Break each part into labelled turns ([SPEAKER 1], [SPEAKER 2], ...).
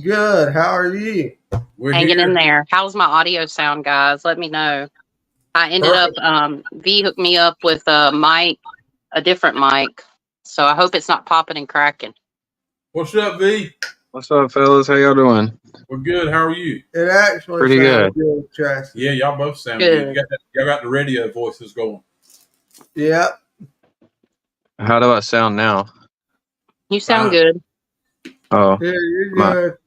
[SPEAKER 1] Good. How are you?
[SPEAKER 2] We're
[SPEAKER 3] Hanging in
[SPEAKER 2] here.
[SPEAKER 3] there. How's my audio sound, guys? Let me know. I ended up
[SPEAKER 2] Perfect.
[SPEAKER 3] V hooked me up with a mic, a different mic. So I hope it's not popping and cracking.
[SPEAKER 2] What's up, V?
[SPEAKER 4] What's up, fellas? How y'all doing?
[SPEAKER 2] We're good. How are you?
[SPEAKER 1] It actually
[SPEAKER 4] Pretty
[SPEAKER 1] sounds
[SPEAKER 4] good.
[SPEAKER 1] good, Tracy.
[SPEAKER 2] Yeah, y'all both sound good.
[SPEAKER 3] Good.
[SPEAKER 2] Y'all got the radio voices going.
[SPEAKER 1] Yep.
[SPEAKER 4] How do I sound now?
[SPEAKER 3] You sound
[SPEAKER 2] Fine.
[SPEAKER 3] good.
[SPEAKER 4] Oh,
[SPEAKER 1] Yeah, you're
[SPEAKER 4] My-
[SPEAKER 1] good.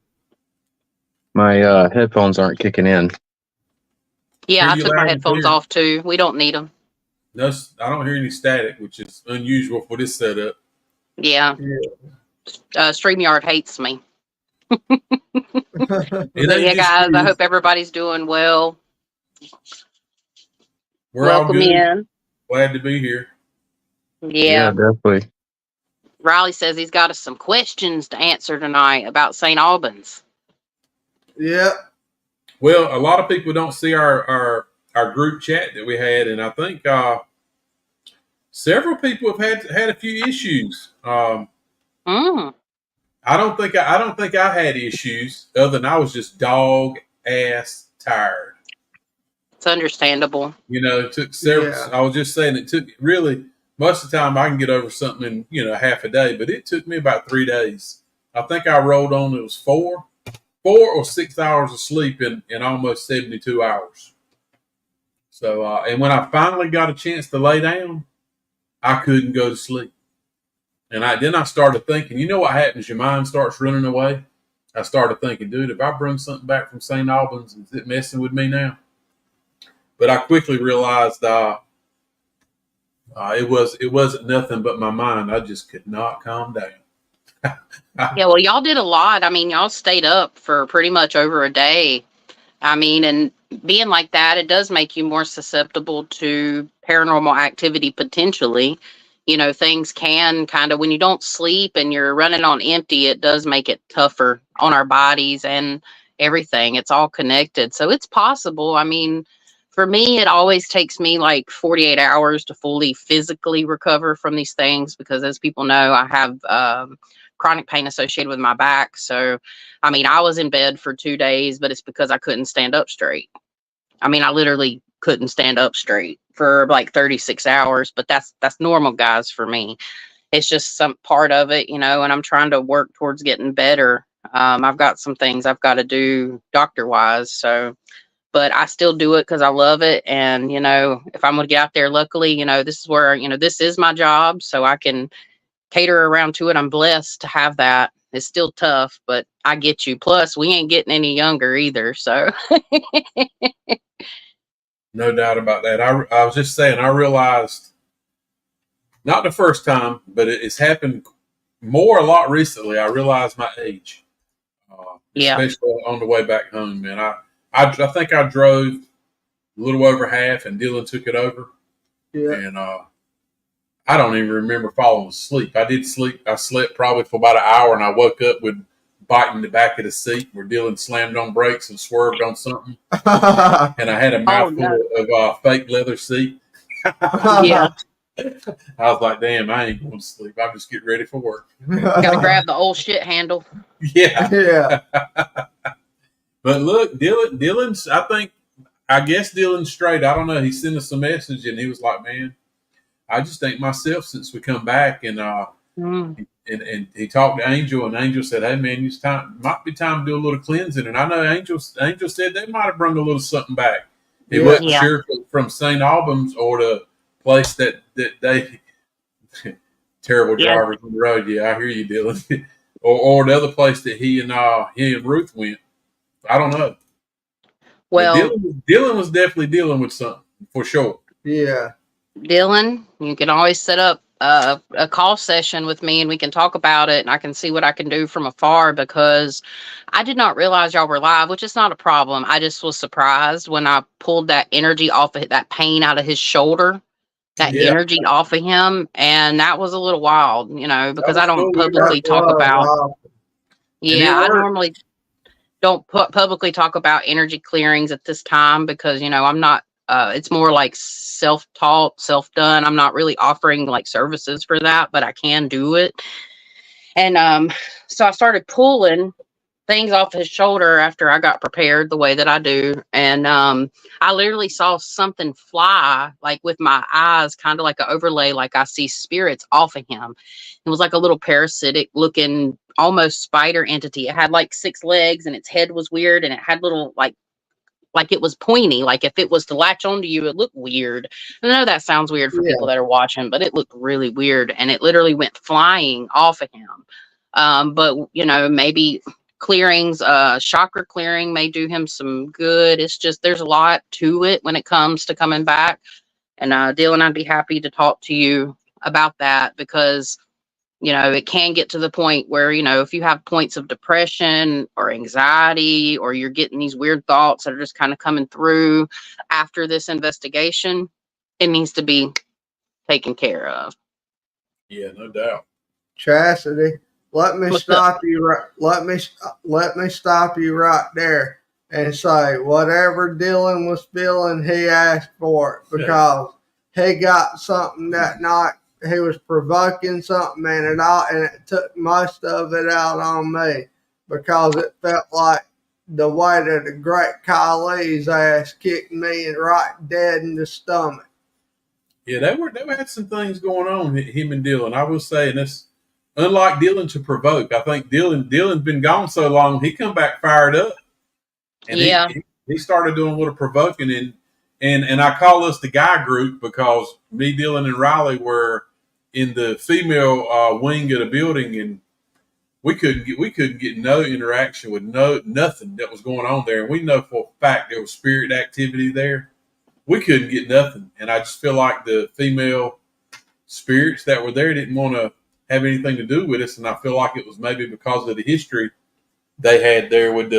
[SPEAKER 4] my headphones aren't kicking in.
[SPEAKER 3] Yeah,
[SPEAKER 2] Hear
[SPEAKER 3] I
[SPEAKER 2] you
[SPEAKER 3] took
[SPEAKER 2] loud
[SPEAKER 3] my
[SPEAKER 2] and
[SPEAKER 3] headphones
[SPEAKER 2] clear.
[SPEAKER 3] off too. We don't need them.
[SPEAKER 2] No, I don't hear any static, which is unusual for this setup.
[SPEAKER 3] Yeah.
[SPEAKER 1] Yeah.
[SPEAKER 3] StreamYard hates me.
[SPEAKER 2] It
[SPEAKER 3] But
[SPEAKER 2] ain't
[SPEAKER 3] yeah,
[SPEAKER 2] just
[SPEAKER 3] guys, I
[SPEAKER 2] you.
[SPEAKER 3] hope everybody's doing well.
[SPEAKER 2] We're all
[SPEAKER 3] Welcome
[SPEAKER 2] good.
[SPEAKER 3] in.
[SPEAKER 2] Glad to be here.
[SPEAKER 3] Yeah.
[SPEAKER 4] Definitely.
[SPEAKER 3] Riley says he's got us some questions to answer tonight about St. Albans.
[SPEAKER 1] Yep.
[SPEAKER 2] Well, a lot of people don't see our group chat that we had, and I think several people have had a few issues.
[SPEAKER 3] Mm.
[SPEAKER 2] I don't think I had issues other than I was just dog ass tired.
[SPEAKER 3] It's understandable.
[SPEAKER 2] You know, it took several.
[SPEAKER 1] Yeah.
[SPEAKER 2] I was just saying it took really most of the time I can get over something in half a day, but it took me about 3 days. I think I rolled on. It was 4 or 6 hours of sleep in almost 72 hours. So and when I finally got a chance to lay down, I couldn't go to sleep. And then I started thinking, you know what happens? Your mind starts running away. I started thinking, dude, if I bring something back from St. Albans, is it messing with me now? But I quickly realized it wasn't nothing but my mind. I just could not calm down.
[SPEAKER 3] Yeah, well, y'all did a lot. I mean, y'all stayed up for pretty much over a day. I mean, and being like that, it does make you more susceptible to paranormal activity potentially. Things can kind of, when you don't sleep and you're running on empty, it does make it tougher on our bodies and everything. It's all connected. So it's possible. I mean, for me, it always takes me like 48 hours to fully physically recover from these things because, as people know, I have chronic pain associated with my back. So, I mean, I was in bed for 2 days, but it's because I couldn't stand up straight. I mean, I literally couldn't stand up straight for like 36 hours, but that's normal, guys, for me. It's just some part of it, and I'm trying to work towards getting better. I've got some things I've got to do doctor wise. So, but I still do it because I love it. And, if I'm going to get out there, luckily, this is where, this is my job. So I can cater around to it. I'm blessed to have that. It's still tough, but I get you. Plus, we ain't getting any younger either. So,
[SPEAKER 2] No doubt about that. I was just saying, I realized, not the first time, but it's happened a lot recently. I realized my age,
[SPEAKER 3] yeah.
[SPEAKER 2] especially on the way back home. Man, I think I drove a little over half, and Dylan took it over.
[SPEAKER 1] Yeah.
[SPEAKER 2] And I don't even remember falling asleep. I did sleep. I slept probably for about an hour, and I woke up with biting the back of the seat where Dylan slammed on brakes and swerved on something, and I had a mouthful of fake leather seat.
[SPEAKER 3] Yeah.
[SPEAKER 2] I was like, damn, I ain't going to sleep. I'm just getting ready for work.
[SPEAKER 3] Gotta grab the old shit handle.
[SPEAKER 2] Yeah.
[SPEAKER 1] Yeah.
[SPEAKER 2] But look, Dylan's, I guess Dylan's straight. I don't know. He sent us a message, and he was like, man, I just think myself since we come back, and and he talked to Angel, and Angel said, hey, man, might be time to do a little cleansing. And I know Angel said they might have brought a little something back. He wasn't sure from St. Albans or the place that they terrible drivers on the road. Yeah, I hear you, Dylan. or the other place that he and Ruth went. I don't know.
[SPEAKER 3] Well,
[SPEAKER 2] Dylan was definitely dealing with something for sure.
[SPEAKER 1] Yeah.
[SPEAKER 3] Dylan, you can always set up a call session with me and we can talk about it and I can see what I can do from afar because I did not realize y'all were live, which is not a problem. I just was surprised when I pulled that energy off of that pain out of his shoulder, that energy off of him. And that was a little wild, because I don't publicly talk about.
[SPEAKER 1] Wow.
[SPEAKER 3] Yeah, I normally don't publicly talk about energy clearings at this time because, I'm not. It's more like self-taught, self-done. I'm not really offering like services for that, but I can do it. And so I started pulling things off his shoulder after I got prepared the way that I do. And I literally saw something fly, like with my eyes, kind of like an overlay, like I see spirits off of him. It was like a little parasitic looking, almost spider entity. It had like 6 legs and its head was weird, and it had little like it was pointy. Like if it was to latch onto you, it looked weird. I know that sounds weird for people that are watching, but it looked really weird, and it literally went flying off of him. But you know, maybe clearings, chakra clearing may do him some good. It's just there's a lot to it when it comes to coming back. And Dylan, I'd be happy to talk to you about that, because you know, it can get to the point where, you know, if you have points of depression or anxiety, or you're getting these weird thoughts that are just kind of coming through after this investigation, it needs to be taken care of.
[SPEAKER 2] Yeah, no doubt.
[SPEAKER 1] Chastity, let me stop you right there and say, whatever Dylan was feeling, he asked for it, because he got something that night. He was provoking something, and it took most of it out on me, because it felt like the way that the great Kylie's ass kicked me right dead in the stomach.
[SPEAKER 2] Yeah, they had some things going on, him and Dylan. I will say, and it's unlike Dylan to provoke. I think Dylan's been gone so long, he come back fired up, and he started doing a little provoking, and I call us the guy group, because me, Dylan, and Riley were in the female wing of the building, and we couldn't get no interaction with nothing that was going on there, and we know for a fact there was spirit activity there. We couldn't get nothing, and I just feel like the female spirits that were there didn't want to have anything to do with us, and I feel like it was maybe because of the history they had there with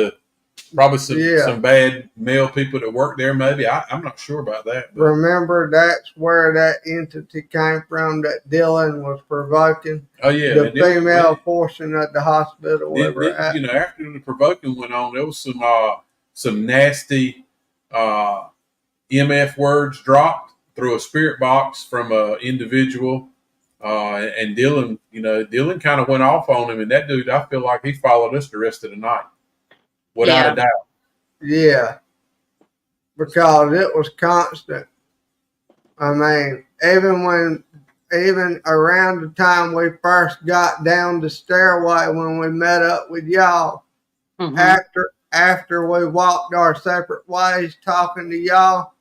[SPEAKER 2] probably some bad male people that worked there. Maybe I'm not sure about that.
[SPEAKER 1] But remember, that's where that entity came from that Dylan was provoking.
[SPEAKER 2] Oh yeah,
[SPEAKER 1] the female portion of the hospital.
[SPEAKER 2] You know, after the provoking went on, there was some nasty MF words dropped through a spirit box from an individual, and Dylan kind of went off on him, and that dude, I feel like he followed us the rest of the night. Without a doubt.
[SPEAKER 1] Yeah. Because it was constant. I mean, even around the time we first got down the stairway when we met up with y'all, after we walked our separate ways talking to y'all,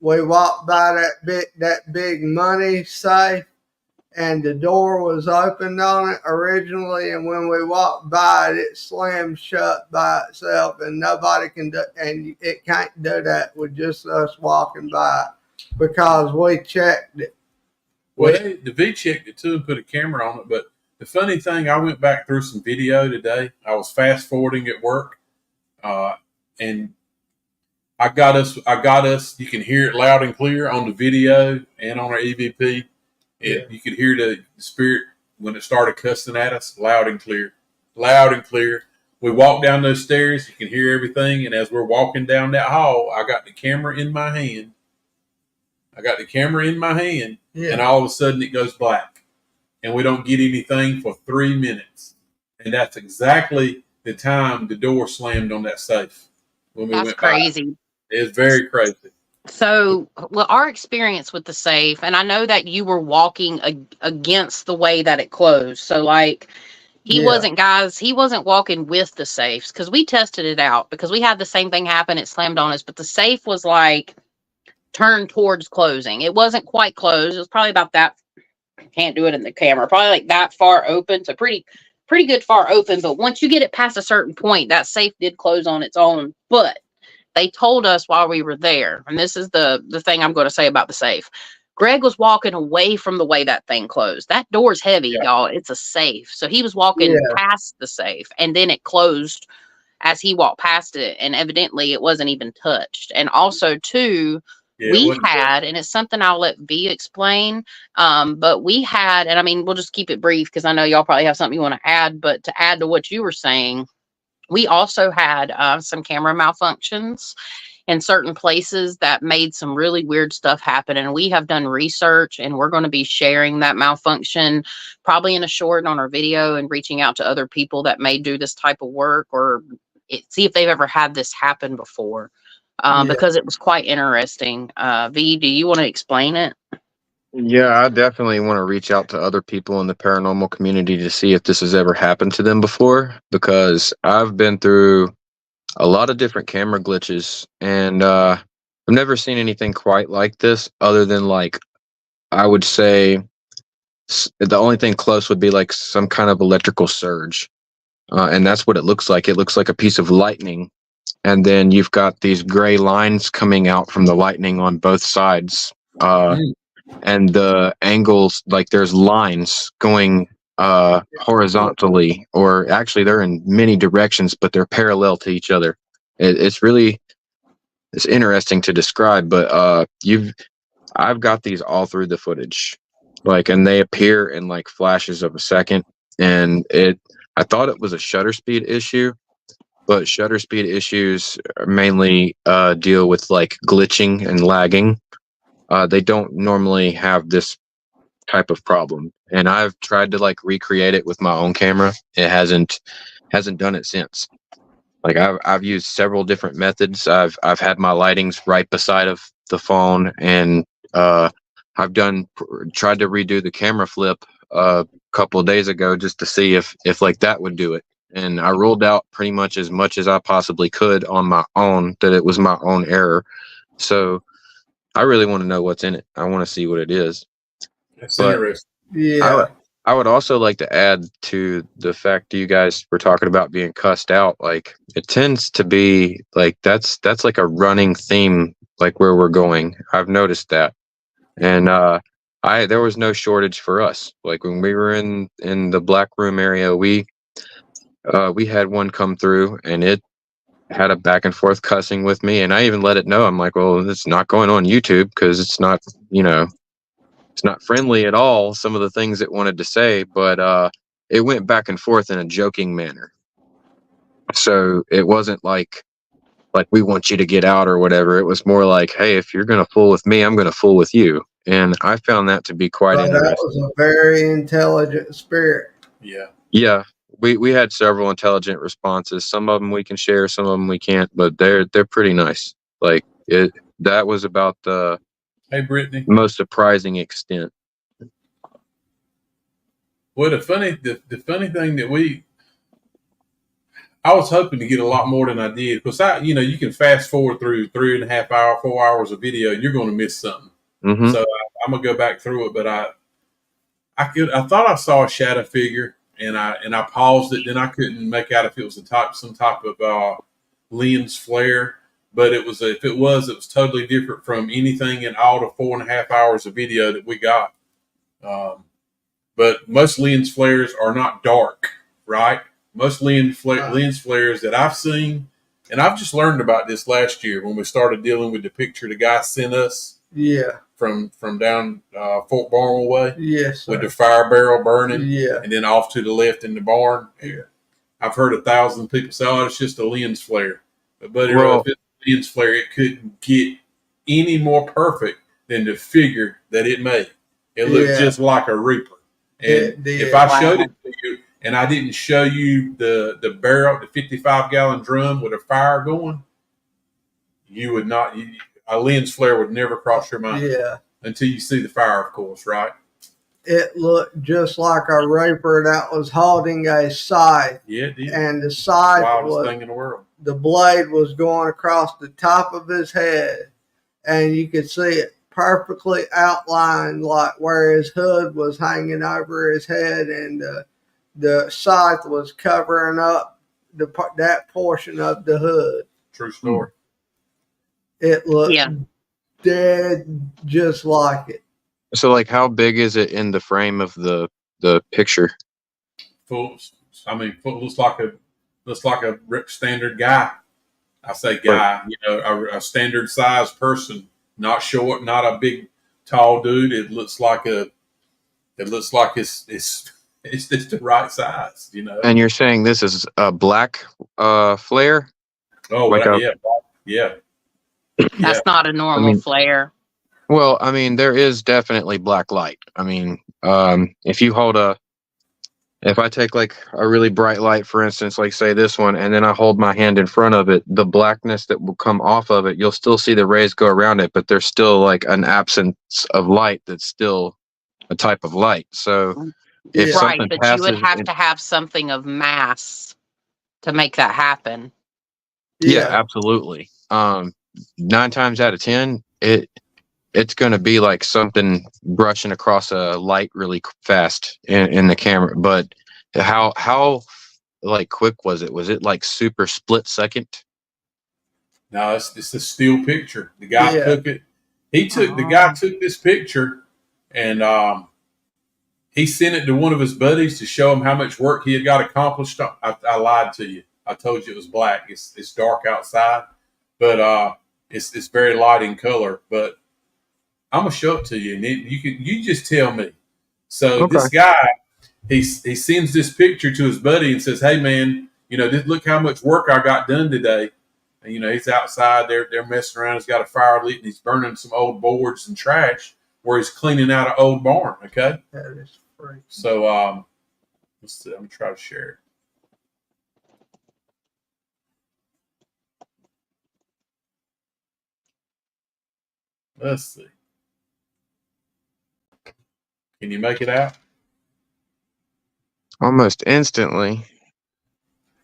[SPEAKER 1] we walked by that big money safe, and the door was opened on it originally, and when we walked by it, it slammed shut by itself, and nobody can do, and it can't do that with just us walking by, because we checked it.
[SPEAKER 2] Well, the V checked it too and put a camera on it, but the funny thing, I went back through some video today. I was fast forwarding at work, and I got us. You can hear it loud and clear on the video and on our EVP. You could hear the spirit when it started cussing at us, loud and clear. We walked down those stairs, you can hear everything, and as we're walking down that hall, I got the camera in my hand. And all of a sudden it goes black, and we don't get anything for 3 minutes, and that's exactly the time the door slammed on that safe when we went crazy. By. It's very crazy.
[SPEAKER 3] So, well, our experience with the safe, and I know that you were walking against the way that it closed. So, like, he wasn't walking with the safes, because we tested it out, because we had the same thing happen. It slammed on us, but the safe was like turned towards closing. It wasn't quite closed. It was probably about that. Can't do it in the camera. Probably like that far open. So pretty good far open. But once you get it past a certain point, that safe did close on its own. But they told us while we were there, and this is the thing I'm going to say about the safe. Greg was walking away from the way that thing closed. That door's heavy, y'all. It's a safe. So he was walking past the safe, and then it closed as he walked past it, and evidently it wasn't even touched. And also, too, we had, and it's something I'll let V explain, but we had, and I mean, we'll just keep it brief, because I know y'all probably have something you want to add, but to add to what you were saying, we also had some camera malfunctions, in certain places that made some really weird stuff happen. And we have done research, and we're going to be sharing that malfunction probably in a short on our video and reaching out to other people that may do this type of work or see if they've ever had this happen before. Because it was quite interesting. V, do you want to explain it?
[SPEAKER 4] Yeah, I definitely want to reach out to other people in the paranormal community to see if this has ever happened to them before, because I've been through a lot of different camera glitches, and I've never seen anything quite like this, other than, like, I would say the only thing close would be like some kind of electrical surge. And that's what it looks like. It looks like a piece of lightning, and then you've got these gray lines coming out from the lightning on both sides. And the angles, like there's lines going horizontally, or actually they're in many directions, but they're parallel to each other. It's interesting to describe, but I've got these all through the footage, like, and they appear in like flashes of a second, and I thought it was a shutter speed issue, but shutter speed issues mainly deal with like glitching and lagging. They don't normally have this type of problem, and I've tried to like recreate it with my own camera. It hasn't done it since. Like I've used several different methods. I've had my lightings right beside of the phone, and I've tried to redo the camera flip a couple of days ago just to see if like that would do it. And I ruled out pretty much as I possibly could on my own that it was my own error. So I really want to know what's in it. I want to see what it is.
[SPEAKER 2] That's
[SPEAKER 4] But
[SPEAKER 2] interesting.
[SPEAKER 1] Yeah.
[SPEAKER 4] I would also like to add to the fact that you guys were talking about being cussed out. Like, it tends to be like that's like a running theme, like where we're going. I've noticed that, and there was no shortage for us. Like when we were in the black room area, we had one come through, and it had a back and forth cussing with me, and I even let it know. I'm like, well, it's not going on YouTube because it's not, it's not friendly at all, some of the things it wanted to say, but it went back and forth in a joking manner. So it wasn't like we want you to get out or whatever. It was more like, hey, if you're going to fool with me, I'm going to fool with you. And I found that to be quite
[SPEAKER 1] But
[SPEAKER 4] interesting.
[SPEAKER 1] that was a very intelligent spirit.
[SPEAKER 2] Yeah.
[SPEAKER 4] Yeah, we had several intelligent responses. Some of them we can share, some of them we can't, but they're pretty nice. Like that was about the
[SPEAKER 2] Hey, Brittany.
[SPEAKER 4] most surprising extent.
[SPEAKER 2] Well, the funny thing that I was hoping to get a lot more than I did, because you can fast forward through 3.5 hours, 4 hours of video, and you're going to miss something.
[SPEAKER 4] Mm-hmm.
[SPEAKER 2] So I'm gonna go back through it, but I thought I saw a shadow figure, and I paused it. Then I couldn't make out if it was some type of lens flare. But if it was totally different from anything in all the 4.5 hours of video that we got. But most lens flares are not dark, right? Most lens flares that I've seen, and I've just learned about this last year when we started dealing with the picture the guy sent us.
[SPEAKER 1] Yeah.
[SPEAKER 2] From down Fort Barnwell way.
[SPEAKER 1] Yes.
[SPEAKER 2] With the fire barrel burning.
[SPEAKER 1] Yeah.
[SPEAKER 2] And then off to the left in the barn.
[SPEAKER 1] Yeah.
[SPEAKER 2] I've heard 1,000 people say, "Oh, it's just a lens flare." But if it's a lens flare, it couldn't get any more perfect than the figure that it made. It looked just like a Reaper. And if I showed it to you and I didn't show you the barrel, the 55-gallon drum with a fire going, you would not. A lens flare would never cross your mind.
[SPEAKER 1] Yeah.
[SPEAKER 2] Until you see the fire, of course, right?
[SPEAKER 1] It looked just like a Reaper that was holding a scythe.
[SPEAKER 2] Yeah, it did.
[SPEAKER 1] And the scythe
[SPEAKER 2] wildest thing in the world.
[SPEAKER 1] The blade was going across the top of his head, and you could see it perfectly outlined, like where his hood was hanging over his head, and the scythe was covering up that portion of the hood.
[SPEAKER 2] True story.
[SPEAKER 1] It looked dead just like it.
[SPEAKER 4] So, like, how big is it in the frame of the picture?
[SPEAKER 2] Looks like a standard guy. I say guy, a standard sized person, not short, not a big tall dude. It looks like it's just the right size,
[SPEAKER 4] And you're saying this is a black flare?
[SPEAKER 2] Oh,
[SPEAKER 4] like
[SPEAKER 2] yeah. Yeah.
[SPEAKER 3] That's not a normal
[SPEAKER 4] mean-
[SPEAKER 3] flare.
[SPEAKER 4] Well, I mean, there is definitely black light. I mean, if I take like a really bright light, for instance, like say this one, and then I hold my hand in front of it, the blackness that will come off of it, you'll still see the rays go around it, but there's still like an absence of light that's still a type of light. So if
[SPEAKER 1] Yeah.
[SPEAKER 3] Right,
[SPEAKER 4] something
[SPEAKER 3] but you would
[SPEAKER 4] passes,
[SPEAKER 3] have to have something of mass to make that happen.
[SPEAKER 4] yeah, absolutely. 9 times out of 10, it's going to be like something brushing across a light really fast in the camera. But how like quick was it? Was it like super split second?
[SPEAKER 2] No, it's a still picture. The guy
[SPEAKER 1] Yeah.
[SPEAKER 2] took it. The guy took this picture, and he sent it to one of his buddies to show him how much work he had got accomplished. I lied to you. I told you it was black. It's dark outside, but it's very light in color. But I'm gonna show it to you, and you just tell me. So
[SPEAKER 4] Okay.
[SPEAKER 2] this guy, he sends this picture to his buddy and says, "Hey man, look how much work I got done today." And he's outside. They're messing around. He's got a fire lit, and he's burning some old boards and trash where he's cleaning out an old barn. Okay.
[SPEAKER 1] That is freaky.
[SPEAKER 2] So let's see. I'm gonna try to share it. Let's see. Can you make it out?
[SPEAKER 4] Almost instantly.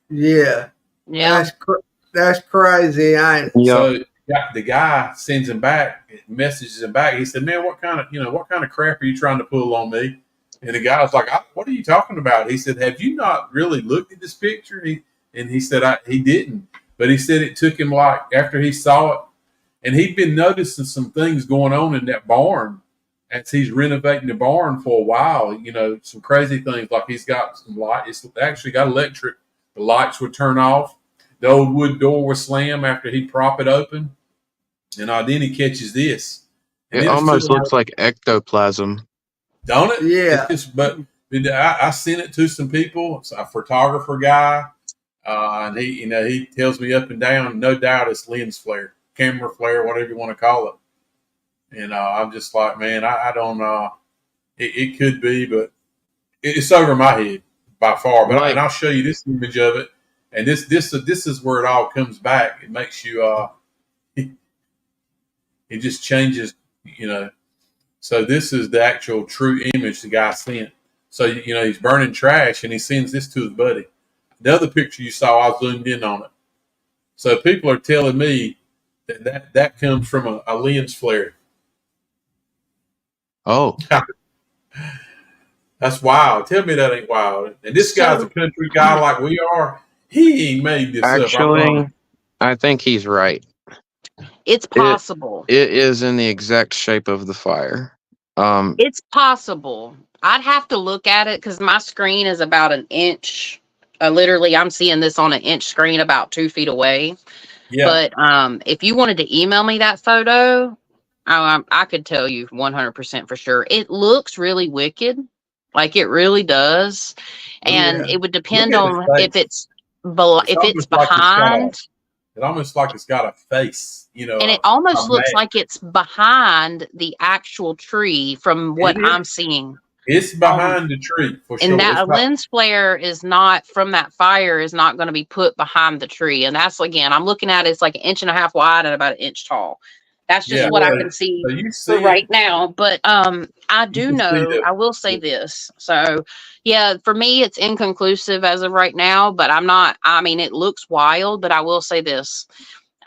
[SPEAKER 1] Yeah.
[SPEAKER 3] Yeah.
[SPEAKER 1] That's crazy. Ain't it?
[SPEAKER 4] Yeah.
[SPEAKER 2] So the guy sends him back, messages him back. He said, "Man, what kind of crap are you trying to pull on me?" And the guy was like, "What are you talking about?" He said, "Have you not really looked at this picture?" He said, he didn't, but he said it took him like after he saw it, and he'd been noticing some things going on in that barn as he's renovating the barn for a while. Some crazy things like he's got some light. It's actually got electric. The lights would turn off. The old wood door would slam after he'd prop it open. And then he catches this. And
[SPEAKER 4] It
[SPEAKER 2] then
[SPEAKER 4] almost looks like ectoplasm.
[SPEAKER 2] don't it?
[SPEAKER 1] Yeah.
[SPEAKER 2] But I sent it to some people. It's a photographer guy. And he tells me up and down, no doubt it's lens flare, camera flare, whatever you want to call it. And I'm just like, man, I don't know. It could be, but it's over my head by far. But
[SPEAKER 4] Right.
[SPEAKER 2] and I'll show you this image of it. And this is where it all comes back. It makes you it just changes, So this is the actual true image the guy sent. So he's burning trash and he sends this to his buddy. The other picture you saw, I zoomed in on it. So people are telling me that comes from a lens flare.
[SPEAKER 4] Oh,
[SPEAKER 2] That's wild. Tell me that ain't wild. And this guy's a country guy like we are. He ain't made this up. I
[SPEAKER 4] actually,
[SPEAKER 2] promise.
[SPEAKER 4] I think he's right.
[SPEAKER 3] It's possible.
[SPEAKER 4] It is in the exact shape of the fire.
[SPEAKER 3] It's possible. I'd have to look at it because my screen is about an inch. Literally, I'm seeing this on an inch screen about 2 feet away.
[SPEAKER 2] Yeah.
[SPEAKER 3] But if you wanted to email me that photo, I could tell you 100% for sure. It looks really wicked. Like it really does. And
[SPEAKER 1] Yeah.
[SPEAKER 3] it would depend
[SPEAKER 2] Look at
[SPEAKER 3] on
[SPEAKER 2] his
[SPEAKER 3] if
[SPEAKER 2] face.
[SPEAKER 3] it's behind.
[SPEAKER 2] It almost like it's got a face,
[SPEAKER 3] And it almost looks like it's behind the actual tree from what
[SPEAKER 2] It is.
[SPEAKER 3] I'm seeing.
[SPEAKER 2] It's behind the tree for sure.
[SPEAKER 3] And that
[SPEAKER 2] It's
[SPEAKER 3] lens flare is not from that fire is not going to be put behind the tree. And that's again, I'm looking at it's like 1.5 inches wide and about 1 inch tall. That's just what I can see
[SPEAKER 2] So you see
[SPEAKER 3] right now. But I do
[SPEAKER 2] can see
[SPEAKER 3] know,
[SPEAKER 2] that.
[SPEAKER 3] I will say this. So yeah, for me it's inconclusive as of right now, but it looks wild, but I will say this.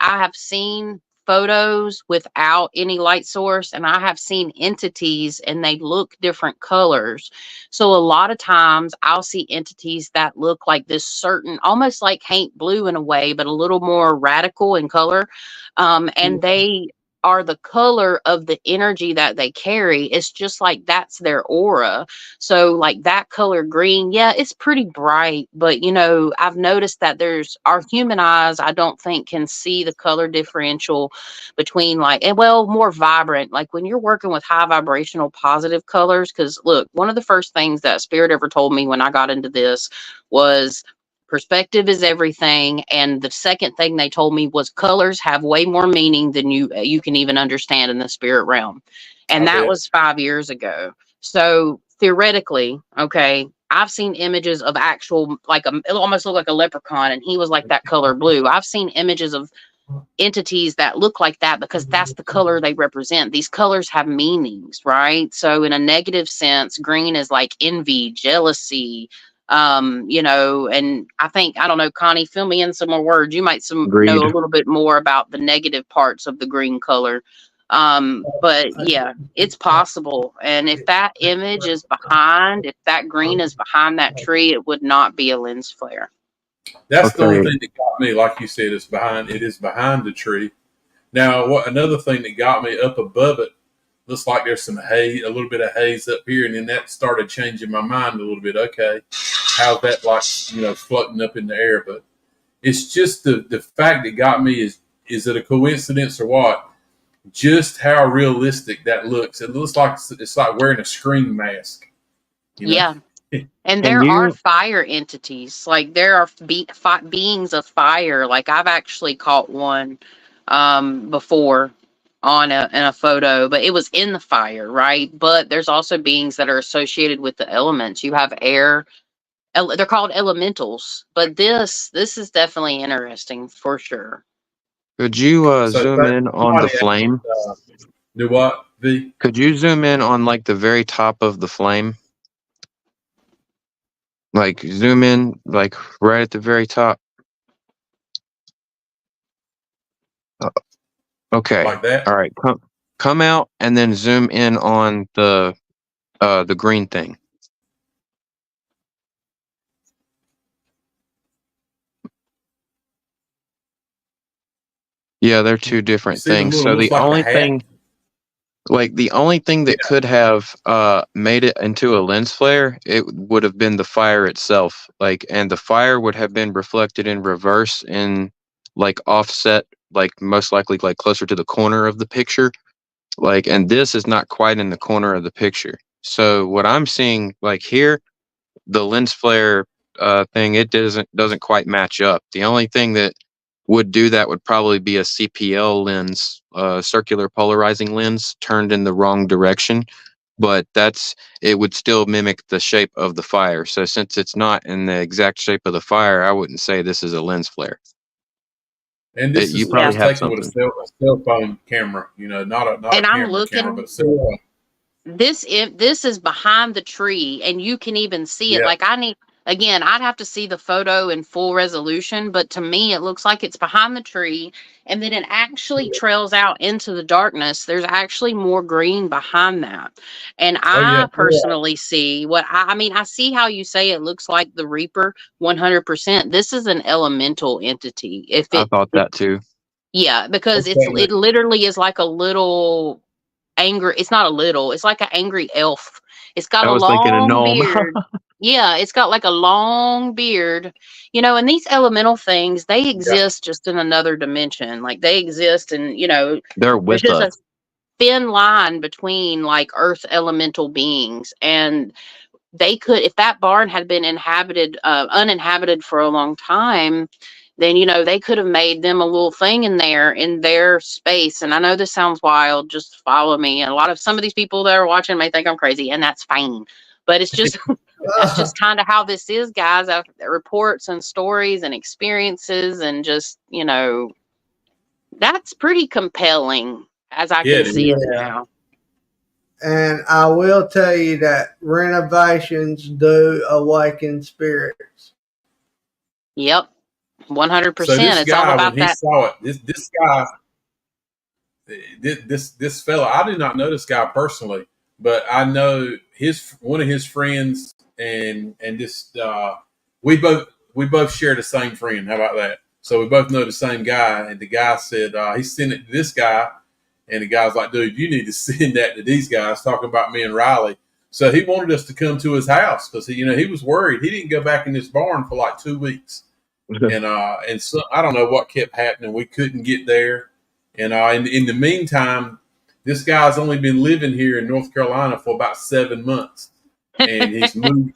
[SPEAKER 3] I have seen photos without any light source and I have seen entities and they look different colors. So a lot of times I'll see entities that look like this certain, almost like paint blue in a way, but a little more radical in color. And they are the color of the energy that they carry. It's just like that's their aura. So like that color green, yeah, it's pretty bright, but I've noticed that there's our human eyes, I don't think can see the color differential between more vibrant. Like when you're working with high vibrational positive colors, because look, one of the first things that Spirit ever told me when I got into this was Perspective is everything. And the second thing they told me was colors have way more meaning than you can even understand in the spirit realm. And
[SPEAKER 2] I
[SPEAKER 3] that
[SPEAKER 2] bet.
[SPEAKER 3] was 5 years ago. So theoretically, okay, I've seen images of actual, like it almost looked like a leprechaun, and he was like that color blue. I've seen images of entities that look like that because that's the color they represent. These colors have meanings, right? So in a negative sense, green is like envy, jealousy, and I don't know, Connie, fill me in some more words. You might know
[SPEAKER 4] Greed.
[SPEAKER 3] a little bit more about the negative parts of the green color. But yeah, it's possible. And if that image is if that green is behind that tree, it would not be a lens flare.
[SPEAKER 2] That's the only
[SPEAKER 4] Okay.
[SPEAKER 2] thing that got me. Like you said, it is behind the tree. Now, what another thing that got me up above it, looks like there's some haze, a little bit of haze up here, and then that started changing my mind a little bit. Okay, how's that floating up in the air? But it's just the fact that got me is it a coincidence or what? Just how realistic that looks. It looks like it's like wearing a screen mask.
[SPEAKER 3] Yeah. And
[SPEAKER 4] And
[SPEAKER 3] there are
[SPEAKER 4] you,
[SPEAKER 3] fire entities. Like there are beings of fire. Like I've actually caught one before in a photo, but it was in the fire, right? But there's also beings that are associated with the elements. You have air. They're called elementals. But this is definitely interesting for sure.
[SPEAKER 4] could you
[SPEAKER 2] So
[SPEAKER 4] zoom in on the
[SPEAKER 2] somebody asked,
[SPEAKER 4] flame?
[SPEAKER 2] do what? V?
[SPEAKER 4] Could you zoom in on like the very top of the flame? Like zoom in like right at the very top. Uh, Okay.
[SPEAKER 2] Like that?
[SPEAKER 4] All right. Come out and then zoom in on the green thing. Yeah, they're two
[SPEAKER 2] You
[SPEAKER 4] different
[SPEAKER 2] see the
[SPEAKER 4] things.
[SPEAKER 2] little
[SPEAKER 4] So
[SPEAKER 2] looks like a hat?
[SPEAKER 4] the only thing that could have made it into a lens flare, it would have been the fire itself. Like, and the fire would have been reflected in reverse in like offset, like most likely like closer to the corner of the picture. Like, and this is not quite in the corner of the picture. So what I'm seeing like here, the lens flare thing, it doesn't quite match up. The only thing that would do that would probably be a CPL lens, circular polarizing lens turned in the wrong direction. But it would still mimic the shape of the fire. So since it's not in the exact shape of the fire, I wouldn't say this is a lens flare.
[SPEAKER 2] And this
[SPEAKER 4] You
[SPEAKER 2] is
[SPEAKER 3] Yeah.
[SPEAKER 4] probably have
[SPEAKER 2] taken with
[SPEAKER 4] something.
[SPEAKER 2] a cell phone camera, not a
[SPEAKER 3] And I'm
[SPEAKER 2] camera camera,
[SPEAKER 3] looking.
[SPEAKER 2] but a cell phone.
[SPEAKER 3] This is behind the tree, and you can even see it.
[SPEAKER 2] Yeah.
[SPEAKER 3] Like I'd have to see the photo in full resolution, but to me it looks like it's behind the tree, and then it actually trails out into the darkness. There's actually more green behind that. And
[SPEAKER 2] Oh yeah.
[SPEAKER 3] I personally see I see how you say it looks like the Reaper 100%. This is an elemental entity.
[SPEAKER 4] I thought that too.
[SPEAKER 3] Yeah, because
[SPEAKER 2] Okay.
[SPEAKER 3] it literally is like a little angry. It's not a little. It's like an angry elf. It's got
[SPEAKER 4] I
[SPEAKER 3] a
[SPEAKER 4] was thinking a
[SPEAKER 3] long
[SPEAKER 4] gnome.
[SPEAKER 3] beard. Yeah, it's got like a long beard. And these elemental things, they
[SPEAKER 2] Yeah.
[SPEAKER 3] exist just in another dimension. Like they exist and
[SPEAKER 4] They're
[SPEAKER 3] there's
[SPEAKER 4] with
[SPEAKER 3] just
[SPEAKER 4] us.
[SPEAKER 3] a thin line between like earth elemental beings, and they could, if that barn had been uninhabited for a long time, then they could have made them a little thing in their space. And I know this sounds wild, just follow me. And some of these people that are watching may think I'm crazy, and that's fine. But it's just that's just kind of how this is, guys. Reports and stories and experiences, and just that's pretty compelling as I
[SPEAKER 2] Yeah,
[SPEAKER 3] can
[SPEAKER 2] it is.
[SPEAKER 3] see it
[SPEAKER 1] Yeah.
[SPEAKER 3] now.
[SPEAKER 1] And I will tell you that renovations do awaken spirits.
[SPEAKER 3] Yep,
[SPEAKER 2] So
[SPEAKER 3] 100%.
[SPEAKER 2] this
[SPEAKER 3] It's all
[SPEAKER 2] guy, when
[SPEAKER 3] about
[SPEAKER 2] he
[SPEAKER 3] that.
[SPEAKER 2] saw it, this guy, this fella, I did not know this guy personally, but I know one of his friends, and this we both share the same friend. How about that? So we both know the same guy, and the guy said he sent it to this guy, and the guy's like, "Dude, you need to send that to these guys." Talking about me and Riley. So he wanted us to come to his house because he was worried. He didn't go back in this barn for like 2 weeks. And so I don't know what kept happening. We couldn't get there, and in the meantime, this guy's only been living here in North Carolina for about 7 months, and he's moved.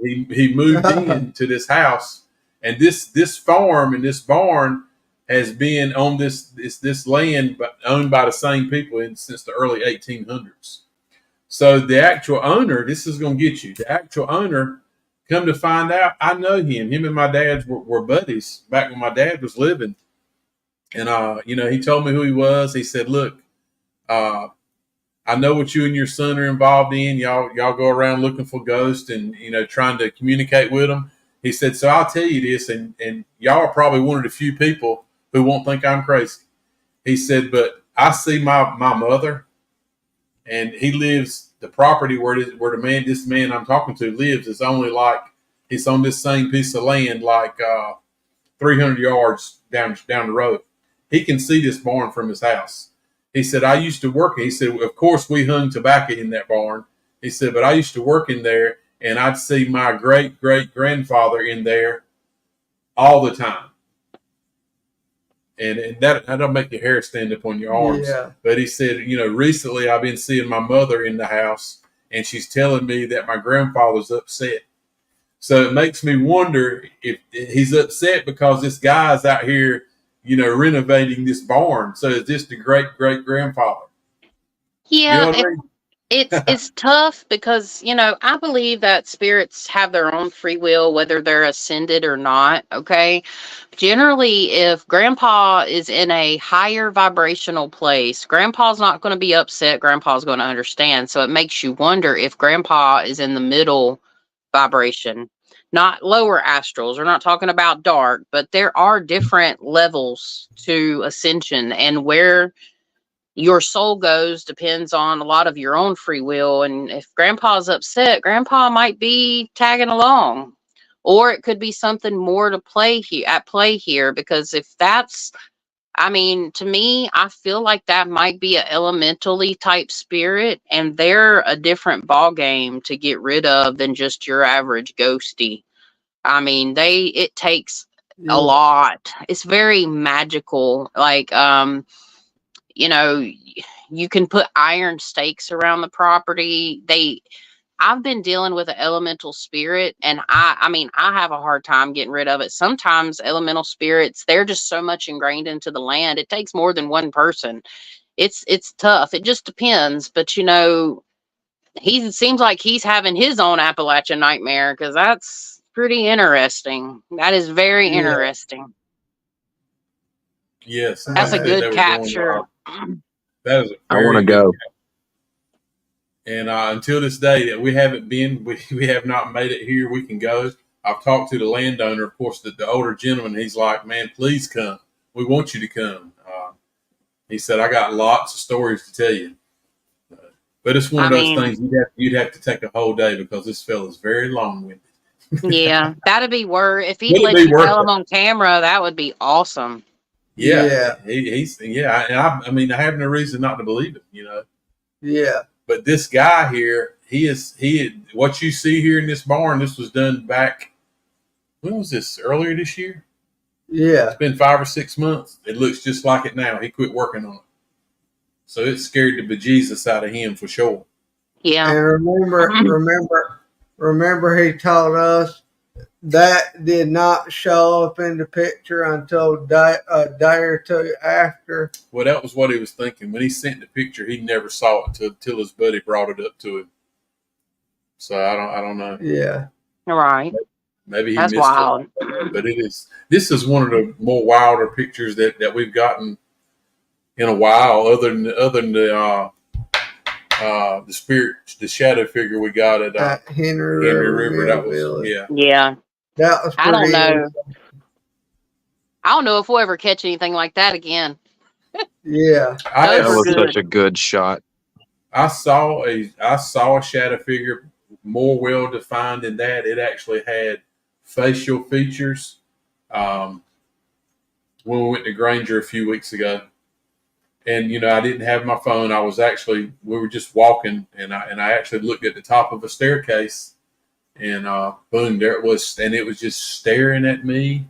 [SPEAKER 2] He moved into this house, And this farm and this barn has been on this land owned by the same people since the early 1800s. So the actual owner, this is going to get you. The actual owner, come to find out, I know him. Him and my dad were buddies back when my dad was living. And he told me who he was. He said, "Look, I know what you and your son are involved in. Y'all go around looking for ghosts and trying to communicate with them." He said, "So I'll tell you this, and y'all are probably one of the few people who won't think I'm crazy." He said, "But I see my mother, and he lives the property where this man I'm talking to lives is only like it's on this same piece of land, like 300 yards down the road. He can see this barn from his house." He said, "I used to work." He said, "Of course, we hung tobacco in that barn." He said, "But I used to work in there, and I'd see my great-great-grandfather in there all the time." And that'll make your hair stand up on your arms.
[SPEAKER 1] Yeah.
[SPEAKER 2] But he said, recently I've been seeing my mother in the house, and she's telling me that my grandfather's upset. So it makes me wonder if he's upset because this guy's out here renovating this barn. So is this the great-great-grandfather?
[SPEAKER 3] Yeah,
[SPEAKER 2] You know what I mean?
[SPEAKER 3] it's tough because I believe that spirits have their own free will, whether they're ascended or not. Okay, generally, if Grandpa is in a higher vibrational place, Grandpa's not going to be upset. Grandpa's going to understand. So it makes you wonder if Grandpa is in the middle vibration, not lower astrals. We're not talking about dark, but there are different levels to ascension, and where your soul goes depends on a lot of your own free will. And if Grandpa's upset, Grandpa might be tagging along, or it could be something more to play here. Because if that's, to me, I feel like that might be a elementally type spirit, and they're a different ball game to get rid of than just your average ghosty. It takes a
[SPEAKER 1] Yeah.
[SPEAKER 3] lot. It's very magical. Like, you know, you can put iron stakes around the property. I've been dealing with an elemental spirit, and I have a hard time getting rid of it. Sometimes elemental spirits, they're just so much ingrained into the land. It takes more than one person. It's tough. It just depends. But he seems like he's having his own Appalachian nightmare, because that's pretty interesting. That is very
[SPEAKER 1] Yeah.
[SPEAKER 3] interesting.
[SPEAKER 2] Yes.
[SPEAKER 3] That's a
[SPEAKER 2] Like I said, they
[SPEAKER 3] good
[SPEAKER 2] were
[SPEAKER 3] capture.
[SPEAKER 2] that was a
[SPEAKER 4] I want
[SPEAKER 2] very
[SPEAKER 4] to
[SPEAKER 2] good.
[SPEAKER 4] go.
[SPEAKER 2] And until this day that we haven't been, we have not made it here. We can go. I've talked to the landowner, of course, the older gentleman. He's like, "Man, please come. We want you to come." He said, "I got lots of stories to tell you." But it's one of those things you'd have to take a whole day, because this fella's very long-winded.
[SPEAKER 3] Yeah, that'd be worth. If he'd
[SPEAKER 2] Would it
[SPEAKER 3] let
[SPEAKER 2] be
[SPEAKER 3] you
[SPEAKER 2] worth
[SPEAKER 3] tell
[SPEAKER 2] it?
[SPEAKER 3] him on camera, that would be awesome.
[SPEAKER 2] Yeah. He's and I have no reason not to believe it,
[SPEAKER 1] Yeah.
[SPEAKER 2] But this guy here, what you see here in this barn, this was done back, when was this? Earlier this year?
[SPEAKER 1] Yeah.
[SPEAKER 2] It's been 5 or 6 months. It looks just like it now. He quit working on it. So it scared the bejesus out of him for sure.
[SPEAKER 3] Yeah.
[SPEAKER 1] And remember he told us that did not show up in the picture until a day or two after.
[SPEAKER 2] Well, that was what he was thinking. When he sent the picture, he never saw it till his buddy brought it up to him. So I don't know.
[SPEAKER 1] Yeah.
[SPEAKER 3] Right.
[SPEAKER 2] Maybe he
[SPEAKER 3] That's
[SPEAKER 2] missed
[SPEAKER 3] wild.
[SPEAKER 2] it. But this is one of the more wilder pictures that we've gotten in a while, other than the spirit, the shadow figure we got at
[SPEAKER 1] Henry
[SPEAKER 2] River. That was
[SPEAKER 1] Village.
[SPEAKER 3] Yeah.
[SPEAKER 1] That was
[SPEAKER 3] I don't
[SPEAKER 1] pretty
[SPEAKER 3] know. I don't know if we'll ever catch anything like that again.
[SPEAKER 1] Yeah.
[SPEAKER 4] That
[SPEAKER 3] Those
[SPEAKER 4] was
[SPEAKER 3] are
[SPEAKER 4] such a good shot.
[SPEAKER 2] I saw a shadow figure more well defined than that. It actually had facial features. When we went to Granger a few weeks ago, and I didn't have my phone. We were just walking, and I actually looked at the top of a staircase, and boom, there it was, and it was just staring at me,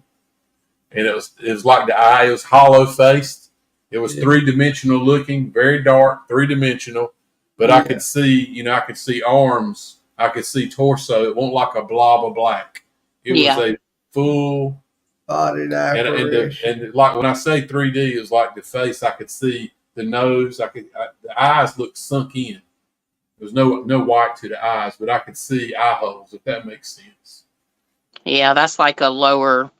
[SPEAKER 2] and it was like the eye. It was hollow faced. It was 3-dimensional looking, very dark, 3-dimensional. But I could see, I could see arms. I could see torso. It wasn't like a blob of black. It was full,
[SPEAKER 1] body
[SPEAKER 2] and
[SPEAKER 1] apparition.
[SPEAKER 2] and like when I say 3D, it was like the face. I could see the nose. The eyes looked sunk in. There was no white to the eyes, but I could see eye holes. If that makes sense.
[SPEAKER 3] Yeah, that's like a lower,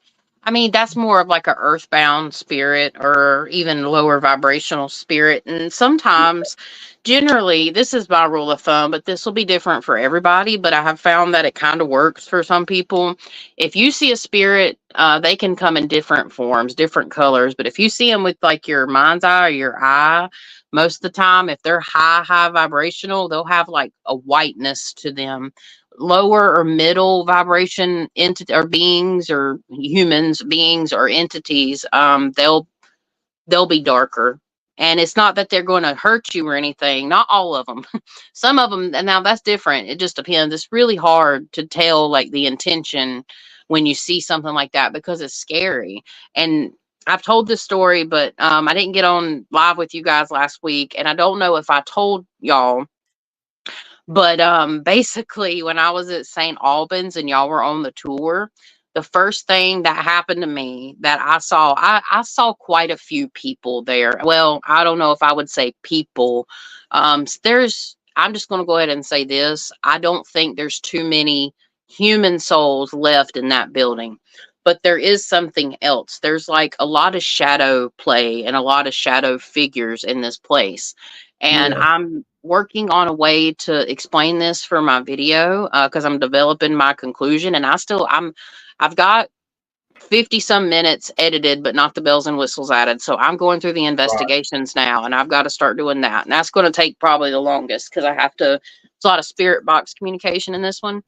[SPEAKER 3] I mean, that's more of like a earthbound spirit or even lower vibrational spirit. And sometimes, generally, this is my rule of thumb, but this will be different for everybody. But I have found that it kind of works for some people. If you see a spirit, they can come in different forms, different colors. But if you see them with like your mind's eye or your eye, most of the time, if they're high vibrational, they'll have like a whiteness to them. Lower or middle vibration entity or beings or humans beings or entities, they'll be darker. And it's not that they're going to hurt you or anything, not all of them. Some of them, and now that's different, it just depends. It's really hard to tell like the intention when you see something like that because it's scary. And I've told this story, but I didn't get on live with you guys last week, and I don't know if I told y'all, but basically, when I was at St. Albans and y'all were on the tour, the first thing that happened to me that I saw quite a few people there. Well, I don't know if I would say people. I'm just going to go ahead and say this. I don't think there's too many human souls left in that building. But there is something else. There's like a lot of shadow play and a lot of shadow figures in this place. And
[SPEAKER 1] Yeah.
[SPEAKER 3] I'm working on a way to explain this for my video because I'm developing my conclusion. And I've got 50 some minutes edited, but not the bells and whistles added. So I'm going through the
[SPEAKER 2] Right.
[SPEAKER 3] investigations now, and I've got to start doing that. And that's going to take probably the longest because it's a lot of spirit box communication in this one.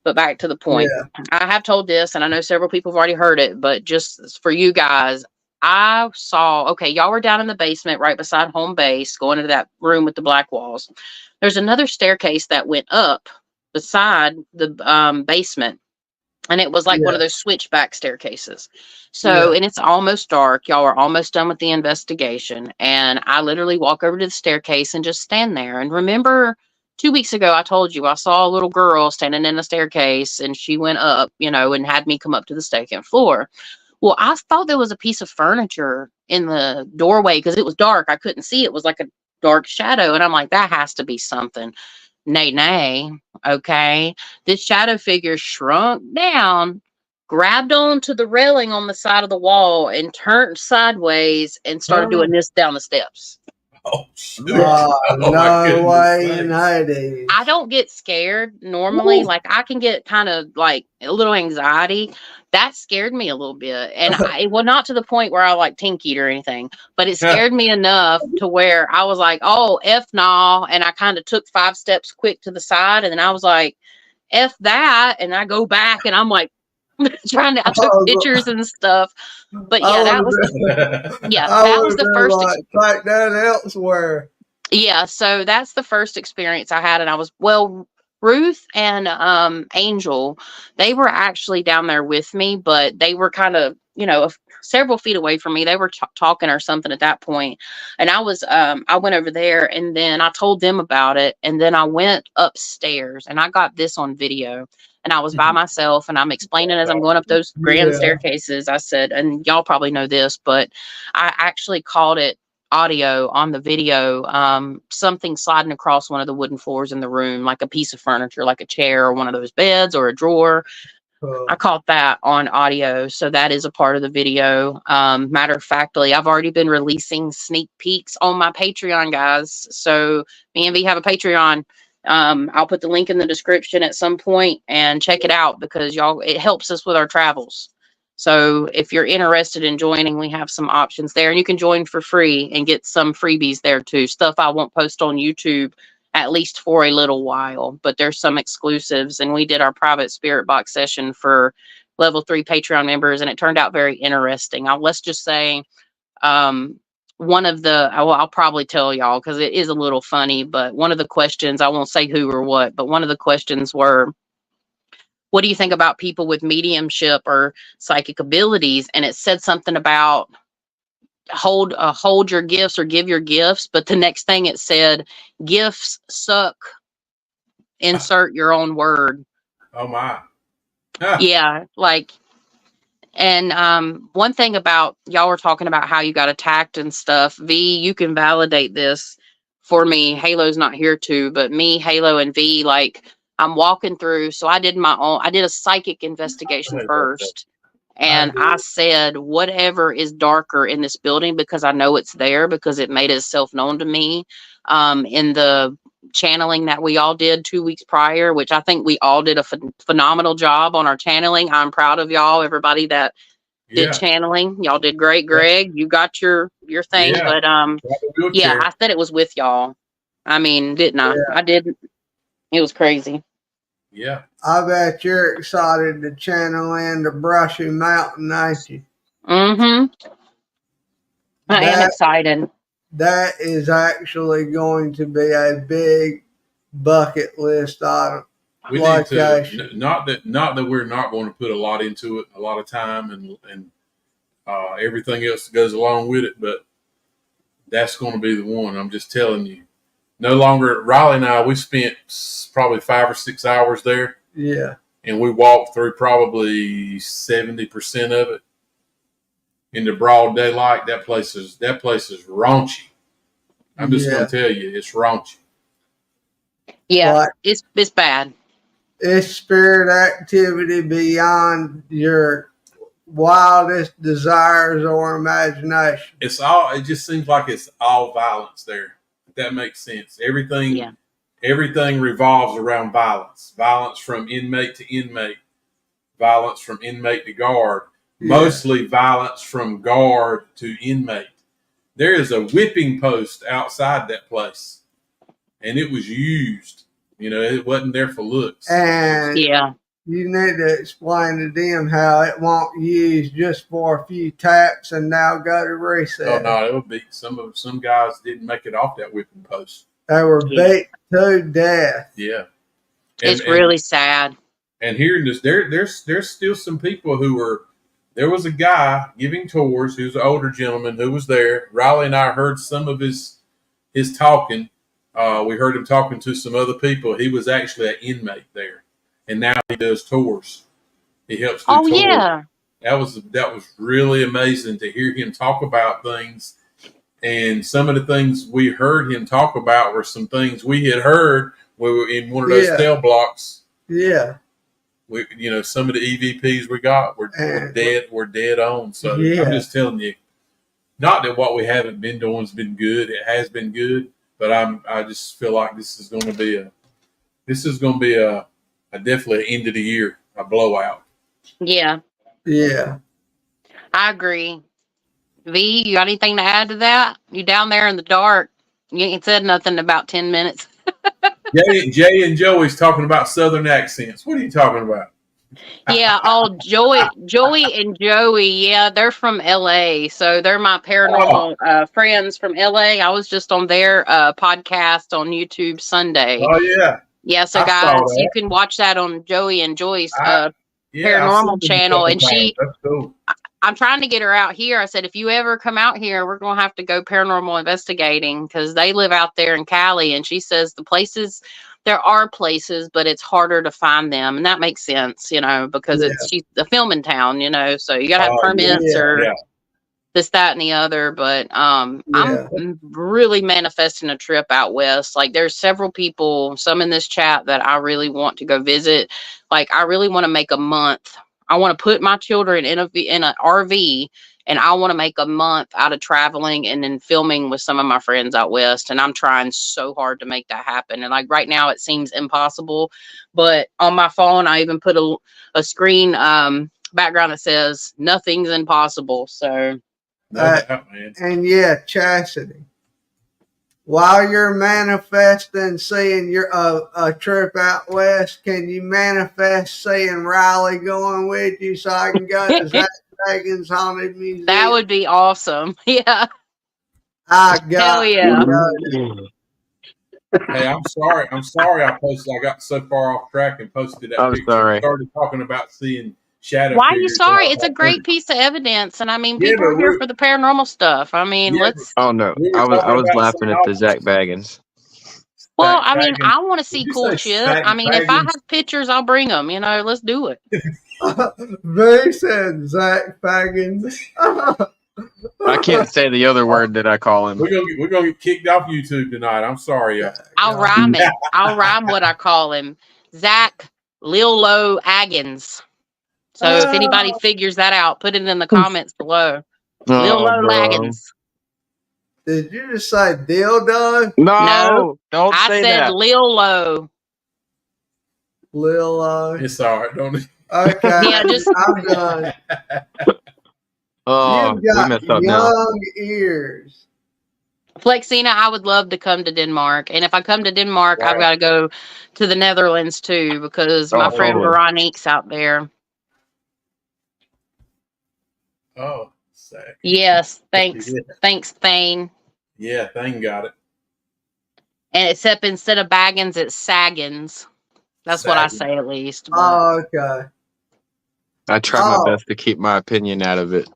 [SPEAKER 3] But back to the point,
[SPEAKER 1] Yeah.
[SPEAKER 3] I have told this, and I know several people have already heard it, but just for you guys, I saw, okay, y'all were down in the basement right beside home base, going into that room with the black walls. There's another staircase that went up beside the basement, and it was like one
[SPEAKER 1] Yeah.
[SPEAKER 3] of those switchback staircases. So,
[SPEAKER 1] Yeah.
[SPEAKER 3] and it's almost dark. Y'all are almost done with the investigation. And I literally walk over to the staircase and just stand there. And remember, 2 weeks ago, I told you I saw a little girl standing in the staircase and she went up, and had me come up to the second floor. Well, I thought there was a piece of furniture in the doorway because it was dark. I couldn't see. It was like a dark shadow. And I'm like, that has to be something. Nay, nay. Okay. This shadow figure shrunk down, grabbed onto the railing on the side of the wall, and turned sideways and started doing this down the steps.
[SPEAKER 2] Oh shoot! Oh my
[SPEAKER 1] No
[SPEAKER 2] goodness
[SPEAKER 1] way in
[SPEAKER 2] sakes.
[SPEAKER 1] Hades.
[SPEAKER 3] I don't get scared normally. Like I can get kind of like a little anxiety. That scared me a little bit. And well, not to the point where I like tinkied or anything, but it scared me enough to where I was like, oh, F nah. And I kind of took 5 steps quick to the side. And then I was like, F that. And I go back and I'm like, I took pictures and stuff. But yeah,
[SPEAKER 1] I would
[SPEAKER 3] that was
[SPEAKER 1] have
[SPEAKER 3] the
[SPEAKER 1] been
[SPEAKER 3] first
[SPEAKER 1] like, take that elsewhere.
[SPEAKER 3] Yeah, so that's the first experience I had, and Ruth and Angel, they were actually down there with me, but they were kind of, several feet away from me. They were talking or something at that point, and I went over there, and then I told them about it, and then I went upstairs, and I got this on video, and I was by myself, and I'm explaining as I'm going up those grand
[SPEAKER 1] Yeah.
[SPEAKER 3] staircases. I said, and y'all probably know this, but I actually called it audio on the video, something sliding across one of the wooden floors in the room, like a piece of furniture, like a chair or one of those beds or a drawer. I caught that on audio, so that is a part of the video. Matter of factly, I've already been releasing sneak peeks on my Patreon, guys. So me and V have a Patreon. I'll put the link in the description at some point and check it out because it helps us with our travels. So if you're interested in joining, we have some options there, and you can join for free and get some freebies there too. Stuff I won't post on YouTube at least for a little while, but there's some exclusives. And we did our private spirit box session for level 3 Patreon members, and it turned out very interesting. Let's just say, one of I'll probably tell y'all because it is a little funny, but one of the questions, I won't say who or what, but one of the questions were, what do you think about people with mediumship or psychic abilities? And it said something about hold your gifts or give your gifts, but the next thing it said, gifts suck, insert your own word.
[SPEAKER 2] Oh my!
[SPEAKER 3] Yeah, like And one thing about y'all were talking about how you got attacked and stuff. V, you can validate this for me. Halo's not here too, but me, Halo, and V, like I'm walking through. So I did a psychic investigation first. And I said, whatever is darker in this building, because I know it's there because it made itself known to me in the channeling that we all did 2 weeks prior, which I think we all did a phenomenal job on our channeling. I'm proud of y'all, everybody that did channeling. Y'all did great. Greg, you got your thing, but yeah, I said it was with y'all. I mean, didn't I?
[SPEAKER 1] Yeah.
[SPEAKER 3] I did. It was crazy.
[SPEAKER 2] Yeah.
[SPEAKER 1] I bet you're excited to channel in the Brushy Mountain, ain't you?
[SPEAKER 3] Mm-hmm. I am excited.
[SPEAKER 1] That is actually going to be a big bucket list item.
[SPEAKER 2] We need to, not that we're not going to put a lot into it, a lot of time and everything else that goes along with it, but that's going to be the one. I'm just telling you. No longer, Riley and I, we spent probably 5 or 6 hours there.
[SPEAKER 1] Yeah.
[SPEAKER 2] And we walked through probably 70% of it in the broad daylight. That place is raunchy. I'm just going to tell you, it's raunchy.
[SPEAKER 3] Yeah, but it's bad.
[SPEAKER 1] It's spirit activity beyond your wildest desires or imagination.
[SPEAKER 2] It just seems like it's all violence there. If that makes sense. Everything revolves around violence. Violence from inmate to inmate. Violence from inmate to guard. Mostly violence from guard to inmate. There is a whipping post outside that place. And it was used. You know, it wasn't there for looks.
[SPEAKER 1] And you need to explain to them how it won't use just for a few taps and now go to reset.
[SPEAKER 2] Oh no, it would be some guys didn't make it off that whipping post.
[SPEAKER 1] They were beat to death.
[SPEAKER 2] Yeah.
[SPEAKER 3] It's really sad.
[SPEAKER 2] And hearing this, there's still some people who were. There was a guy giving tours who's an older gentleman who was there. Riley and I heard some of his talking. We heard him talking to some other people. He was actually an inmate there, and now he does tours. He helps do tours.
[SPEAKER 3] Yeah.
[SPEAKER 2] That was really amazing to hear him talk about things. And some of the things we heard him talk about were some things we had heard. We were in one of those cell blocks.
[SPEAKER 1] Yeah.
[SPEAKER 2] We, some of the EVPs we got were dead. We're dead on. So I'm just telling you, not that what we haven't been doing has been good. It has been good, but I just feel like this is going to be a definitely end of the year, a blowout.
[SPEAKER 3] Yeah.
[SPEAKER 1] Yeah.
[SPEAKER 3] I agree. V, you got anything to add to that? You down there in the dark. You ain't said nothing about 10 minutes.
[SPEAKER 2] Jay and Joey's talking about Southern accents. What are you talking about?
[SPEAKER 3] Yeah, Joey and Joey. Yeah, they're from LA. So they're my paranormal friends from LA. I was just on their podcast on YouTube Sunday.
[SPEAKER 2] Oh, yeah.
[SPEAKER 3] Yeah, so guys, you can watch that on Joey and Joy's paranormal channel. And
[SPEAKER 2] that's cool.
[SPEAKER 3] I'm trying to get her out here. I said, if you ever come out here, we're going to have to go paranormal investigating because they live out there in Cali. And she says there are places, but it's harder to find them. And that makes sense, because she's a filming town, so you got to have permits or this, that, and the other. But I'm really manifesting a trip out west. Like there's several people, some in this chat that I really want to go visit. Like I really want to make a month. I want to put my children in an RV and I want to make a month out of traveling and then filming with some of my friends out west. And I'm trying so hard to make that happen. And like right now it seems impossible, but on my phone, I even put a screen background that says nothing's impossible. So.
[SPEAKER 1] And Chastity, while you're manifesting seeing your a trip out west, can you manifest seeing Riley going with you so I can go to Zach Bagan's Haunted Museum?
[SPEAKER 3] That would be awesome. Yeah.
[SPEAKER 1] I got
[SPEAKER 2] Hey, I'm sorry. I got so far off track and posted that picture.
[SPEAKER 4] Sorry.
[SPEAKER 2] Started talking about seeing shadow.
[SPEAKER 3] Why are you sorry? It's a great piece of evidence, and I mean, people are here for the paranormal stuff. I mean, let's.
[SPEAKER 4] Oh no, I was laughing at the Zach Baggins.
[SPEAKER 3] Well, I mean, I want to see cool shit. I mean, if I have pictures, I'll bring them. Let's do it.
[SPEAKER 1] They said Zach Faggins.
[SPEAKER 4] I can't say the other word that I call him.
[SPEAKER 2] We're gonna get kicked off YouTube tonight. I'm sorry.
[SPEAKER 3] I'll rhyme it. I'll rhyme what I call him. Zach Lil Low Aggins. So if anybody figures that out, put it in the comments below. Lil
[SPEAKER 4] Oh,
[SPEAKER 3] Low
[SPEAKER 4] bro.
[SPEAKER 3] Laggins.
[SPEAKER 1] Did you just say dildo?
[SPEAKER 4] No, don't
[SPEAKER 3] I
[SPEAKER 4] say
[SPEAKER 3] said
[SPEAKER 4] that.
[SPEAKER 3] Lil Low.
[SPEAKER 1] Lil
[SPEAKER 2] It's all right, don't it?
[SPEAKER 1] Okay,
[SPEAKER 3] Yeah, just
[SPEAKER 1] I'm done.
[SPEAKER 4] Oh,
[SPEAKER 1] You've
[SPEAKER 4] we
[SPEAKER 1] got
[SPEAKER 4] messed up now.
[SPEAKER 1] young ears.
[SPEAKER 3] Flexina, I would love to come to Denmark. And if I come to Denmark, I've got to go to the Netherlands too, because my
[SPEAKER 4] Oh,
[SPEAKER 3] friend
[SPEAKER 4] totally.
[SPEAKER 3] Veronique's out there.
[SPEAKER 2] Oh, Zach.
[SPEAKER 3] Yes, thanks.
[SPEAKER 2] Yeah.
[SPEAKER 3] Thanks, Thane.
[SPEAKER 2] Yeah, Thane got it.
[SPEAKER 3] And except instead of Baggins, it's Saggins. That's what I
[SPEAKER 2] Saggins.
[SPEAKER 3] say at least. But
[SPEAKER 1] Oh, okay.
[SPEAKER 4] I try my best to keep my opinion out of it.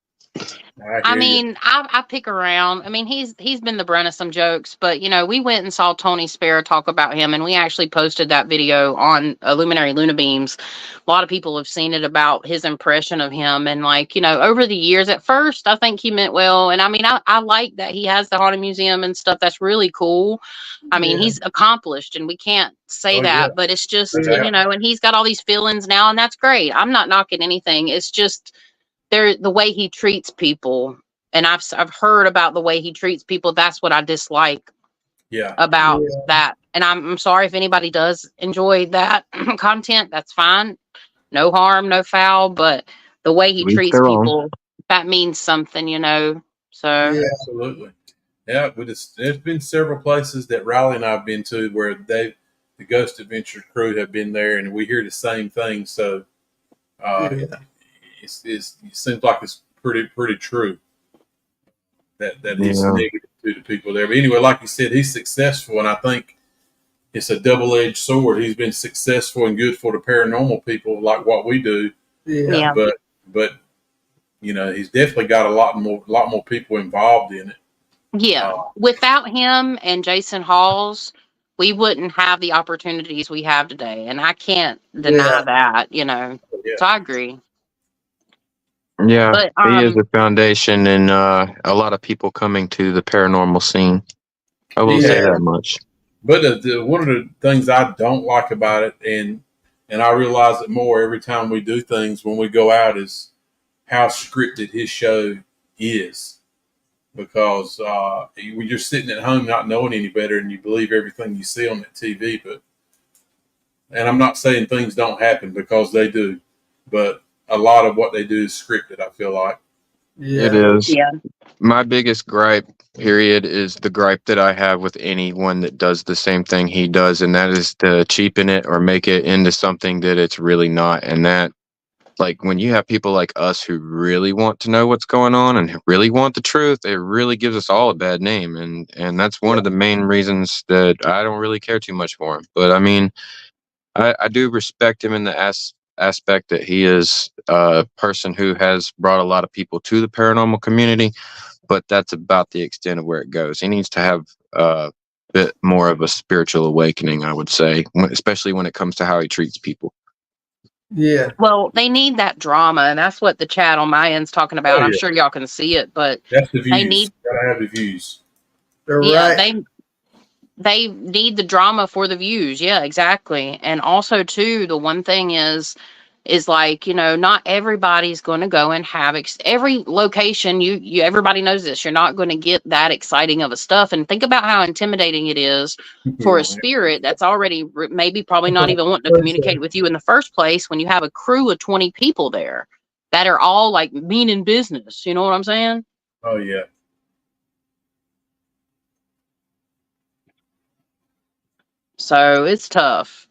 [SPEAKER 3] I mean, I pick around. I mean, he's been the brunt of some jokes, but you know, we went and saw Tony Spare talk about him, and we actually posted that video on Luminary Luna Beams. A lot of people have seen it about his impression of him, and like, you know, over the years, at first, I think he meant well, and I mean, I like that he has the Haunted Museum and stuff. That's really cool. I mean, he's accomplished, and we can't say that, but it's just, you know, and he's got all these feelings now, and that's great. I'm not knocking anything. It's just the way he treats people, and I've heard about the way he treats people. That's what I dislike about that. And I'm sorry if anybody does enjoy that content. That's fine. No harm, no foul. But the way he treats people, that means something, you know. So
[SPEAKER 2] absolutely. Yeah, there's been several places that Riley and I've been to where the Ghost Adventure crew have been there, and we hear the same thing. So it seems like it's pretty true that he's negative to the people there. But anyway, like you said, he's successful, and I think it's a double-edged sword. He's been successful and good for the paranormal people, like what we do.
[SPEAKER 3] Yeah.
[SPEAKER 2] But you know, he's definitely got a lot more people involved in it.
[SPEAKER 3] Yeah. Without him and Jason Halls, we wouldn't have the opportunities we have today, and I can't deny that. You know, so I agree.
[SPEAKER 4] Yeah,
[SPEAKER 3] but,
[SPEAKER 4] he is a foundation and a lot of people coming to the paranormal scene. I will say that much.
[SPEAKER 2] But one of the things I don't like about it, and I realize it more every time we do things when we go out, is how scripted his show is. Because when you're sitting at home not knowing any better and you believe everything you see on that TV, and I'm not saying things don't happen, because they do, but a lot of what they do is scripted, I feel like.
[SPEAKER 4] It is.
[SPEAKER 3] Yeah.
[SPEAKER 4] My biggest gripe, period, is the gripe that I have with anyone that does the same thing he does, and that is to cheapen it or make it into something that it's really not. And that, like, when you have people like us who really want to know what's going on and really want the truth, it really gives us all a bad name. And that's one of the main reasons that I don't really care too much for him. But I mean, I do respect him in the aspect that he is a person who has brought a lot of people to the paranormal community, but that's about the extent of where it goes. He needs to have a bit more of a spiritual awakening, I would say, especially when it comes to how he treats people.
[SPEAKER 1] Yeah.
[SPEAKER 3] Well, they need that drama, and that's what the chat on my end's talking about. I'm sure y'all can see it, but
[SPEAKER 2] that's the views.
[SPEAKER 3] They need,
[SPEAKER 2] gotta have the views.
[SPEAKER 3] They need the drama for the views. Yeah, exactly. And also, too, the one thing is like, you know, not everybody's going to go and have every location. You everybody knows this. You're not going to get that exciting of a stuff. And think about how intimidating it is for a spirit that's already probably not even wanting to communicate with you in the first place, when you have a crew of 20 people there that are all like meaning business. You know what I'm saying?
[SPEAKER 2] Oh yeah.
[SPEAKER 3] So it's tough.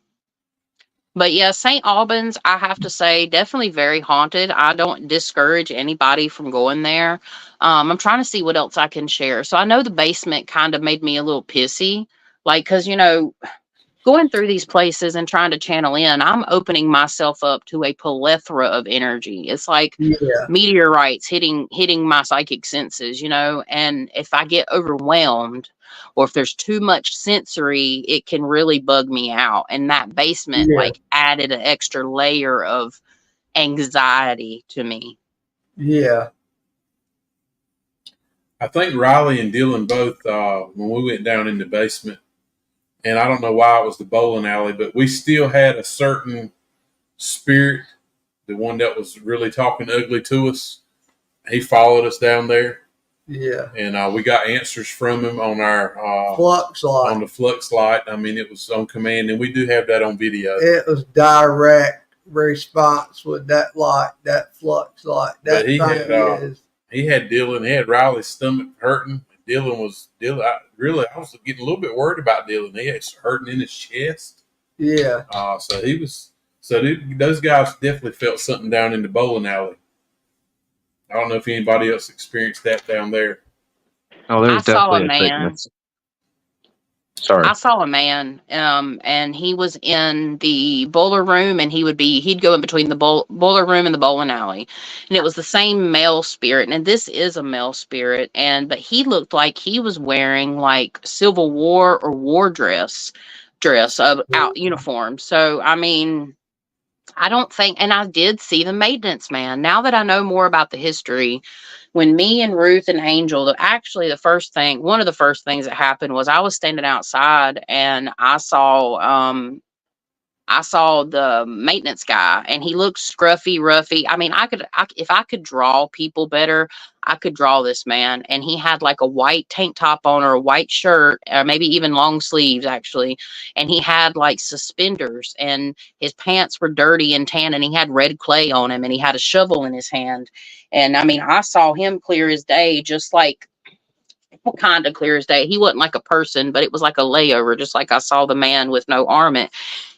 [SPEAKER 3] But yeah, St. Albans, I have to say, definitely very haunted. I don't discourage anybody from going there. I'm trying to see what else I can share. So I know the basement kind of made me a little pissy, like, because, you know, going through these places and trying to channel in, I'm opening myself up to a plethora of energy. It's like meteorites hitting my psychic senses, you know, and if I get overwhelmed or if there's too much sensory, it can really bug me out. And that basement like added an extra layer of anxiety to me.
[SPEAKER 1] Yeah.
[SPEAKER 2] I think Riley and Dylan both, when we went down in the basement, and I don't know why it was the bowling alley, but we still had a certain spirit, the one that was really talking ugly to us. He followed us down there.
[SPEAKER 1] Yeah.
[SPEAKER 2] And we got answers from him on our
[SPEAKER 1] Flux light.
[SPEAKER 2] on the flux light. I mean, it was on command, and we do have that on video.
[SPEAKER 1] It was direct response with that light, that flux light. That
[SPEAKER 2] But he
[SPEAKER 1] thing
[SPEAKER 2] had,
[SPEAKER 1] is.
[SPEAKER 2] He had Dylan. He had Riley's stomach hurting. Dylan. I was getting a little bit worried about Dylan. He had hurting in his chest.
[SPEAKER 1] Yeah.
[SPEAKER 2] So he was. So those guys definitely felt something down in the bowling alley. I don't know if anybody else experienced that down there.
[SPEAKER 4] Oh, there's
[SPEAKER 3] I saw a
[SPEAKER 4] definitely
[SPEAKER 3] man.
[SPEAKER 4] sickness. Sorry.
[SPEAKER 3] I saw a man, and he was in the bowler room, and he'd go in between the bowler room and the bowling alley, and it was the same male spirit, and this is a male spirit, but he looked like he was wearing like Civil War or war dress of out uniform. So I mean, I don't think, and I did see the maintenance man. Now that I know more about the history, when me and Ruth and Angel, one of the first things that happened was I was standing outside and I saw the maintenance guy, and he looked scruffy, roughy. I mean, if I could draw people better, I could draw this man. And he had like a white tank top on or a white shirt, or maybe even long sleeves actually. And he had like suspenders, and his pants were dirty and tan, and he had red clay on him, and he had a shovel in his hand. And I mean, I saw him clear as day, just like kind of clear as day. He wasn't like a person, but it was like a layover, just like I saw the man with no arm at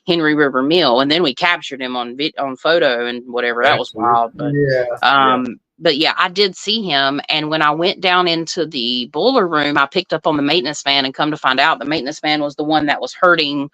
[SPEAKER 3] Henry River Mill, and then we captured him on photo and whatever. That was wild, but
[SPEAKER 1] Yeah.
[SPEAKER 3] but yeah, I did see him. And when I went down into the boiler room, I picked up on the maintenance man, and come to find out, the maintenance man was the one that was hurting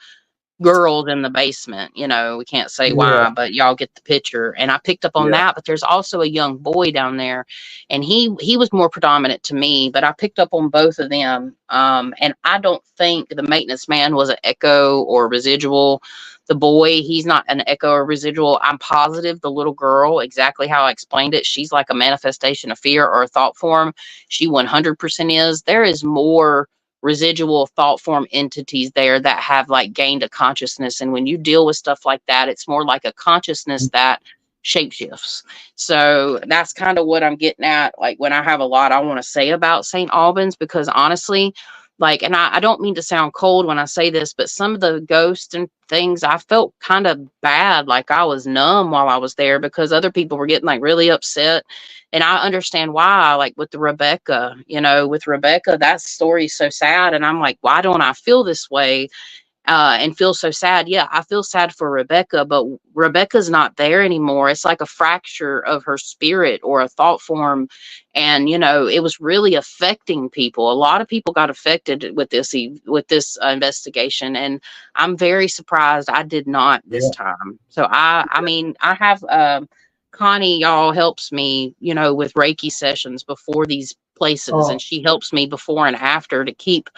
[SPEAKER 3] girls in the basement. You know, we can't say why, but y'all get the picture. And I picked up on that. But there's also a young boy down there, and he was more predominant to me, but I picked up on both of them. And I don't think the maintenance man was an echo or residual. The boy, he's not an echo or residual. I'm positive the little girl, exactly how I explained it, she's like a manifestation of fear or a thought form. She 100% is. There is more residual thought form entities there that have like gained a consciousness, and when you deal with stuff like that, it's more like a consciousness that shapeshifts. So that's kind of what I'm getting at, like when I have a lot I want to say about St. Albans, because honestly, like, and I don't mean to sound cold when I say this, but some of the ghosts and things, I felt kind of bad, like I was numb while I was there, because other people were getting like really upset. And I understand why, like with Rebecca, that story is so sad. And I'm like, why don't I feel this way? And feel so sad. Yeah, I feel sad for Rebecca, but Rebecca's not there anymore. It's like a fracture of her spirit or a thought form. And, it was really affecting people. A lot of people got affected with this investigation. And I'm very surprised I did not this time. So I mean, I have, Connie, y'all helps me, with Reiki sessions before these places. And she helps me before and after to keep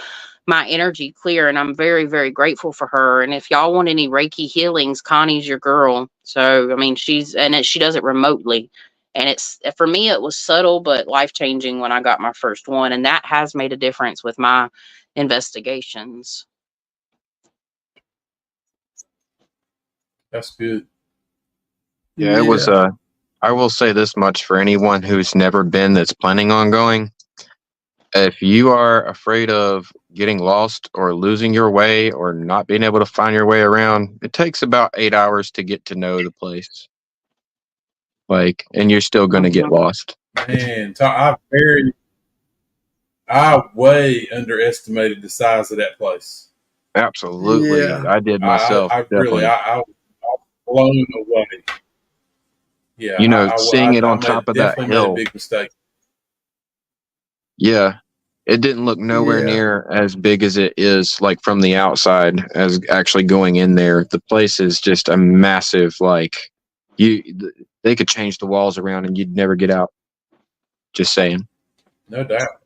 [SPEAKER 3] my energy clear, and I'm very, very grateful for her. And if y'all want any Reiki healings, Connie's your girl. So I mean, she does it remotely, and it's, for me, it was subtle but life-changing when I got my first one, and that has made a difference with my investigations.
[SPEAKER 2] That's good.
[SPEAKER 4] Yeah, it was. I will say this much for anyone who's never been that's planning on going. If you are afraid of getting lost or losing your way or not being able to find your way around, it takes about 8 hours to get to know the place. And you're still going to get lost.
[SPEAKER 2] Man, I way underestimated the size of that place.
[SPEAKER 4] Absolutely.
[SPEAKER 1] Yeah.
[SPEAKER 4] I did myself.
[SPEAKER 2] I was blown away. Yeah.
[SPEAKER 4] Seeing it on top of that hill.
[SPEAKER 2] Made a big mistake.
[SPEAKER 4] Yeah. It didn't look nowhere near as big as it is, like from the outside, as actually going in there. The place is just a massive, they could change the walls around and you'd never get out. Just saying.
[SPEAKER 2] No doubt.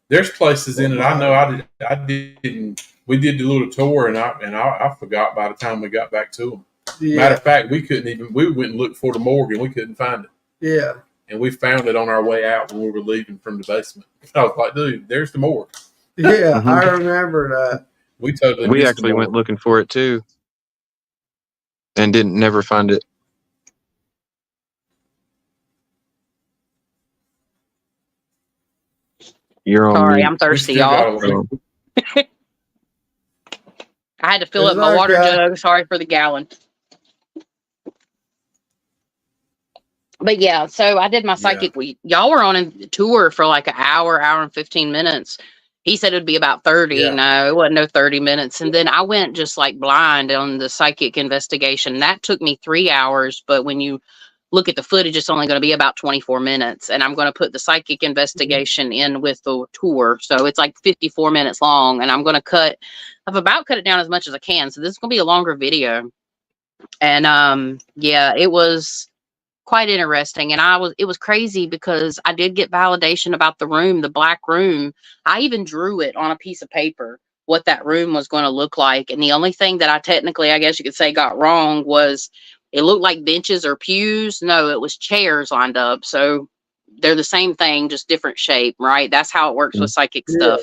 [SPEAKER 2] There's places in it. I know I didn't. We did the little tour, and I forgot by the time we got back to them. Matter of fact, we went and looked for the morgue and we couldn't find it.
[SPEAKER 1] Yeah.
[SPEAKER 2] And we found it on our way out when we were leaving from the basement. I was like, dude, there's the morgue.
[SPEAKER 1] Yeah, I remember that.
[SPEAKER 2] We
[SPEAKER 4] actually went looking for it too, and didn't never find it. You're on
[SPEAKER 3] Sorry,
[SPEAKER 4] mute.
[SPEAKER 3] I'm thirsty, y'all. I had to fill up my water jug. Sorry for the gallon. But yeah, so I did my psychic week. Y'all were on a tour for like an hour and 15 minutes. He said it would be about 30.
[SPEAKER 2] Yeah.
[SPEAKER 3] No, it wasn't no 30 minutes. And then I went just like blind on the psychic investigation. That took me 3 hours. But when you look at the footage, it's only going to be about 24 minutes. And I'm going to put the psychic investigation in with the tour. So it's like 54 minutes long. And I'm going to I've about cut it down as much as I can. So this is going to be a longer video. And yeah, it was quite interesting. And it was crazy because I did get validation about the room, the black room. I even drew it on a piece of paper, what that room was going to look like. And the only thing that I technically, I guess you could say, got wrong was it looked like benches or pews. No, it was chairs lined up. So they're the same thing, just different shape, right? That's how it works with psychic stuff.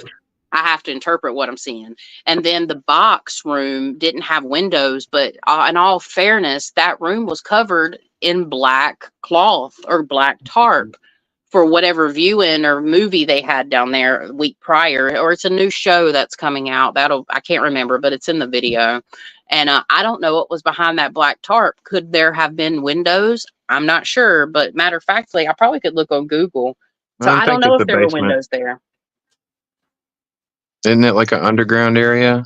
[SPEAKER 3] I have to interpret what I'm seeing. And then the box room didn't have windows, but in all fairness, that room was covered in black cloth or black tarp for whatever viewing or movie they had down there a week prior, or it's a new show that's coming out. I can't remember, but it's in the video. And I don't know what was behind that black tarp. Could there have been windows? I'm not sure, but matter of factly, I probably could look on Google. So I don't know if there were windows there.
[SPEAKER 4] Isn't it like an underground area?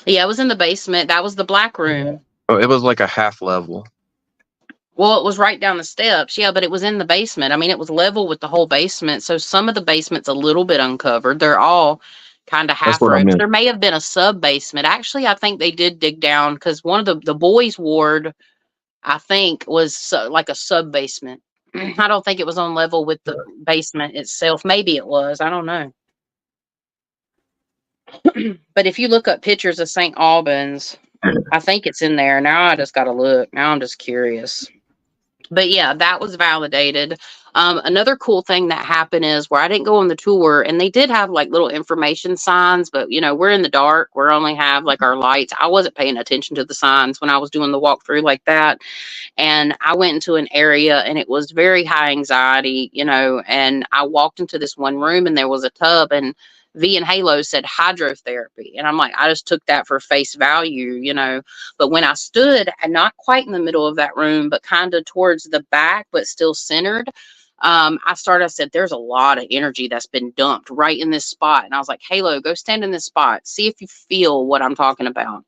[SPEAKER 3] Yeah, it was in the basement. That was the black room.
[SPEAKER 4] Oh, it was like a half level.
[SPEAKER 3] Well, it was right down the steps. Yeah, but it was in the basement. I mean, it was level with the whole basement. So some of the basement's a little bit uncovered. They're all kind of half rooms. There may have been a sub basement. Actually, I think they did dig down because one of the boys' ward, I think, was like a sub basement. I don't think it was on level with the basement itself. Maybe it was. I don't know. But if you look up pictures of St. Albans, I think it's in there. Now I just got to look. Now I'm just curious. But yeah, that was validated. Another cool thing that happened is where I didn't go on the tour, and they did have like little information signs, but you know, we're in the dark. We only have like our lights. I wasn't paying attention to the signs when I was doing the walkthrough like that. And I went into an area and it was very high anxiety, you know, and I walked into this one room and there was a tub, and V and Halo said hydrotherapy. And I'm like, I just took that for face value, you know. But when I stood, and not quite in the middle of that room, but kind of towards the back, but still centered, I said, there's a lot of energy that's been dumped right in this spot. And I was like, Halo, go stand in this spot. See if you feel what I'm talking about.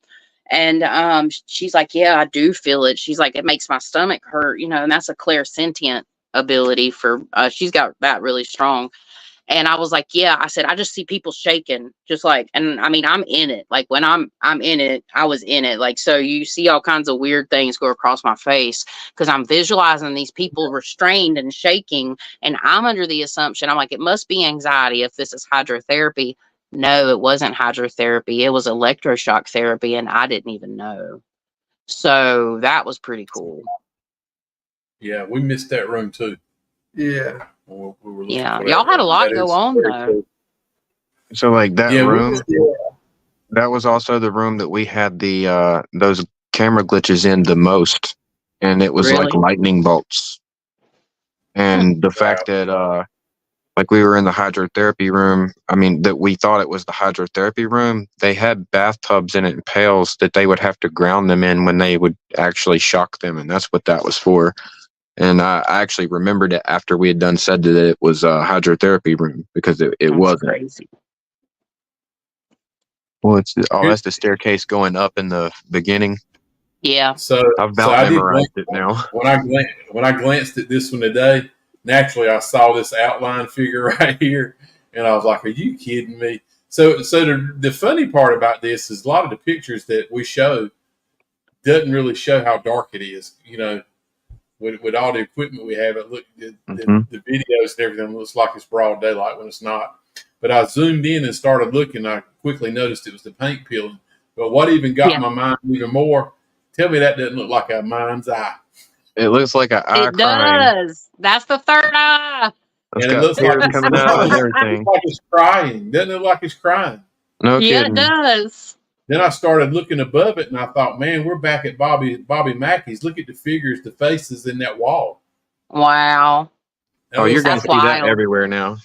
[SPEAKER 3] And she's like, yeah, I do feel it. She's like, it makes my stomach hurt, you know, and that's a clairsentient ability for, she's got that really strong. And I was like, yeah, I said, I just see people shaking, just like, and I mean, I'm in it. Like when I'm in it, I was in it. Like, so you see all kinds of weird things go across my face because I'm visualizing these people restrained and shaking. And I'm under the assumption, I'm like, it must be anxiety if this is hydrotherapy. No, it wasn't hydrotherapy. It was electroshock therapy. And I didn't even know. So that was pretty cool.
[SPEAKER 2] Yeah, we missed that room too.
[SPEAKER 1] Yeah.
[SPEAKER 3] Yeah, y'all had a lot go on though.
[SPEAKER 4] So like that room, that was also the room that we had the those camera glitches in the most, and it was like lightning bolts. And the fact that like we were in the hydrotherapy room, I mean that we thought it was the hydrotherapy room. They had bathtubs in it and pails that they would have to ground them in when they would actually shock them, and that's what that was for. And I actually remembered it after we had said that it was a hydrotherapy room because it wasn't. Crazy. Well, that's the staircase going up in the beginning.
[SPEAKER 3] Yeah.
[SPEAKER 2] So
[SPEAKER 4] I've about memorized it now.
[SPEAKER 2] When I glanced at this one today, naturally I saw this outline figure right here, and I was like, "Are you kidding me?" So the funny part about this is a lot of the pictures that we show doesn't really show how dark it is, you know. With all the equipment we have, the videos and everything looks like it's broad daylight when it's not. But I zoomed in and started looking. I quickly noticed it was the paint peeling. But what even got my mind even more, Tell me that doesn't look like a mind's eye.
[SPEAKER 4] It looks like an eye
[SPEAKER 3] It
[SPEAKER 4] crying.
[SPEAKER 3] does. That's the third eye.
[SPEAKER 4] It's
[SPEAKER 2] And it
[SPEAKER 4] got
[SPEAKER 2] looks like
[SPEAKER 4] tears
[SPEAKER 2] it's,
[SPEAKER 4] coming out of it and
[SPEAKER 2] it
[SPEAKER 4] everything.
[SPEAKER 2] looks like it's crying. Doesn't it look like it's crying?
[SPEAKER 4] No
[SPEAKER 3] Yeah,
[SPEAKER 4] kidding.
[SPEAKER 3] it does.
[SPEAKER 2] Then I started looking above it, and I thought, man, we're back at Bobby Mackey's. Look at the figures, the faces in that wall.
[SPEAKER 3] Wow.
[SPEAKER 2] That
[SPEAKER 4] Oh, you're
[SPEAKER 2] looks
[SPEAKER 4] going to
[SPEAKER 3] That's
[SPEAKER 4] see that
[SPEAKER 3] wild.
[SPEAKER 4] everywhere now.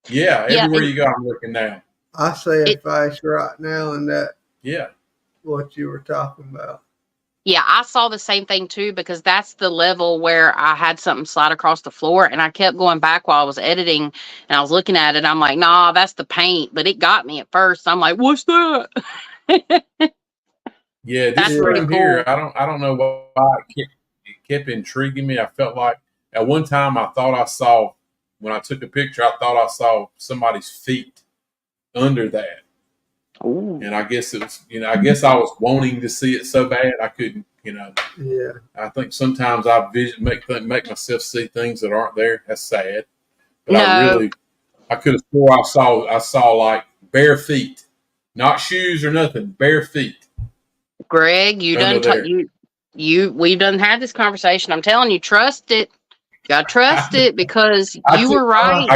[SPEAKER 2] yeah,
[SPEAKER 3] Yeah,
[SPEAKER 2] everywhere
[SPEAKER 3] and
[SPEAKER 2] you go, I'm looking now.
[SPEAKER 1] I see a
[SPEAKER 3] it,
[SPEAKER 1] face right now in that
[SPEAKER 2] Yeah.
[SPEAKER 1] what you were talking about.
[SPEAKER 3] yeah, I saw the same thing too because that's the level where I had something slide across the floor, and I kept going back while I was editing, and I was looking at it. I'm like, nah, that's the paint, but it got me at first. I'm like, what's that?
[SPEAKER 2] Yeah, this
[SPEAKER 3] That's pretty
[SPEAKER 2] room
[SPEAKER 1] Yeah.
[SPEAKER 2] here,
[SPEAKER 3] cool.
[SPEAKER 2] I don't know why it kept intriguing me. I felt like at one time I thought I saw, when I took a picture, I thought I saw somebody's feet under that.
[SPEAKER 3] Ooh.
[SPEAKER 2] And I guess it was, I guess I was wanting to see it so bad I couldn't,
[SPEAKER 1] Yeah.
[SPEAKER 2] I think sometimes I make myself see things that aren't there. That's sad. But
[SPEAKER 3] No,
[SPEAKER 2] I could have swore I saw like bare feet, not shoes or nothing, bare feet
[SPEAKER 3] Greg, you
[SPEAKER 2] under
[SPEAKER 3] done
[SPEAKER 2] there.
[SPEAKER 3] we've done had this conversation. I'm telling you, trust it. You gotta trust it because
[SPEAKER 2] I
[SPEAKER 3] you
[SPEAKER 2] took,
[SPEAKER 3] were right.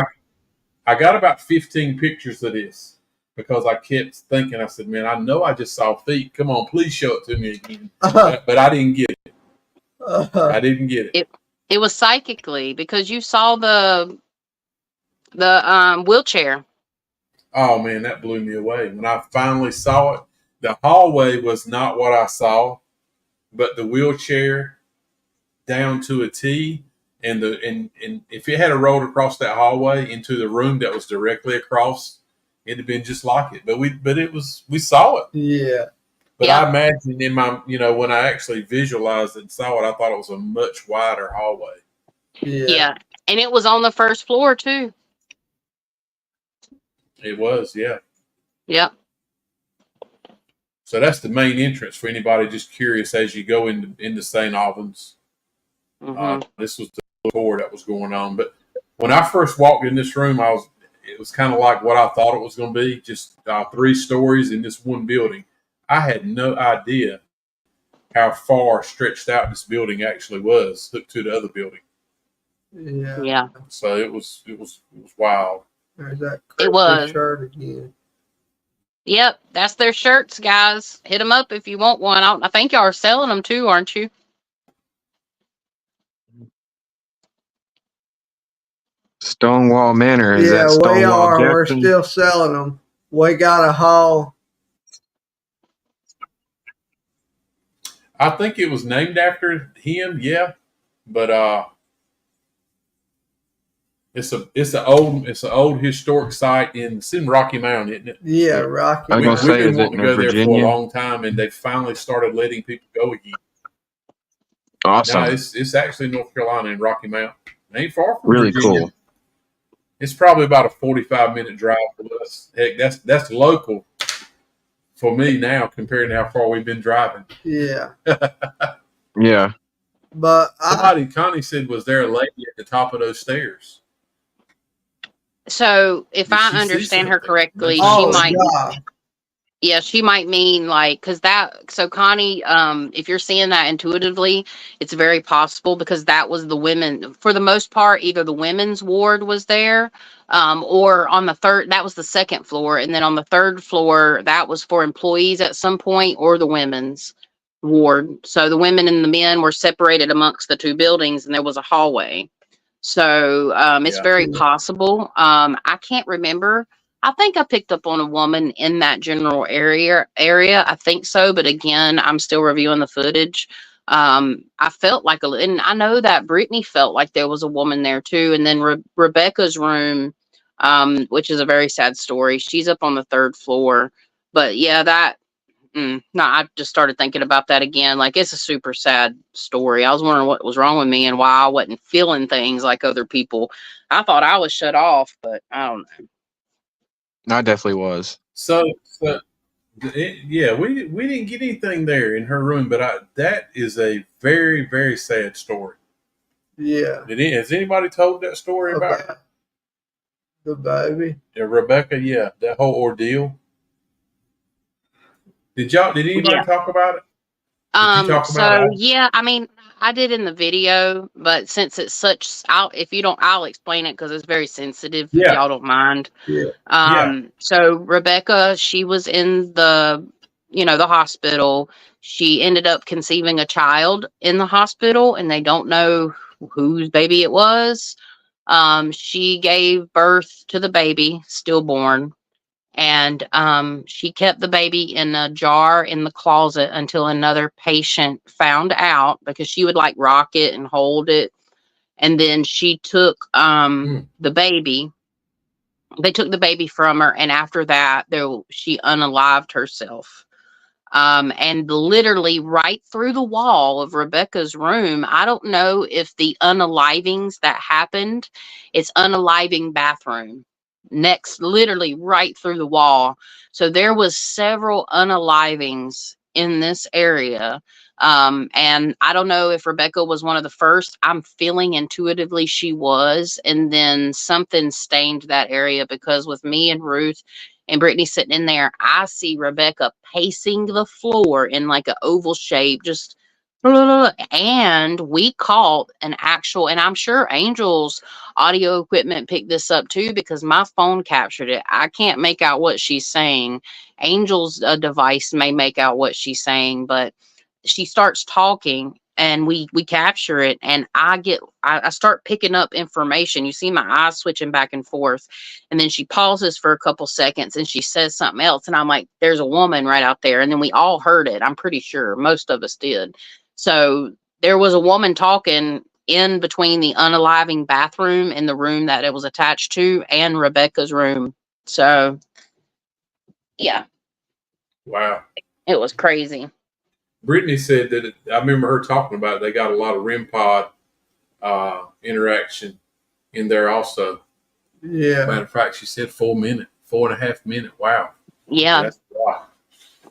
[SPEAKER 2] I got about 15 pictures of this because I kept thinking, I said, man, I know I just saw feet. Come on, please show it to me again. But I didn't get it. I didn't get it.
[SPEAKER 3] It was psychically because you saw the wheelchair.
[SPEAKER 2] Oh man, that blew me away. When I finally saw it, the hallway was not what I saw, but the wheelchair down to a T, and if it had rolled across that hallway into the room that was directly across, it'd have been just like it. But we saw it.
[SPEAKER 1] Yeah.
[SPEAKER 2] But
[SPEAKER 3] Yeah.
[SPEAKER 2] I imagine in my, when I actually visualized it and saw it, I thought it was a much wider hallway.
[SPEAKER 3] Yeah. And it was on the first floor too.
[SPEAKER 2] It was, yeah.
[SPEAKER 3] Yep.
[SPEAKER 2] So that's the main entrance for anybody just curious as you go into St. Albans.
[SPEAKER 3] Hmm.
[SPEAKER 2] This was the tour that was going on. But when I first walked in this room, it was kind of like what I thought it was going to be, just 3 stories in this one building. I had no idea how far stretched out this building actually was hooked to the other building.
[SPEAKER 1] Yeah.
[SPEAKER 3] Yeah.
[SPEAKER 2] So it was wild.
[SPEAKER 1] There's that
[SPEAKER 3] It was.
[SPEAKER 1] shirt again.
[SPEAKER 3] Yep. That's their shirts, guys. Hit them up if you want one. I think y'all are selling them too, aren't you?
[SPEAKER 4] Stonewall Manor. Is
[SPEAKER 1] Yeah,
[SPEAKER 4] that
[SPEAKER 1] we
[SPEAKER 4] Stonewall
[SPEAKER 1] are. We're
[SPEAKER 4] Jackson?
[SPEAKER 1] still selling them. We got a haul.
[SPEAKER 2] I think it was named after him, yeah. But it's an old historic site it's in Rocky Mount, isn't it?
[SPEAKER 1] Yeah, Rocky.
[SPEAKER 4] I was
[SPEAKER 2] We've
[SPEAKER 4] gonna say,
[SPEAKER 2] been
[SPEAKER 4] is it
[SPEAKER 2] wanting to
[SPEAKER 4] in
[SPEAKER 2] go there for a
[SPEAKER 4] Virginia?
[SPEAKER 2] long time, and they finally started letting people go again.
[SPEAKER 4] Awesome.
[SPEAKER 2] No, it's actually North Carolina in Rocky Mount. It ain't far from
[SPEAKER 4] Really
[SPEAKER 2] Virginia.
[SPEAKER 4] cool.
[SPEAKER 2] It's probably about a 45-minute drive for us. Heck, that's local for me now compared to how far we've been driving.
[SPEAKER 1] Yeah.
[SPEAKER 4] Yeah.
[SPEAKER 1] But
[SPEAKER 2] Connie said, was there a lady at the top of those stairs?
[SPEAKER 3] So if
[SPEAKER 2] Did
[SPEAKER 3] I
[SPEAKER 2] she see
[SPEAKER 3] understand her
[SPEAKER 2] something?
[SPEAKER 3] correctly,
[SPEAKER 1] oh,
[SPEAKER 3] she might.
[SPEAKER 1] God.
[SPEAKER 3] Yeah, she might mean like because so Connie, if you're seeing that intuitively, it's very possible because that was the women for the most part. Either the women's ward was there, or on the third, that was the second floor, and then on the third floor, that was for employees at some point, or the women's ward. So the women and the men were separated amongst the 2 buildings, and there was a hallway. So it's
[SPEAKER 2] Yeah.
[SPEAKER 3] very possible. I can't remember. I think I picked up on a woman in that general area. I think so, but again, I'm still reviewing the footage. I felt like and I know that Brittany felt like there was a woman there too. And then Rebecca's room, which is a very sad story. She's up on the 3rd floor. But yeah, I just started thinking about that again. Like it's a super sad story. I was wondering what was wrong with me and why I wasn't feeling things like other people. I thought I was shut off, but I don't know.
[SPEAKER 4] I definitely was.
[SPEAKER 2] So yeah, we didn't get anything there in her room, but that is a very, very sad story.
[SPEAKER 1] Yeah.
[SPEAKER 2] Has anybody told that story about
[SPEAKER 1] the baby?
[SPEAKER 2] Rebecca? Yeah, that whole ordeal. Did anybody talk about it? Did you talk about
[SPEAKER 3] So
[SPEAKER 2] all?
[SPEAKER 3] yeah, I mean, I did in the video, but since it's such, if you don't, I'll explain it because it's very sensitive. If
[SPEAKER 2] Yeah,
[SPEAKER 3] y'all don't mind.
[SPEAKER 1] Yeah.
[SPEAKER 2] yeah.
[SPEAKER 3] So Rebecca, she was in the hospital. She ended up conceiving a child in the hospital, and they don't know whose baby it was. She gave birth to the baby, stillborn, and she kept the baby in a jar in the closet until another patient found out because she would like rock it and hold it. And then she took
[SPEAKER 2] Mm.
[SPEAKER 3] the baby. They took the baby from her, and after that, she unalived herself. And literally right through the wall of Rebecca's room. I don't know if the unalivings that happened, it's unaliving bathroom next, literally right through the wall. So there was several unalivings in this area. And I don't know if Rebecca was one of the first. I'm feeling intuitively she was. And then something stained that area because with me and Ruth and Brittany sitting in there, I see Rebecca pacing the floor in like an oval shape, just and we caught an actual, and I'm sure Angel's audio equipment picked this up too because my phone captured it. I can't make out what she's saying. Angel's device may make out what she's saying, but she starts talking and we capture it, and I start picking up information. You see my eyes switching back and forth, and then she pauses for a couple seconds and she says something else, and I'm like, there's a woman right out there. And then we all heard it. I'm pretty sure most of us did. So there was a woman talking in between the unaliving bathroom and the room that it was attached to and Rebecca's room. So yeah,
[SPEAKER 2] Wow.
[SPEAKER 3] it was crazy.
[SPEAKER 2] Brittany said that I remember her talking about it. They got a lot of REM pod interaction in there also.
[SPEAKER 1] Yeah.
[SPEAKER 2] Matter of fact, she said 4.5 minute. Wow.
[SPEAKER 3] Yeah.
[SPEAKER 2] That's a lot.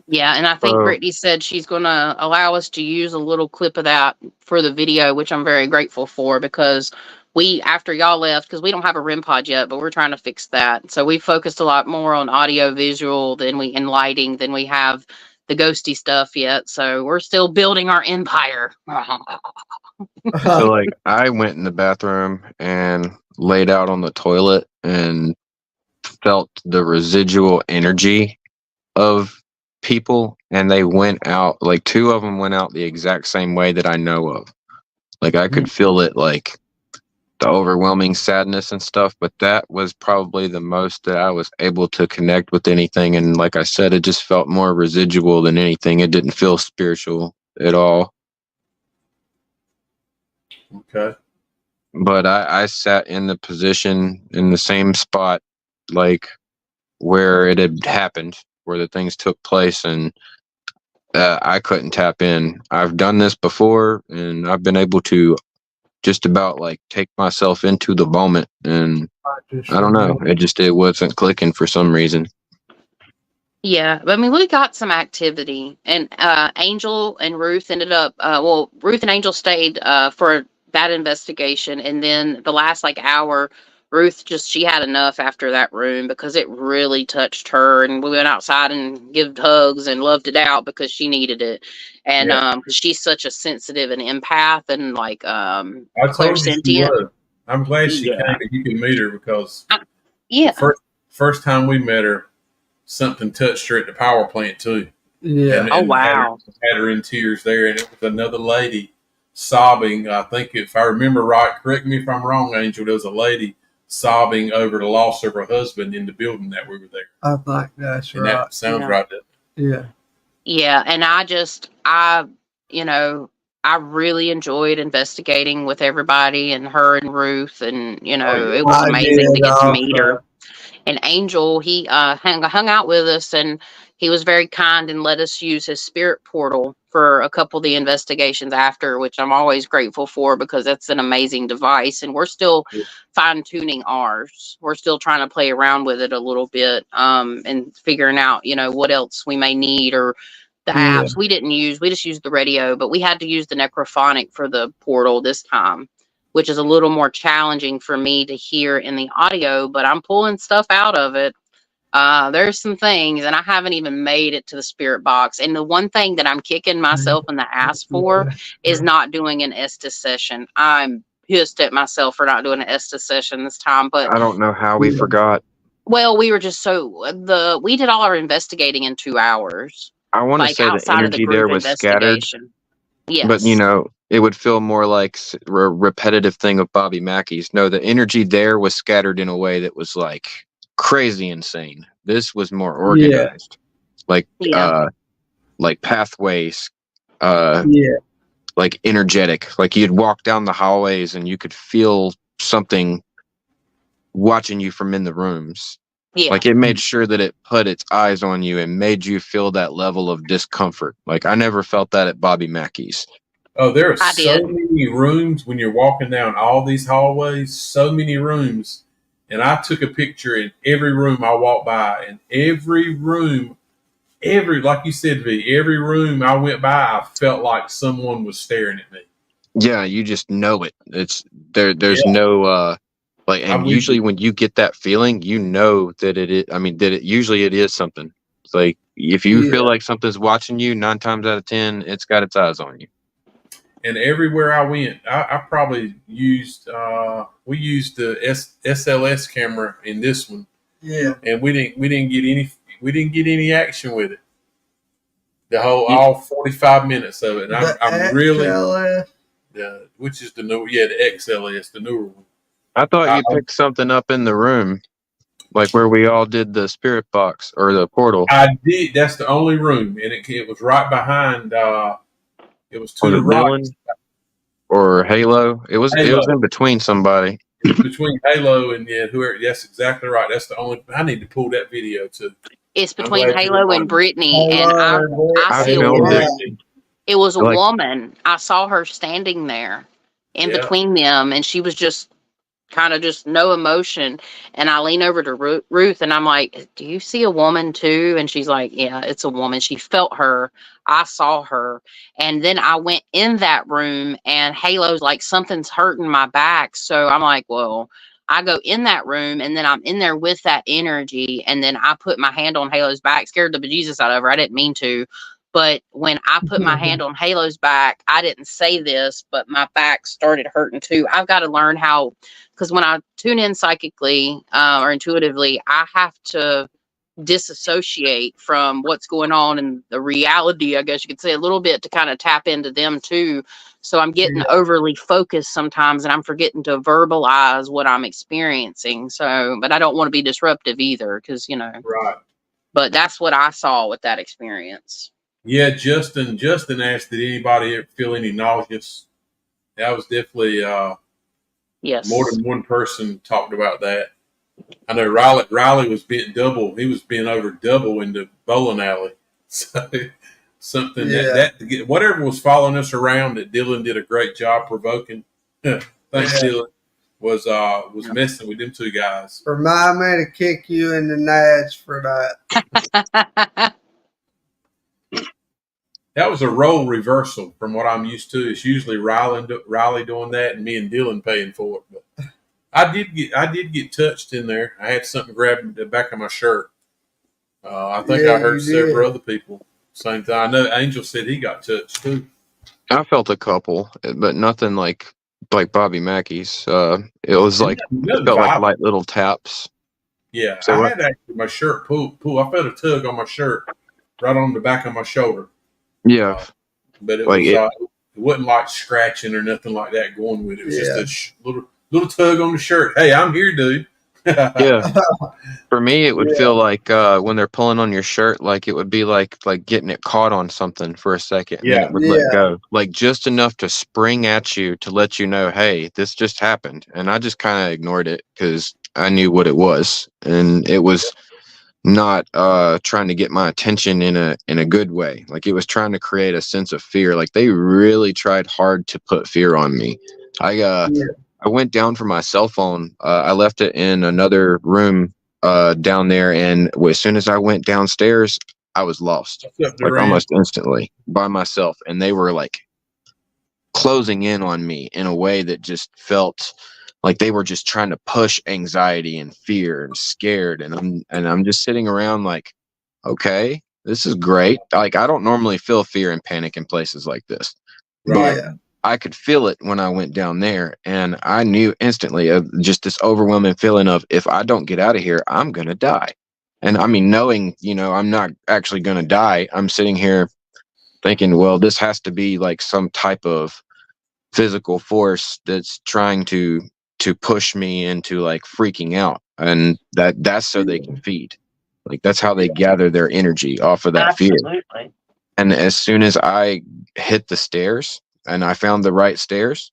[SPEAKER 3] Yeah, and I think Brittany said she's going to allow us to use a little clip of that for the video, which I'm very grateful for because after y'all left, because we don't have a REM pod yet, but we're trying to fix that. So we focused a lot more on audio visual and lighting than we have the ghosty stuff yet. So we're still building our empire.
[SPEAKER 4] So like I went in the bathroom and laid out on the toilet and felt the residual energy of people, and they went out, like two of them went out the exact same way that I know of. Like I could feel it, like the overwhelming sadness and stuff, but that was probably the most that I was able to connect with anything. And like I said, it just felt more residual than anything. It didn't feel spiritual at all.
[SPEAKER 2] Okay.
[SPEAKER 4] But I sat in the position in the same spot, like where it had happened, where the things took place, and I couldn't tap in. I've done this before, and I've been able to just about like take myself into the moment, and I don't know, it wasn't clicking for some reason.
[SPEAKER 3] Yeah, I mean, we got some activity, and Angel and Ruth ended up. Ruth and Angel stayed for that investigation, and then the last like hour, Ruth she had enough after that room because it really touched her, and we went outside and give hugs and loved it out because she needed it, and
[SPEAKER 2] Yeah.
[SPEAKER 3] 'cause she's such a sensitive and empath and like
[SPEAKER 2] I told you she
[SPEAKER 3] clairsentient.
[SPEAKER 2] was. I'm glad she
[SPEAKER 3] Yeah.
[SPEAKER 2] came and you can meet her because
[SPEAKER 3] Yeah.
[SPEAKER 2] first time we met her, something touched her at the power plant too.
[SPEAKER 1] Yeah.
[SPEAKER 2] And,
[SPEAKER 3] Oh,
[SPEAKER 2] and
[SPEAKER 3] wow.
[SPEAKER 2] had her in tears there, and it was another lady sobbing. I think if I remember right, correct me if I'm wrong, Angel. There was a lady sobbing over the loss of her husband in the building that we were there.
[SPEAKER 1] I think that's
[SPEAKER 2] And
[SPEAKER 1] right.
[SPEAKER 2] that sounds
[SPEAKER 3] Yeah.
[SPEAKER 2] right. Doesn't it?
[SPEAKER 1] Yeah.
[SPEAKER 3] Yeah, and I really enjoyed investigating with everybody and her and Ruth, and
[SPEAKER 2] Oh, yeah.
[SPEAKER 3] it was
[SPEAKER 1] I
[SPEAKER 3] amazing to
[SPEAKER 1] did
[SPEAKER 3] get to meet her.
[SPEAKER 1] also.
[SPEAKER 3] And Angel, he hung out with us, and he was very kind and let us use his spirit portal for a couple of the investigations after, which I'm always grateful for because that's an amazing device. And we're still
[SPEAKER 2] Yeah.
[SPEAKER 3] fine tuning ours. We're still trying to play around with it a little bit, and figuring out, what else we may need or the
[SPEAKER 1] Yeah.
[SPEAKER 3] apps we didn't use. We just used the radio, but we had to use the necrophonic for the portal this time, which is a little more challenging for me to hear in the audio, but I'm pulling stuff out of it. There's some things, and I haven't even made it to the spirit box. And the one thing that I'm kicking myself in the ass for is not doing an Estes session. I'm pissed at myself for not doing an Estes session this time. But
[SPEAKER 4] I don't know how we forgot.
[SPEAKER 3] well, we were just we did all our investigating in 2 hours,
[SPEAKER 4] I want to
[SPEAKER 3] like
[SPEAKER 4] say the
[SPEAKER 3] outside of the
[SPEAKER 4] energy there
[SPEAKER 3] group
[SPEAKER 4] was scattered,
[SPEAKER 3] investigation.
[SPEAKER 4] but you
[SPEAKER 3] Yes.
[SPEAKER 4] know, it would feel more like a repetitive thing of Bobby Mackey's. No, the energy there was scattered in a way that was like crazy insane. This was more organized, like
[SPEAKER 3] Yeah.
[SPEAKER 4] like pathways, uh,
[SPEAKER 1] Yeah.
[SPEAKER 4] like energetic. Like you'd walk down the hallways and you could feel something watching you from in the rooms.
[SPEAKER 3] Yeah.
[SPEAKER 4] Like it made sure that it put its eyes on you and made you feel that level of discomfort. Like I never felt that at Bobby Mackey's.
[SPEAKER 2] Oh, there are
[SPEAKER 3] I
[SPEAKER 2] so
[SPEAKER 3] did.
[SPEAKER 2] many rooms when you're walking down all these hallways, so many rooms. And I took a picture in every room I walked by, and every room, like you said, V, every room I went by, I felt like someone was staring at me.
[SPEAKER 4] Yeah, you just know it. It's there. There's
[SPEAKER 2] Yeah,
[SPEAKER 4] no like,
[SPEAKER 2] I'm
[SPEAKER 4] and
[SPEAKER 2] with
[SPEAKER 4] usually
[SPEAKER 2] you.
[SPEAKER 4] when you get that feeling, you know that it is. I mean, that it usually it is something. It's like if you feel
[SPEAKER 1] Yeah.
[SPEAKER 4] like something's watching you, 9 times out of 10, it's got its eyes on you.
[SPEAKER 2] And everywhere I went, I probably used, we used the SLS camera in this one,
[SPEAKER 1] Yeah.
[SPEAKER 2] and we didn't get any action with it. The whole
[SPEAKER 4] You-
[SPEAKER 2] all 45 minutes of it. And
[SPEAKER 1] The
[SPEAKER 2] I'm really
[SPEAKER 1] XLS.
[SPEAKER 2] which is the new, yeah, the XLS, the newer one.
[SPEAKER 4] I thought
[SPEAKER 2] I,
[SPEAKER 4] you picked something up in the room, like where we all did the spirit box or the portal.
[SPEAKER 2] I did. That's the only room, and it was right behind. It was to
[SPEAKER 4] Was
[SPEAKER 2] the
[SPEAKER 4] it
[SPEAKER 2] right.
[SPEAKER 4] Dylan or Halo? It was
[SPEAKER 2] Halo.
[SPEAKER 4] in between somebody.
[SPEAKER 2] It was between Halo and whoever. That's exactly right. That's the only. I need to pull that video too.
[SPEAKER 3] It's
[SPEAKER 2] I'm
[SPEAKER 3] between
[SPEAKER 2] glad you
[SPEAKER 3] Halo and
[SPEAKER 2] reminded me.
[SPEAKER 3] Brittany, and I
[SPEAKER 4] I
[SPEAKER 3] see a
[SPEAKER 4] filmed it.
[SPEAKER 3] woman. It was a
[SPEAKER 4] Like
[SPEAKER 3] woman. I saw her standing there in
[SPEAKER 2] Yeah.
[SPEAKER 3] between them, and she was just kind of just no emotion. And I lean over to Ruth, and I'm like, "Do you see a woman too?" And she's like, "Yeah, it's a woman." She felt her. I saw her. And then I went in that room, and Halo's like, "Something's hurting my back." So I'm like, "Well." I go in that room, and then I'm in there with that energy, and then I put my hand on Halo's back, scared the bejesus out of her. I didn't mean to, but when I put my hand on Halo's back, I didn't say this, but my back started hurting too. I've got to learn how, because when I tune in psychically or intuitively, I have to disassociate from what's going on in the reality, I guess you could say, a little bit to kind of tap into them too. So I'm getting overly focused sometimes, and I'm forgetting to verbalize what I'm experiencing. So, but I don't want to be disruptive either, because,
[SPEAKER 2] Right.
[SPEAKER 3] but that's what I saw with that experience.
[SPEAKER 2] Yeah, Justin asked, did anybody ever feel any nauseous? That was definitely
[SPEAKER 3] Yes.
[SPEAKER 2] more than one person talked about that. I know Riley was bent double. He was bent over double in the bowling alley. So something that whatever was following us around that Dylan did a great job provoking. Thanks, Dylan. Was messing with them two guys.
[SPEAKER 1] Remind me to kick you in the nads for that.
[SPEAKER 2] That was a role reversal from what I'm used to. It's usually Riley doing that and me and Dylan paying for it. But I did get touched in there. I had something grabbed the back of my shirt. I think I heard several other people same time. I know Angel said he got touched too.
[SPEAKER 4] I felt a couple, but nothing like Bobby Mackey's. It was like it felt like light little taps.
[SPEAKER 2] Yeah, so I had actually my shirt pull. I felt a tug on my shirt right on the back of my shoulder.
[SPEAKER 4] Yeah,
[SPEAKER 2] but it was it wasn't like scratching or nothing like that going with it. It was just a little tug on the shirt. Hey, I'm here, dude.
[SPEAKER 4] Yeah. For me, it would feel like when they're pulling on your shirt, like it would be like getting it caught on something for a second, and then it would let go, like just enough to spring at you to let you know, hey, this just happened. And I just kind of ignored it because I knew what it was, and it was not trying to get my attention in a good way. Like it was trying to create a sense of fear. Like they really tried hard to put fear on me. I went down for my cell phone. I left it in another room down there, and as soon as I went downstairs, I was lost, like almost instantly by myself. And they were like closing in on me in a way that just felt like they were just trying to push anxiety and fear and scared, and I'm just sitting around like, okay, this is great. Like I don't normally feel fear and panic in places like this, but
[SPEAKER 1] Yeah.
[SPEAKER 4] I could feel it when I went down there, and I knew instantly just this overwhelming feeling of if I don't get out of here, I'm gonna die. And I mean, knowing, I'm not actually gonna die, I'm sitting here thinking, well, this has to be like some type of physical force that's trying to push me into like freaking out, and that's so they can feed. Like that's how they gather their energy off of that fear.
[SPEAKER 3] Absolutely.
[SPEAKER 4] And as soon as I hit the stairs and I found the right stairs,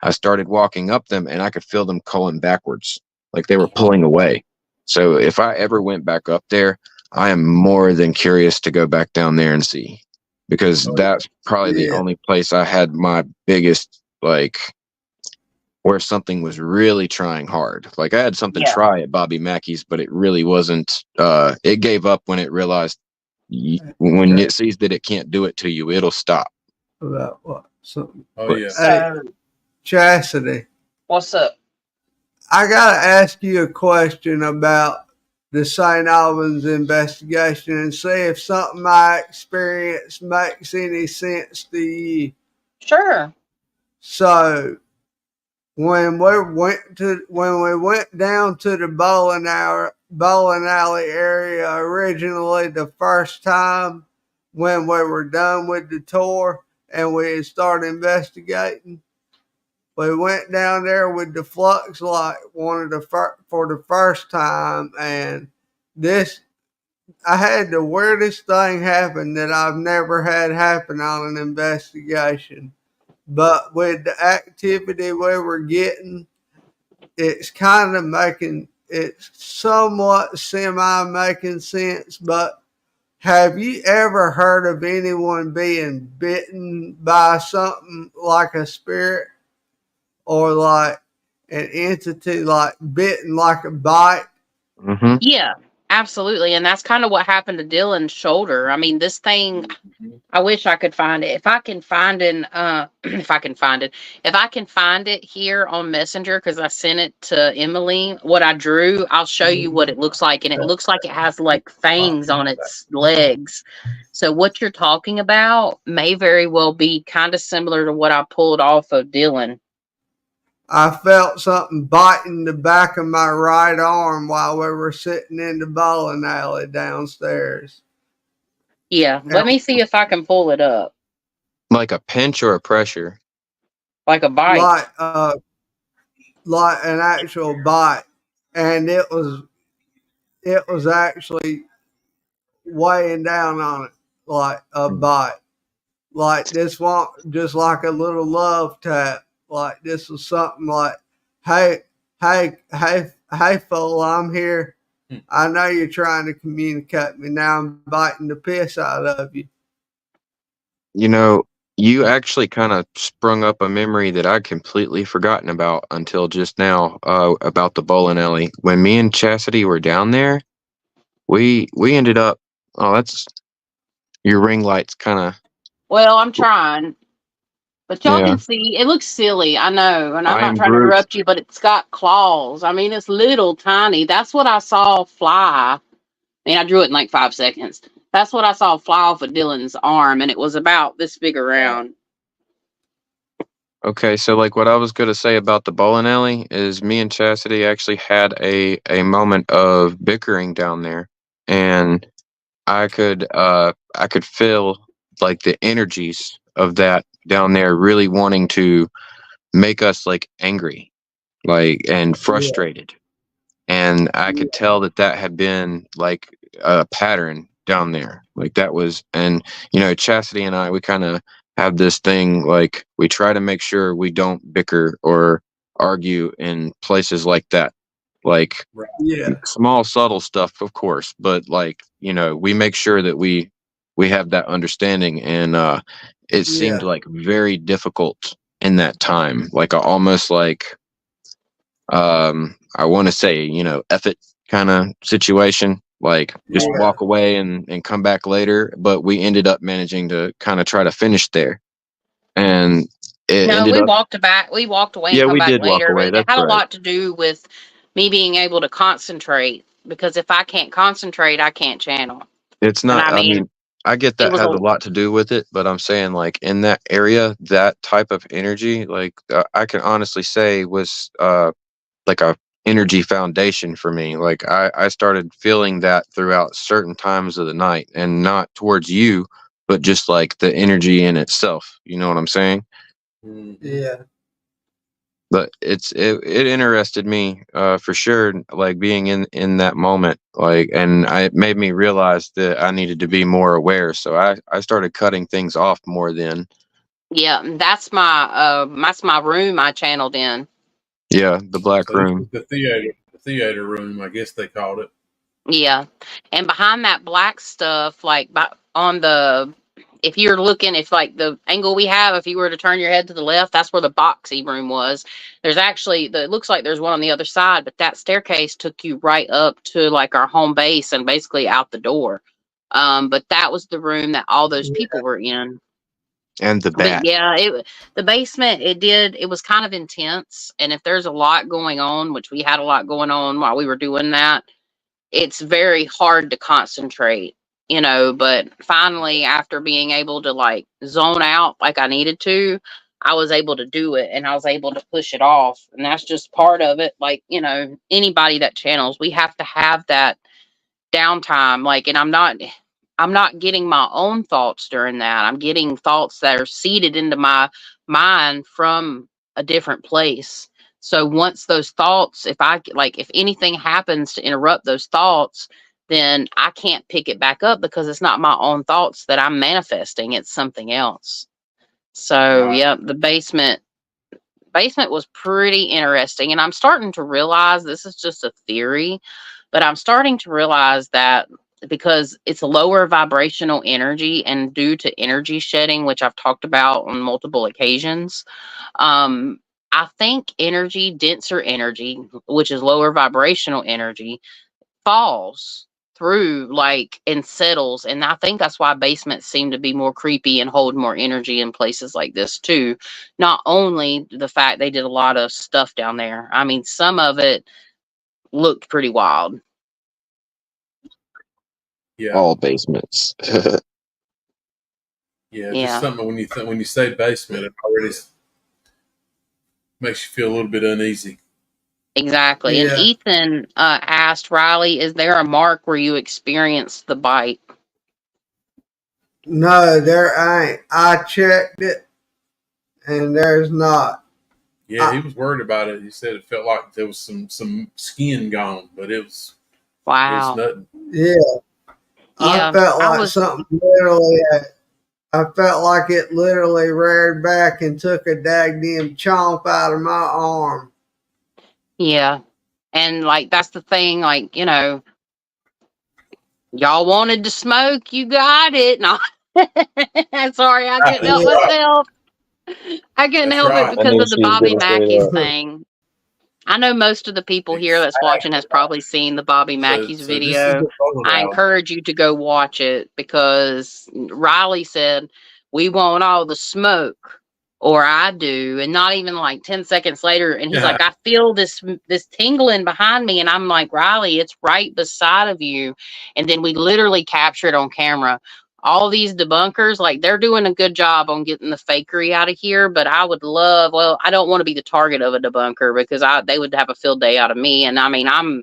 [SPEAKER 4] I started walking up them and I could feel them culling backwards, like they were pulling away. So if I ever went back up there, I am more than curious to go back down there and see, because that's probably the
[SPEAKER 1] Yeah.
[SPEAKER 4] only place I had my biggest, like, where something was really trying hard. Like I had something
[SPEAKER 3] Yeah.
[SPEAKER 4] try at Bobby Mackey's, but it really wasn't. It gave up when it realized when it sees that it can't do it to you, it'll stop.
[SPEAKER 1] About what? Something.
[SPEAKER 2] Oh yeah.
[SPEAKER 1] Hey, Chastity,
[SPEAKER 3] What's up?
[SPEAKER 1] I gotta ask you a question about the St. Albans investigation and see if something I experienced makes any sense to you.
[SPEAKER 3] Sure.
[SPEAKER 1] So when we went down to the bowling alley area originally the first time, when we were done with the tour and we had started investigating, we went down there with the flux light for the first time, and I had the weirdest thing happen that I've never had happen on an investigation. But with the activity we were getting, it's somewhat semi making sense. But have you ever heard of anyone being bitten by something like a spirit or like an entity, like bitten, like a bite?
[SPEAKER 4] Mm-hmm.
[SPEAKER 3] Yeah, absolutely. And that's kind of what happened to Dylan's shoulder. I mean, this thing, I wish I could find it. If I can find it here on Messenger, because I sent it to Emily, what I drew, I'll show you what it looks like. And it looks like it has like fangs on its legs. So what you're talking about may very well be kind of similar to what I pulled off of Dylan.
[SPEAKER 1] I felt something biting the back of my right arm while we were sitting in the bowling alley downstairs.
[SPEAKER 3] Yeah, let me see if I can pull it up.
[SPEAKER 4] Like a pinch or a pressure?
[SPEAKER 3] Like a bite.
[SPEAKER 1] Like an actual bite. And it was actually weighing down on it like a bite. Like this one, just like a little love tap. Like this was something like, hey, fool, I'm here. I know you're trying to communicate me. Now I'm biting the piss out of you.
[SPEAKER 4] You actually kind of sprung up a memory that I'd completely forgotten about until just now, about the bowling alley. When me and Chastity were down there, we ended up. Oh, that's your ring light's kind of.
[SPEAKER 3] Well, I'm trying. But y'all
[SPEAKER 4] Yeah.
[SPEAKER 3] can see, it looks silly, I know, and I'm
[SPEAKER 4] I
[SPEAKER 3] not
[SPEAKER 4] am
[SPEAKER 3] trying to
[SPEAKER 4] Groot.
[SPEAKER 3] interrupt you, but it's got claws. I mean, it's little tiny. That's what I saw fly. I mean, I drew it in like 5 seconds. That's what I saw fly off of Dylan's arm, and it was about this big around.
[SPEAKER 4] Okay, so like what I was going to say about the bowling alley is me and Chastity actually had a moment of bickering down there, and I could feel like the energies of that down there really wanting to make us like angry, like, and frustrated. And I could tell that had been like a pattern down there. Like that was, and Chastity and I, we kind of have this thing, like we try to make sure we don't bicker or argue in places like that. Like
[SPEAKER 1] Yeah.
[SPEAKER 4] small subtle stuff, of course, but like, we make sure that we have that understanding. And it seemed like very difficult in that time, like almost like I want to say, F it kind of situation, like just walk away and come back later. But we ended up managing to kind of try to finish there. And it
[SPEAKER 3] No,
[SPEAKER 4] ended
[SPEAKER 3] we
[SPEAKER 4] up.
[SPEAKER 3] walked back. We walked away and
[SPEAKER 4] Yeah,
[SPEAKER 3] come
[SPEAKER 4] we
[SPEAKER 3] back
[SPEAKER 4] did walk
[SPEAKER 3] later,
[SPEAKER 4] away.
[SPEAKER 3] but it
[SPEAKER 4] That's
[SPEAKER 3] had a
[SPEAKER 4] right.
[SPEAKER 3] lot to do with me being able to concentrate. Because if I can't concentrate, I can't channel.
[SPEAKER 4] It's
[SPEAKER 3] And
[SPEAKER 4] not.
[SPEAKER 3] I
[SPEAKER 4] I
[SPEAKER 3] mean,
[SPEAKER 4] mean, I get
[SPEAKER 3] it
[SPEAKER 4] that
[SPEAKER 3] was
[SPEAKER 4] has
[SPEAKER 3] a
[SPEAKER 4] a lot to do with it, but I'm saying like in that area, that type of energy, like I can honestly say was like a energy foundation for me. Like I started feeling that throughout certain times of the night, and not towards you, but just like the energy in itself. You know what I'm saying?
[SPEAKER 2] Mhm.
[SPEAKER 1] Yeah.
[SPEAKER 4] But it interested me for sure, like being in that moment, like, and it made me realize that I needed to be more aware, so I started cutting things off more then.
[SPEAKER 3] yeah. That's my room I channeled in.
[SPEAKER 4] Yeah, the black
[SPEAKER 2] So this was
[SPEAKER 4] room.
[SPEAKER 2] the theater room, I guess they called it.
[SPEAKER 3] Yeah. And behind that black stuff, like on the, if you're looking, if like the angle we have, if you were to turn your head to the left, that's where the boxy room was. There's actually, it looks like there's one on the other side, but that staircase took you right up to like our home base and basically out the door. But that was the room that all those people were in.
[SPEAKER 4] And the
[SPEAKER 3] But
[SPEAKER 4] bat.
[SPEAKER 3] yeah, the basement, it was kind of intense. And if there's a lot going on, which we had a lot going on while we were doing that, it's very hard to concentrate, but finally after being able to like zone out like I needed to, I was able to do it and I was able to push it off. And that's just part of it. Like, anybody that channels, we have to have that downtime. Like, and I'm not getting my own thoughts during that. I'm getting thoughts that are seeded into my mind from a different place. So once those thoughts, if anything happens to interrupt those thoughts, then I can't pick it back up because it's not my own thoughts that I'm manifesting. It's something else. So
[SPEAKER 2] Right.
[SPEAKER 3] yeah, the basement was pretty interesting. And I'm starting to realize, this is just a theory, but I'm starting to realize that because it's a lower vibrational energy and due to energy shedding, which I've talked about on multiple occasions, I think denser energy, which is lower vibrational energy, falls through like and settles. And I think that's why basements seem to be more creepy and hold more energy in places like this too. Not only the fact they did a lot of stuff down there, I mean, some of it looked pretty wild.
[SPEAKER 2] Yeah,
[SPEAKER 4] All basements.
[SPEAKER 2] yeah. Just
[SPEAKER 3] Yeah,
[SPEAKER 2] something when you say basement, it already makes you feel a little bit uneasy.
[SPEAKER 3] exactly. And
[SPEAKER 1] Yeah.
[SPEAKER 3] Ethan asked Riley, is there a mark where you experienced the bite?
[SPEAKER 1] No, there ain't. I checked it and there's not.
[SPEAKER 2] Yeah,
[SPEAKER 1] I,
[SPEAKER 2] he was worried about it. He said it felt like there was some skin gone, but it was
[SPEAKER 3] Wow.
[SPEAKER 2] nothing.
[SPEAKER 1] yeah. I
[SPEAKER 3] Yeah,
[SPEAKER 1] felt
[SPEAKER 3] I
[SPEAKER 1] like
[SPEAKER 3] was,
[SPEAKER 1] something literally, I felt like it literally reared back and took a daggum chomp out of my arm.
[SPEAKER 3] yeah. And like, that's the thing, like, y'all wanted to smoke, you got it. No, sorry, I couldn't
[SPEAKER 2] That's
[SPEAKER 3] help
[SPEAKER 1] Yeah.
[SPEAKER 2] right.
[SPEAKER 3] myself. I couldn't
[SPEAKER 2] That's
[SPEAKER 3] help it
[SPEAKER 2] right.
[SPEAKER 4] I
[SPEAKER 3] because
[SPEAKER 4] knew
[SPEAKER 3] of the
[SPEAKER 4] she was
[SPEAKER 3] Bobby
[SPEAKER 4] gonna say
[SPEAKER 3] Mackey's
[SPEAKER 4] that.
[SPEAKER 3] thing. I know most of the people here that's watching has
[SPEAKER 2] Exactly.
[SPEAKER 3] probably seen the Bobby
[SPEAKER 2] So
[SPEAKER 3] Mackey's
[SPEAKER 2] so this is
[SPEAKER 3] video.
[SPEAKER 2] the phone
[SPEAKER 3] I
[SPEAKER 2] out.
[SPEAKER 3] encourage you to go watch it because Riley said, we want all the smoke, or I do. And not even like 10 seconds later. And he's
[SPEAKER 2] Yeah,
[SPEAKER 3] like, I feel this tingling behind me. And I'm like, Riley, it's right beside of you. And then we literally capture it on camera. All these debunkers, like, they're doing a good job on getting the fakery out of here. But I would love, well, I don't want to be the target of a debunker because they would have a field day out of me. And I mean, I'm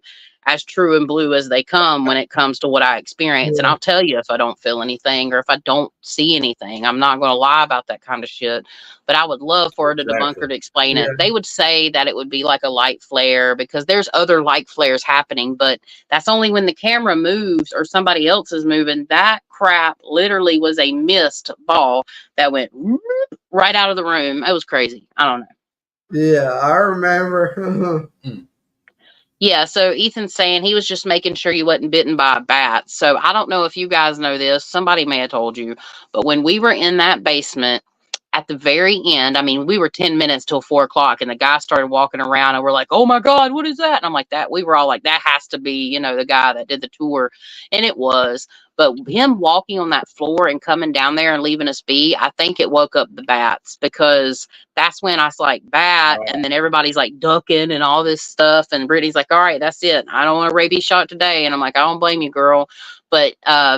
[SPEAKER 3] as true and blue as they come when it comes to what I experience. And I'll tell you if I don't feel anything or if I don't see anything. I'm not going to lie about that kind of shit. But I would love for the
[SPEAKER 2] exactly.
[SPEAKER 3] debunker to explain
[SPEAKER 1] Yeah.
[SPEAKER 3] it. They would say that it would be like a light flare because there's other light flares happening, but that's only when the camera moves or somebody else is moving. That crap literally was a mist ball that went right out of the room. It was crazy. I don't know.
[SPEAKER 1] Yeah, I remember.
[SPEAKER 2] Hmm.
[SPEAKER 3] Yeah, so Ethan's saying he was just making sure you wasn't bitten by a bat. So I don't know if you guys know this. Somebody may have told you, but when we were in that basement at the very end, I mean, we were 10 minutes till 4 o'clock, and the guy started walking around, and we're like, "Oh my God, what is that?" And I'm like, "That." We were all like, "That has to be, the guy that did the tour," and it was. But him walking on that floor and coming down there and leaving us be, I think it woke up the bats, because that's when I was like, bat, and then everybody's like ducking and all this stuff. And Brittany's like, all right, that's it. I don't want a rabies shot today. And I'm like, I don't blame you, girl. But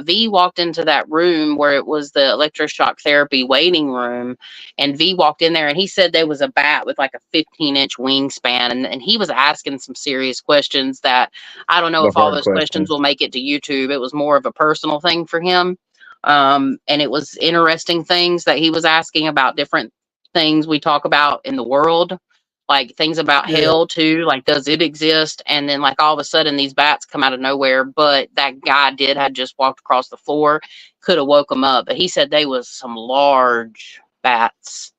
[SPEAKER 3] V walked into that room where it was the electroshock therapy waiting room, and V walked in there and he said there was a bat with like a 15-inch wingspan, and he was asking some serious questions that I don't know
[SPEAKER 4] The
[SPEAKER 3] if all
[SPEAKER 4] hard
[SPEAKER 3] those questions will make it to YouTube. It was more of a personal thing for him. And it was interesting things that he was asking about different things we talk about in the world, like things about
[SPEAKER 1] Yeah.
[SPEAKER 3] hell too, like does it exist? And then like all of a sudden these bats come out of nowhere, but that guy had just walked across the floor, could have woke him up. But he said they was some large bats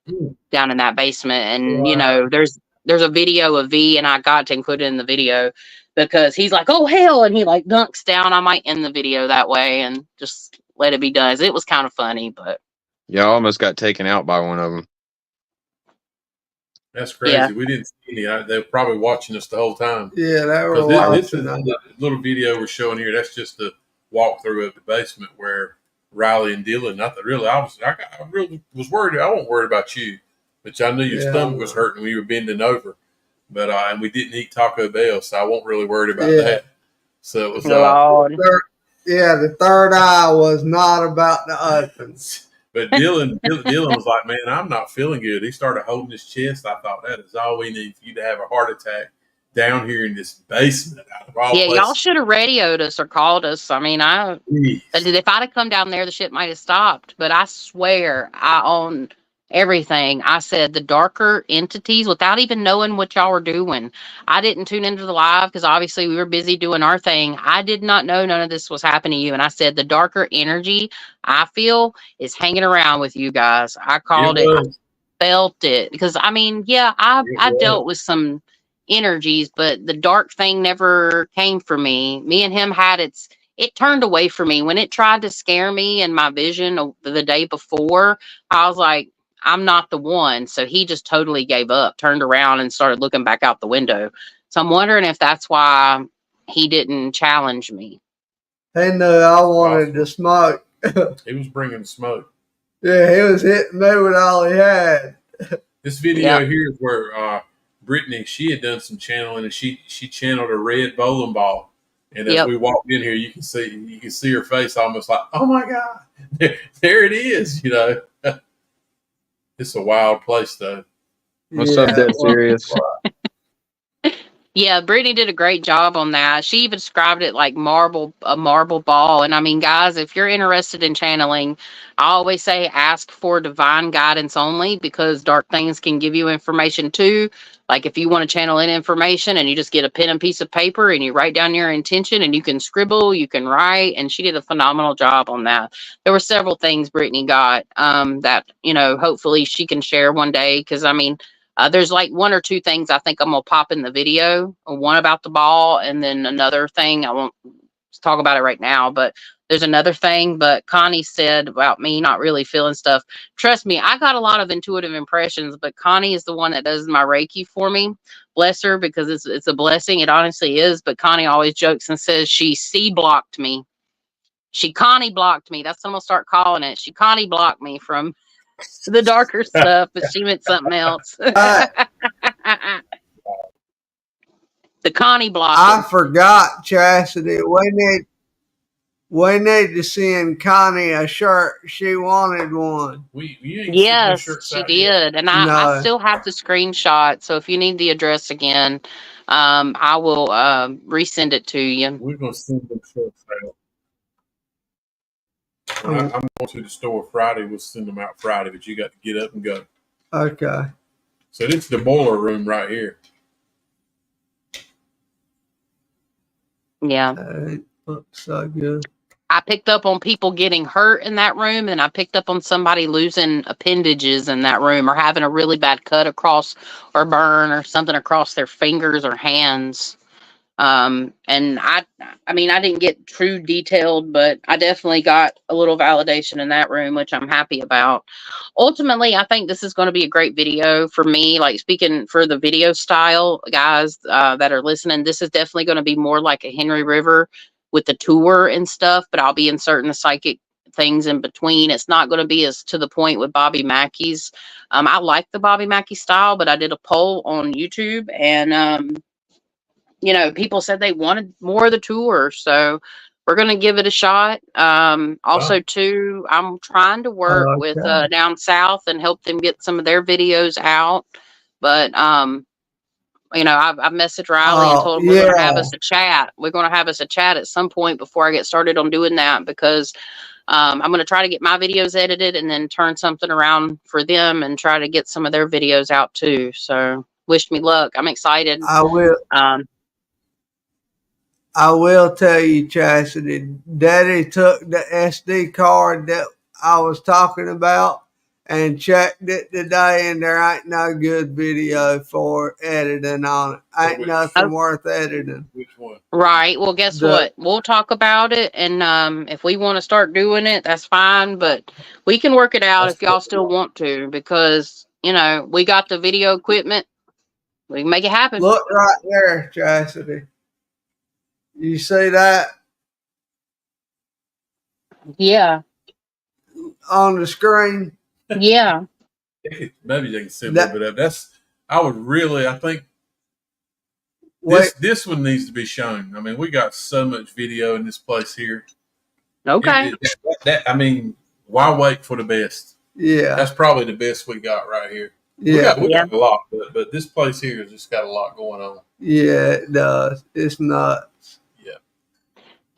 [SPEAKER 3] down in that basement. And you know, there's a video of V, and I got to include it in the video because he's like, oh hell, and he like dunks down. I might end the video that way and just let it be done. It was kind of funny, but
[SPEAKER 4] Yeah, I almost got taken out by one of them.
[SPEAKER 2] That's crazy.
[SPEAKER 3] Yeah.
[SPEAKER 2] We didn't see any. They were probably watching us the whole time.
[SPEAKER 1] Yeah, they were
[SPEAKER 2] Because this is
[SPEAKER 1] watching.
[SPEAKER 2] the little video we're showing here. That's just the walkthrough of the basement where Riley and Dylan. I really was worried. I wasn't worried about you, but I knew your
[SPEAKER 1] Yeah.
[SPEAKER 2] stomach was hurting when you were bending over. But and we didn't eat Taco Bell, so I wasn't really worried about
[SPEAKER 1] Yeah.
[SPEAKER 2] that. So it was.
[SPEAKER 3] Lord.
[SPEAKER 1] The third eye was not about to open.
[SPEAKER 2] But Dylan was like, man, I'm not feeling good. He started holding his chest. I thought that is all we need for you to have a heart attack down here in this basement. Out of all
[SPEAKER 3] Yeah, y'all
[SPEAKER 2] places.
[SPEAKER 3] should have radioed us or called us. I mean,
[SPEAKER 2] Jeez.
[SPEAKER 3] if I'd have come down there, the shit might have stopped. But I swear, I own everything. I said the darker entities, without even knowing what y'all were doing. I didn't tune into the live because obviously we were busy doing our thing. I did not know none of this was happening to you. And I said the darker energy I feel is hanging around with you guys. I called it. I felt it because I mean, yeah, I dealt with some energies, but the dark thing never came for me. Me and him had it turned away from me when it tried to scare me in my vision the day before. I was like, I'm not the one. So he just totally gave up, turned around and started looking back out the window. So I'm wondering if that's why he didn't challenge me.
[SPEAKER 1] He knew I wanted to smoke.
[SPEAKER 2] He was bringing smoke.
[SPEAKER 1] Yeah, he was hitting me with all he had.
[SPEAKER 2] This video here is where Brittany, she had done some channeling, and she channeled a red bowling ball. And as we walked in here, you can see her face almost like, oh my God, there it is. You know, it's a wild place though.
[SPEAKER 4] What's up, Dead Serious?
[SPEAKER 3] Yeah, Brittany did a great job on that. She even described it like a marble ball. And I mean, guys, if you're interested in channeling, I always say ask for divine guidance only, because dark things can give you information too. Like if you want to channel in information and you just get a pen and piece of paper and you write down your intention and you can scribble, you can write. And she did a phenomenal job on that. There were several things Brittany got that, you know, hopefully she can share one day. Because I mean, there's like one or two things I think I'm going to pop in the video. One about the ball, and then another thing. I won't talk about it right now, but there's another thing. But Connie said about me not really feeling stuff. Trust me, I got a lot of intuitive impressions, but Connie is the one that does my Reiki for me. Bless her, because it's a blessing. It honestly is. But Connie always jokes and says she C-blocked me. She Connie blocked me. That's what I'm going to start calling it. She Connie blocked me from the darker stuff, but she meant something else. The Connie block.
[SPEAKER 1] I forgot, Chastity. We need to send Connie a shirt. She wanted one.
[SPEAKER 3] Yes, she did. And I still have the screenshot. So if you need the address again, I will resend it to you.
[SPEAKER 2] We're going to send them shirts out. I'm going to the store Friday. We'll send them out Friday, but you got to get up and go.
[SPEAKER 1] Okay.
[SPEAKER 2] So this is the boiler room right here.
[SPEAKER 3] Yeah.
[SPEAKER 1] It looks so good.
[SPEAKER 3] I picked up on people getting hurt in that room, and I picked up on somebody losing appendages in that room, or having a really bad cut across, or burn, or something across their fingers or hands. And I mean, I didn't get true detailed, but I definitely got a little validation in that room, which I'm happy about. Ultimately, I think this is going to be a great video for me. Like, speaking for the video style, guys that are listening, this is definitely going to be more like a Henry River with the tour and stuff, but I'll be inserting the psychic things in between. It's not going to be as to the point with Bobby Mackey's. I like the Bobby Mackey style, but I did a poll on YouTube, and people said they wanted more of the tour, so we're going to give it a shot. Also, too, I'm trying to work with
[SPEAKER 1] Okay.
[SPEAKER 3] down south and help them get some of their videos out, but I've messaged Riley and
[SPEAKER 1] Oh,
[SPEAKER 3] told him we're going to
[SPEAKER 1] yeah.
[SPEAKER 3] have us a chat. We're going to have us a chat at some point before I get started on doing that, because I'm going to try to get my videos edited and then turn something around for them and try to get some of their videos out too. So wish me luck. I'm excited.
[SPEAKER 1] I will. I will tell you, Chastity, Daddy took the SD card that I was talking about and checked it today, and there ain't no good video for editing on it. Ain't nothing worth editing.
[SPEAKER 2] Which one?
[SPEAKER 3] Right. Well, guess what? We'll talk about it, and if we want to start doing it, that's fine. But we can work it out if y'all still want to, because we got the video equipment. We can make it happen.
[SPEAKER 1] Look right there, Chastity. You see that
[SPEAKER 3] Yeah.
[SPEAKER 1] on the screen?
[SPEAKER 3] Yeah.
[SPEAKER 2] Maybe they can send a little bit of. I think this one needs to be shown. I mean, we got so much video in this place here.
[SPEAKER 3] Okay.
[SPEAKER 2] Why wait for the best?
[SPEAKER 1] Yeah.
[SPEAKER 2] That's probably the best we got right here.
[SPEAKER 1] Yeah.
[SPEAKER 2] We got a lot, but this place here has just got a lot going on.
[SPEAKER 1] Yeah, it does. It's nuts.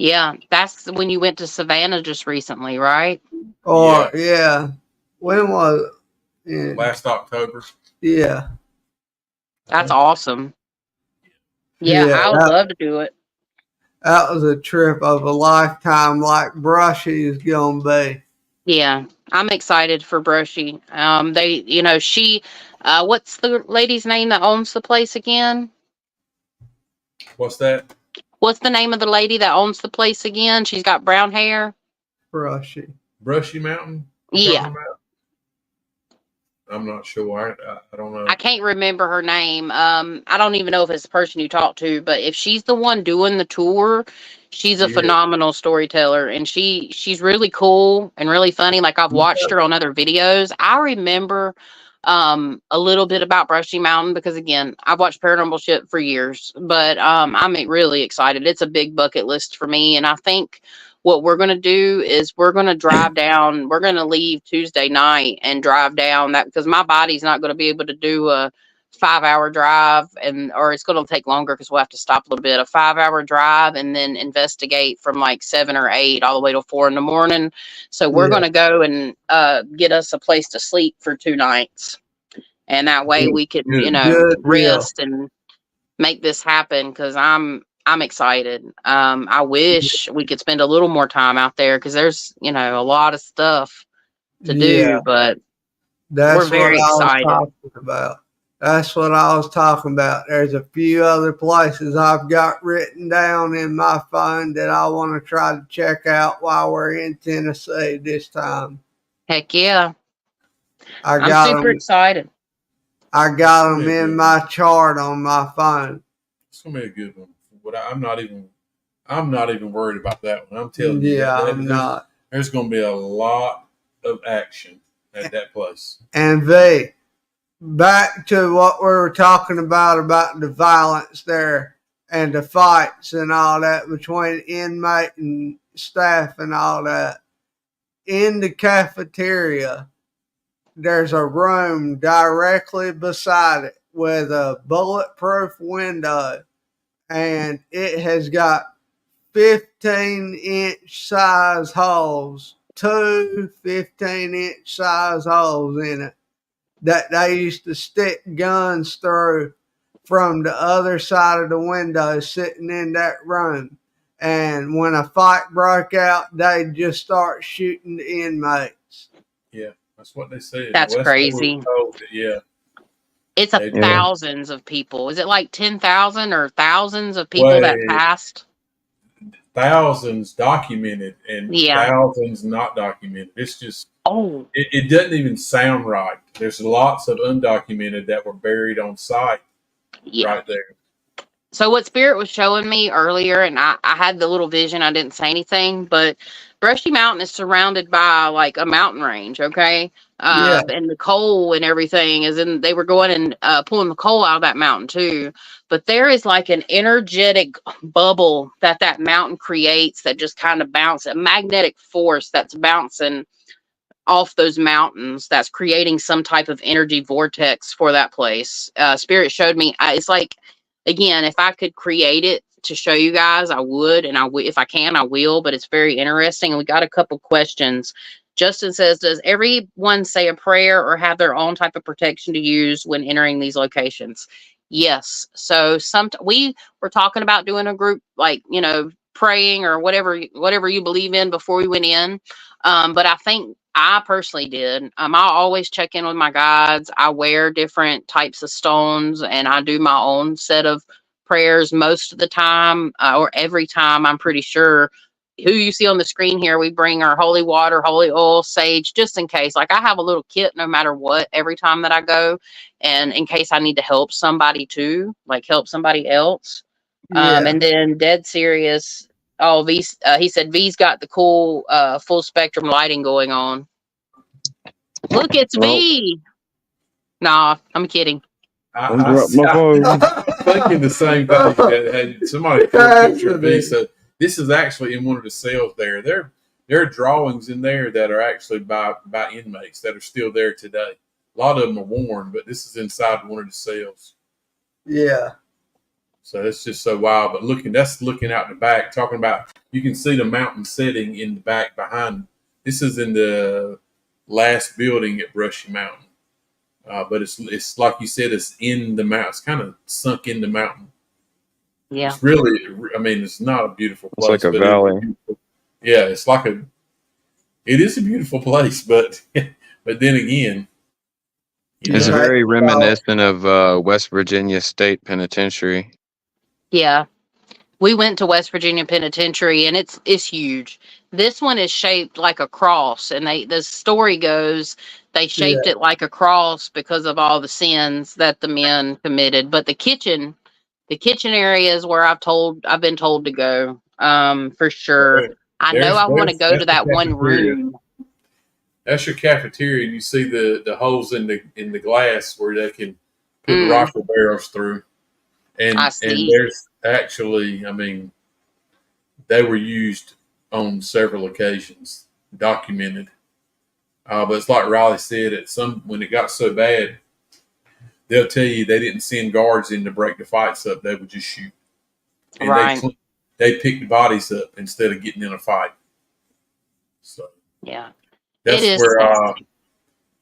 [SPEAKER 3] Yeah, that's when you went to Savannah just recently, right?
[SPEAKER 1] Or yeah. When was it?
[SPEAKER 2] Last October.
[SPEAKER 1] Yeah.
[SPEAKER 3] That's awesome. Yeah, I would love to do it.
[SPEAKER 1] That was a trip of a lifetime, like Brushy is gonna be.
[SPEAKER 3] Yeah, I'm excited for Brushy. She, what's the lady's name that owns the place again?
[SPEAKER 2] What's that?
[SPEAKER 3] What's the name of the lady that owns the place again? She's got brown hair.
[SPEAKER 1] Brushy
[SPEAKER 2] Mountain?
[SPEAKER 3] Yeah.
[SPEAKER 2] I'm not sure. I don't know.
[SPEAKER 3] I can't remember her name. I don't even know if it's the person you talked to, but if she's the one doing the tour, she's a phenomenal storyteller, and she's really cool and really funny. Like, I've watched her on other videos. I remember a little bit about Brushy Mountain because, again, I've watched paranormal shit for years, but I'm really excited. It's a big bucket list for me, and I think what we're going to do is we're going to drive down. We're going to leave Tuesday night and drive down that, because my body's not going to be able to do a 5-hour drive, or it's going to take longer because we'll have to stop a little bit. A 5-hour drive and then investigate from like 7 or 8 all the way to 4 in the morning. So we're going to go and get us a place to sleep for 2 nights, and that way we can rest and make this happen, because I'm excited. I wish we could spend a little more time out there, because there's a lot of stuff to do, but we're very excited.
[SPEAKER 1] That's what I was talking about. There's a few other places I've got written down in my phone that I want to try to check out while we're in Tennessee this time.
[SPEAKER 3] Heck yeah. I'm super excited.
[SPEAKER 1] I got them in my chart on my phone.
[SPEAKER 2] It's gonna be a good one. But I'm not even worried about that one. I'm telling you.
[SPEAKER 1] Yeah, I'm not.
[SPEAKER 2] There's gonna be a lot of action at that place.
[SPEAKER 1] And back to what we were talking about the violence there and the fights and all that between inmate and staff and all that. In the cafeteria, there's a room directly beside it with a bulletproof window, and it has got 15-inch size holes, 2 15-inch size holes in it that they used to stick guns through from the other side of the window sitting in that room. And when a fight broke out, they'd just start shooting the inmates.
[SPEAKER 2] Yeah, that's what they said.
[SPEAKER 3] That's crazy.
[SPEAKER 2] Yeah.
[SPEAKER 3] It's thousands of people. Is it like 10,000 or thousands of people that passed?
[SPEAKER 2] Thousands documented and thousands not documented. It's just, it doesn't even sound right. There's lots of undocumented that were buried on site right there.
[SPEAKER 3] So what Spirit was showing me earlier, and I had the little vision, I didn't say anything, but Brushy Mountain is surrounded by like a mountain range, okay?
[SPEAKER 1] Yeah,
[SPEAKER 3] And the coal and everything is in, they were going and pulling the coal out of that mountain too. But there is like an energetic bubble that mountain creates that just kind of bounces, a magnetic force that's bouncing off those mountains that's creating some type of energy vortex for that place. Spirit showed me. It's like, again, if I could create it to show you guys, I would, and if I can, I will. But it's very interesting, and we got a couple questions. Justin says, "Does everyone say a prayer or have their own type of protection to use when entering these locations?" Yes. So we were talking about doing a group, like, praying or whatever you believe in before we went in. But I think I personally did. I always check in with my guides. I wear different types of stones, and I do my own set of prayers most of the time, or every time. I'm pretty sure who you see on the screen here. We bring our holy water, holy oil, sage, just in case. Like, I have a little kit no matter what every time that I go, and in case I need to help somebody too, like help somebody else.
[SPEAKER 1] yeah.
[SPEAKER 3] And then dead serious. Oh, he said V's got the cool full spectrum lighting going on. Look, it's
[SPEAKER 4] Well,
[SPEAKER 3] V. Nah, I'm kidding.
[SPEAKER 4] don't drop my phone.
[SPEAKER 2] I'm thinking the same thing. Had somebody took a picture of me. So this is actually in one of the cells there. There are drawings in there that are actually by inmates that are still there today. A lot of them are worn, but this is inside one of the cells.
[SPEAKER 1] Yeah,
[SPEAKER 2] So it's just so wild. But that's looking out the back, talking about, you can see the mountain setting in the back behind. This is in the last building at Brushy Mountain. But it's like you said, it's in the mountain. It's kind of sunk in the mountain.
[SPEAKER 3] Yeah.
[SPEAKER 2] It's really, I mean, it's not a beautiful place.
[SPEAKER 4] It's like a valley.
[SPEAKER 2] Yeah, it is a beautiful place, but then again,
[SPEAKER 4] It's
[SPEAKER 1] know.
[SPEAKER 4] very reminiscent of West Virginia State Penitentiary.
[SPEAKER 3] Yeah. We went to West Virginia Penitentiary, and it's huge. This one is shaped like a cross, and the story goes they shaped
[SPEAKER 1] Yeah,
[SPEAKER 3] it like a cross because of all the sins that the men committed. But the kitchen area is where I've been told to go. For sure. I know I want to go to
[SPEAKER 2] that's the
[SPEAKER 3] that one
[SPEAKER 2] cafeteria.
[SPEAKER 3] room.
[SPEAKER 2] That's your cafeteria, and you see the holes in the glass where they can put the
[SPEAKER 3] Mm,
[SPEAKER 2] rifle barrels through.
[SPEAKER 3] I
[SPEAKER 2] And
[SPEAKER 3] see.
[SPEAKER 2] there's actually, I mean, they were used on several occasions, documented. But it's like Riley said, when it got so bad, they'll tell you they didn't send guards in to break the fights up; they would just shoot, and
[SPEAKER 3] Right.
[SPEAKER 2] they picked the bodies up instead of getting in a fight. So
[SPEAKER 3] Yeah. It
[SPEAKER 2] that's
[SPEAKER 3] is
[SPEAKER 2] where
[SPEAKER 3] fascinating.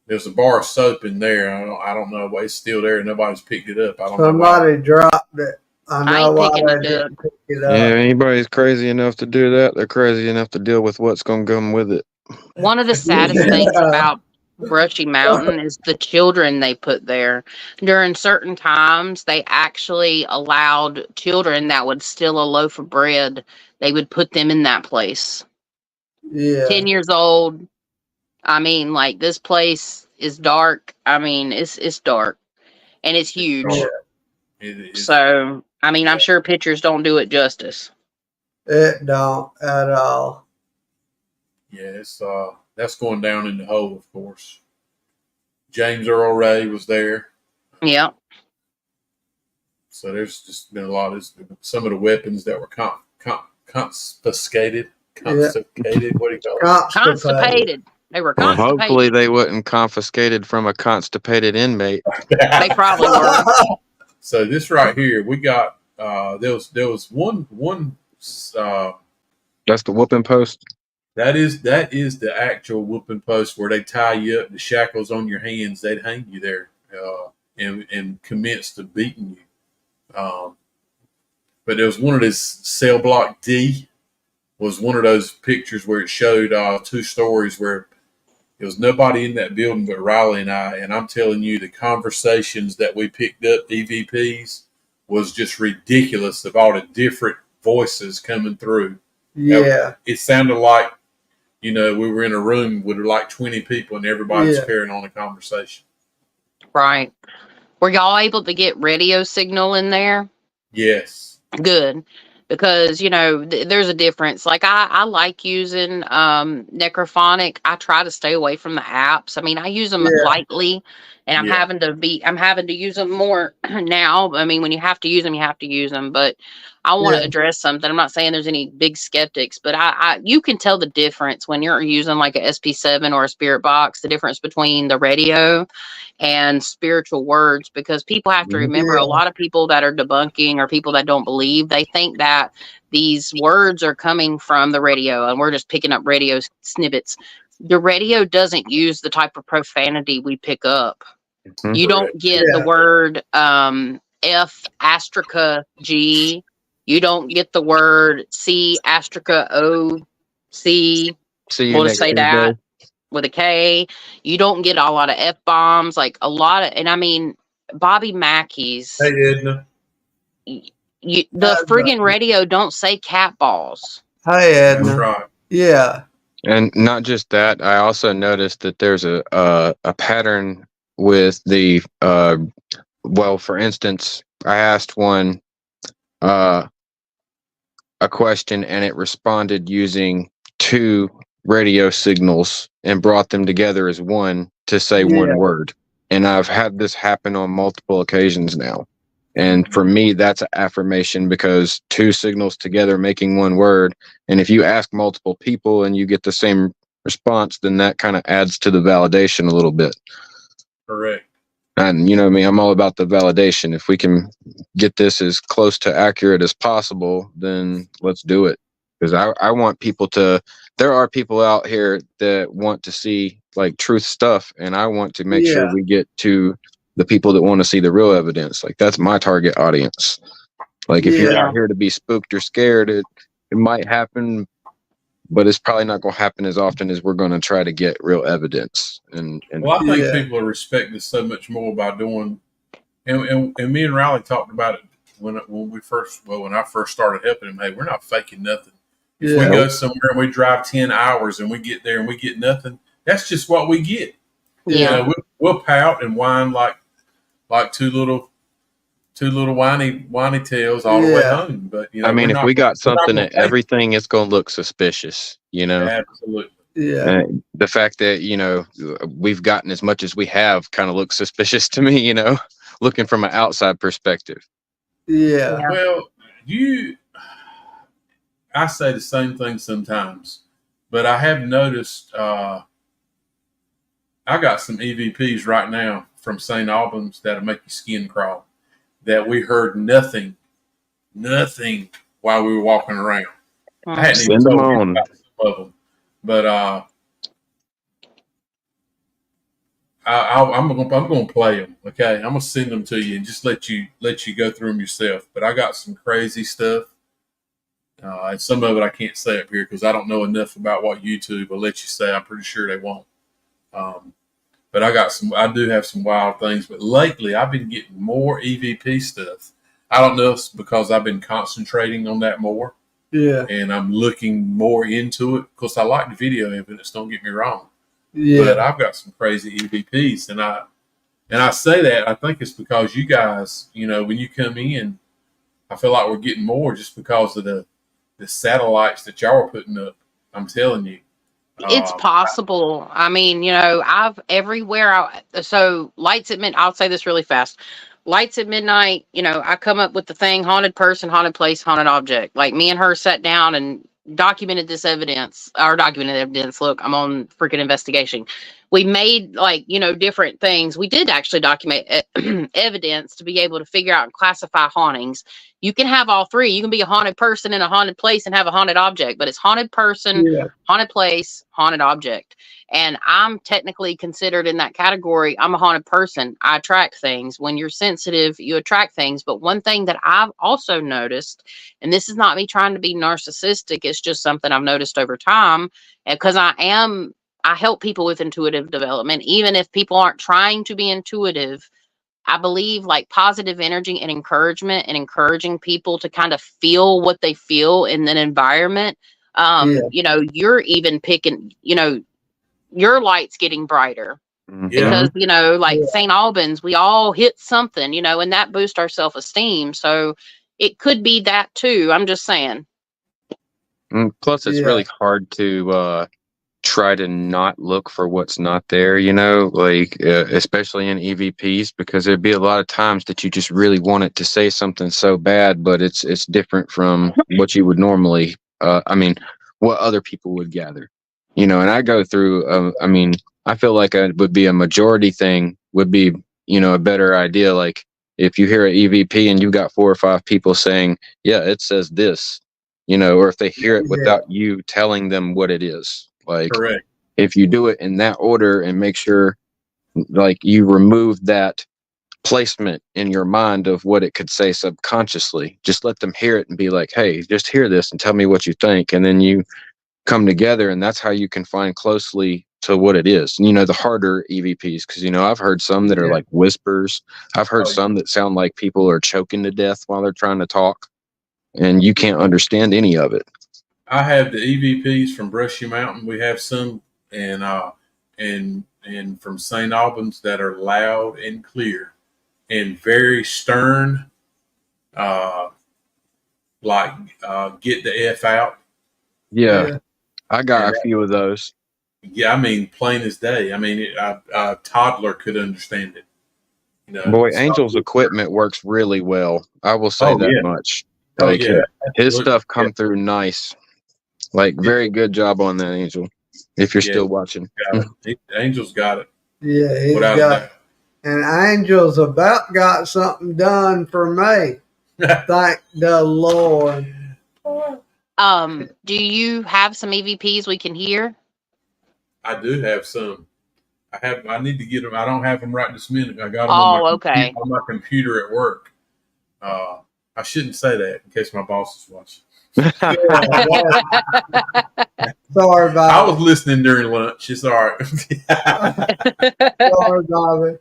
[SPEAKER 2] there's a bar of soap in there. I don't know why it's still there. Nobody's picked it up. I don't know
[SPEAKER 1] somebody dropped it. I
[SPEAKER 3] I
[SPEAKER 1] know
[SPEAKER 3] ain't
[SPEAKER 1] why
[SPEAKER 3] picking
[SPEAKER 1] they
[SPEAKER 3] it up.
[SPEAKER 1] didn't pick it
[SPEAKER 4] Yeah,
[SPEAKER 1] up.
[SPEAKER 4] anybody's crazy enough to do that, they're crazy enough to deal with what's going to come with it.
[SPEAKER 3] One of the saddest things about Brushy Mountain is the children they put there. During certain times, they actually allowed children that would steal a loaf of bread, they would put them in that place.
[SPEAKER 1] Yeah,
[SPEAKER 3] 10 years old. I mean, like, this place is dark. I mean, it's dark, and it's
[SPEAKER 1] yeah.
[SPEAKER 3] huge.
[SPEAKER 2] It is.
[SPEAKER 3] So, I mean, I'm sure pictures don't do it justice.
[SPEAKER 1] It don't at all.
[SPEAKER 2] Yeah, that's going down in the hole, of course. James Earl Ray was there.
[SPEAKER 3] Yeah.
[SPEAKER 2] So there's just been a lot of some of the weapons that were confiscated. Confiscated. What do you call it?
[SPEAKER 1] Constipated.
[SPEAKER 3] Constipated. They were
[SPEAKER 4] Well,
[SPEAKER 3] constipated.
[SPEAKER 4] hopefully they wasn't confiscated from a constipated inmate.
[SPEAKER 3] They probably were.
[SPEAKER 2] So this right here, we got there was one
[SPEAKER 4] That's the whooping post.
[SPEAKER 2] that is the actual whooping post where they tie you up, the shackles on your hands, they'd hang you there and commence to beating you. But there was one of this cell block D was one of those pictures where it showed 2 stories where there was nobody in that building but Riley and I. And I'm telling you, the conversations that we picked up, EVPs, was just ridiculous of all the different voices coming through.
[SPEAKER 1] Yeah,
[SPEAKER 2] It sounded like, we were in a room with like 20 people and everybody's
[SPEAKER 1] Yeah.
[SPEAKER 2] carrying on a conversation.
[SPEAKER 3] Right. Were y'all able to get radio signal in there?
[SPEAKER 2] Yes.
[SPEAKER 3] Good, because there's a difference. Like I like using Necrophonic. I try to stay away from the apps. I mean, I use them
[SPEAKER 1] Yeah.
[SPEAKER 3] lightly, and
[SPEAKER 2] Yeah.
[SPEAKER 3] I'm having to use them more now. I mean, when you have to use them, you have to use them. But I want to
[SPEAKER 1] Yeah.
[SPEAKER 3] address something. I'm not saying there's any big skeptics, but you can tell the difference when you're using like a SP7 or a Spirit Box, the difference between the radio and spiritual words, because people have to
[SPEAKER 4] Mhm.
[SPEAKER 3] remember, a lot of people that are debunking or people that don't believe, they think that these words are coming from the radio and we're just picking up radio snippets. The radio doesn't use the type of profanity we pick up.
[SPEAKER 4] Mhm.
[SPEAKER 3] You
[SPEAKER 2] Correct.
[SPEAKER 3] don't get the
[SPEAKER 1] Yeah.
[SPEAKER 3] word F astrica G. You don't get the word C astrica O C.
[SPEAKER 4] See you
[SPEAKER 3] We'll just
[SPEAKER 4] next
[SPEAKER 3] say
[SPEAKER 4] Tuesday.
[SPEAKER 3] that with a K. You don't get a lot of F bombs, like a lot of, and I mean, Bobby Mackey's,
[SPEAKER 2] Hey, Edna.
[SPEAKER 3] the friggin' radio don't say cat balls.
[SPEAKER 1] Hey,
[SPEAKER 2] That's
[SPEAKER 1] Edna.
[SPEAKER 2] right.
[SPEAKER 1] Yeah.
[SPEAKER 4] And not just that, I also noticed that there's a pattern with the well, for instance, I asked one a question and it responded using two radio signals and brought them together as one to say
[SPEAKER 1] Yeah.
[SPEAKER 4] one word. And I've had this happen on multiple occasions now. And for me, that's an affirmation, because two signals together making one word. And if you ask multiple people and you get the same response, then that kind of adds to the validation a little bit.
[SPEAKER 2] Correct.
[SPEAKER 4] And you know me, I'm all about the validation. If we can get this as close to accurate as possible, then let's do it. Because I want people to, there are people out here that want to see like truth stuff, and I want to make sure
[SPEAKER 1] Yeah.
[SPEAKER 4] we get to the people that want to see the real evidence. Like, that's my target audience. Like, if you're
[SPEAKER 1] Yeah.
[SPEAKER 4] out here to be spooked or scared, it might happen, but it's probably not going to happen as often as we're going to try to get real evidence. And
[SPEAKER 2] Well, I think
[SPEAKER 1] Yeah.
[SPEAKER 2] people are respecting so much more by doing, and me and Riley talked about it when I first started helping him. Hey, we're not faking nothing. If we
[SPEAKER 1] Yeah.
[SPEAKER 2] go somewhere and we drive 10 hours and we get there and we get nothing, that's just what we get.
[SPEAKER 3] Yeah.
[SPEAKER 2] We'll pout and whine like two little whiny tails all the way
[SPEAKER 1] Yeah.
[SPEAKER 2] home. But
[SPEAKER 4] I mean, if we got something
[SPEAKER 2] gonna
[SPEAKER 4] at everything, it's going to look suspicious, you know?
[SPEAKER 2] absolutely.
[SPEAKER 1] Yeah.
[SPEAKER 4] The fact that, you know, we've gotten as much as we have kind of looks suspicious to me, you know, looking from an outside perspective.
[SPEAKER 1] Yeah.
[SPEAKER 3] Yeah.
[SPEAKER 2] Well, I say the same thing sometimes, but I have noticed I got some EVPs right now from St. Albans that'll make your skin crawl, that we heard nothing while we were walking around. I hadn't even
[SPEAKER 4] Send them
[SPEAKER 2] told you
[SPEAKER 4] on.
[SPEAKER 2] about some of them, but I'm gonna play them. Okay, I'm gonna send them to you and just let you go through them yourself. But I got some crazy stuff. And some of it I can't say up here because I don't know enough about what YouTube will let you say. I'm pretty sure they won't. But I do have some wild things. But lately, I've been getting more EVP stuff. I don't know if it's because I've been concentrating on that more.
[SPEAKER 1] Yeah.
[SPEAKER 2] And I'm looking more into it. Because I like the video evidence, don't get me wrong.
[SPEAKER 1] Yeah.
[SPEAKER 2] But I've got some crazy EVPs. And I say that, I think it's because you guys, when you come in, I feel like we're getting more just because of the satellites that y'all are putting up. I'm telling you.
[SPEAKER 3] It's possible. I mean, I've everywhere. So lights at midnight. I'll say this really fast. Lights at midnight. I come up with the thing: haunted person, haunted place, haunted object. Like me and her sat down and documented this evidence. Or documented evidence. Look, I'm on freaking investigation. We made different things. We did actually document evidence to be able to figure out and classify hauntings. You can have all three. You can be a haunted person in a haunted place and have a haunted object, but it's haunted person,
[SPEAKER 1] Yeah.
[SPEAKER 3] haunted place, haunted object. And I'm technically considered in that category. I'm a haunted person. I attract things. When you're sensitive, you attract things. But one thing that I've also noticed, and this is not me trying to be narcissistic, it's just something I've noticed over time, because I help people with intuitive development. Even if people aren't trying to be intuitive, I believe like positive energy and encouragement and encouraging people to kind of feel what they feel in an environment. You're even picking, your light's getting brighter because, like St. Albans, we all hit something, and that boosts our self-esteem. So, it could be that too. I'm just saying.
[SPEAKER 4] Plus, it's really hard to try to not look for what's not there, like especially in EVPs, because there'd be a lot of times that you just really want it to say something so bad, but it's different from what you would normally, what other people would gather, and I go through, I feel like it would be a majority thing would be, a better idea. Like if you hear an EVP and you've got 4 or 5 people saying, yeah, it says this, or if they hear it without you telling them what it is. Like,
[SPEAKER 2] correct.
[SPEAKER 4] If you do it in that order and make sure, like, you remove that placement in your mind of what it could say subconsciously, just let them hear it and be like, hey, just hear this and tell me what you think. And then you come together, and that's how you can find closely to what it is. The harder EVPs, because, I've heard some that are like whispers. I've heard some that sound like people are choking to death while they're trying to talk, and you can't understand any of it.
[SPEAKER 2] I have the EVPs from Brushy Mountain. We have some and from St. Albans that are loud and clear and very stern. Get the F out.
[SPEAKER 4] Yeah. I got a few of those.
[SPEAKER 2] Yeah, plain as day. A toddler could understand it.
[SPEAKER 4] Boy, Angel's equipment works really well. I will say that much. Like his stuff come through nice. Like, very good job on that, Angel. If you're still watching.
[SPEAKER 2] Angel's got it.
[SPEAKER 1] Yeah, he's got it. And Angel's about got something done for me. Thank the Lord.
[SPEAKER 3] Do you have some EVPs we can hear?
[SPEAKER 2] I do have some. I need to get them. I don't have them right this minute. I got them on my computer at work. I shouldn't say that in case my boss is watching.
[SPEAKER 1] Sorry, Bobby.
[SPEAKER 2] I was listening during lunch. It's all right.
[SPEAKER 1] Sorry, Bobby.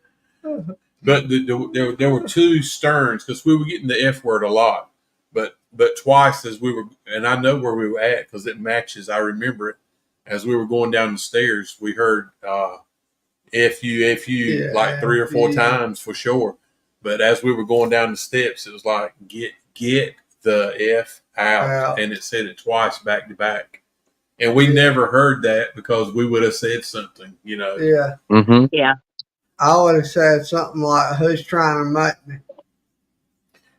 [SPEAKER 2] But there were 2 sterns, because we were getting the F word a lot. But twice as we were, and I know where we were at because it matches. I remember it. As we were going down the stairs, we heard F you like 3 or 4 times for sure. But as we were going down the steps, it was like, get the F out. And it said it twice back to back. And we never heard that because we would have said something,
[SPEAKER 1] Yeah.
[SPEAKER 4] Mm-hmm.
[SPEAKER 3] Yeah.
[SPEAKER 1] I would have said something like, who's trying to make me?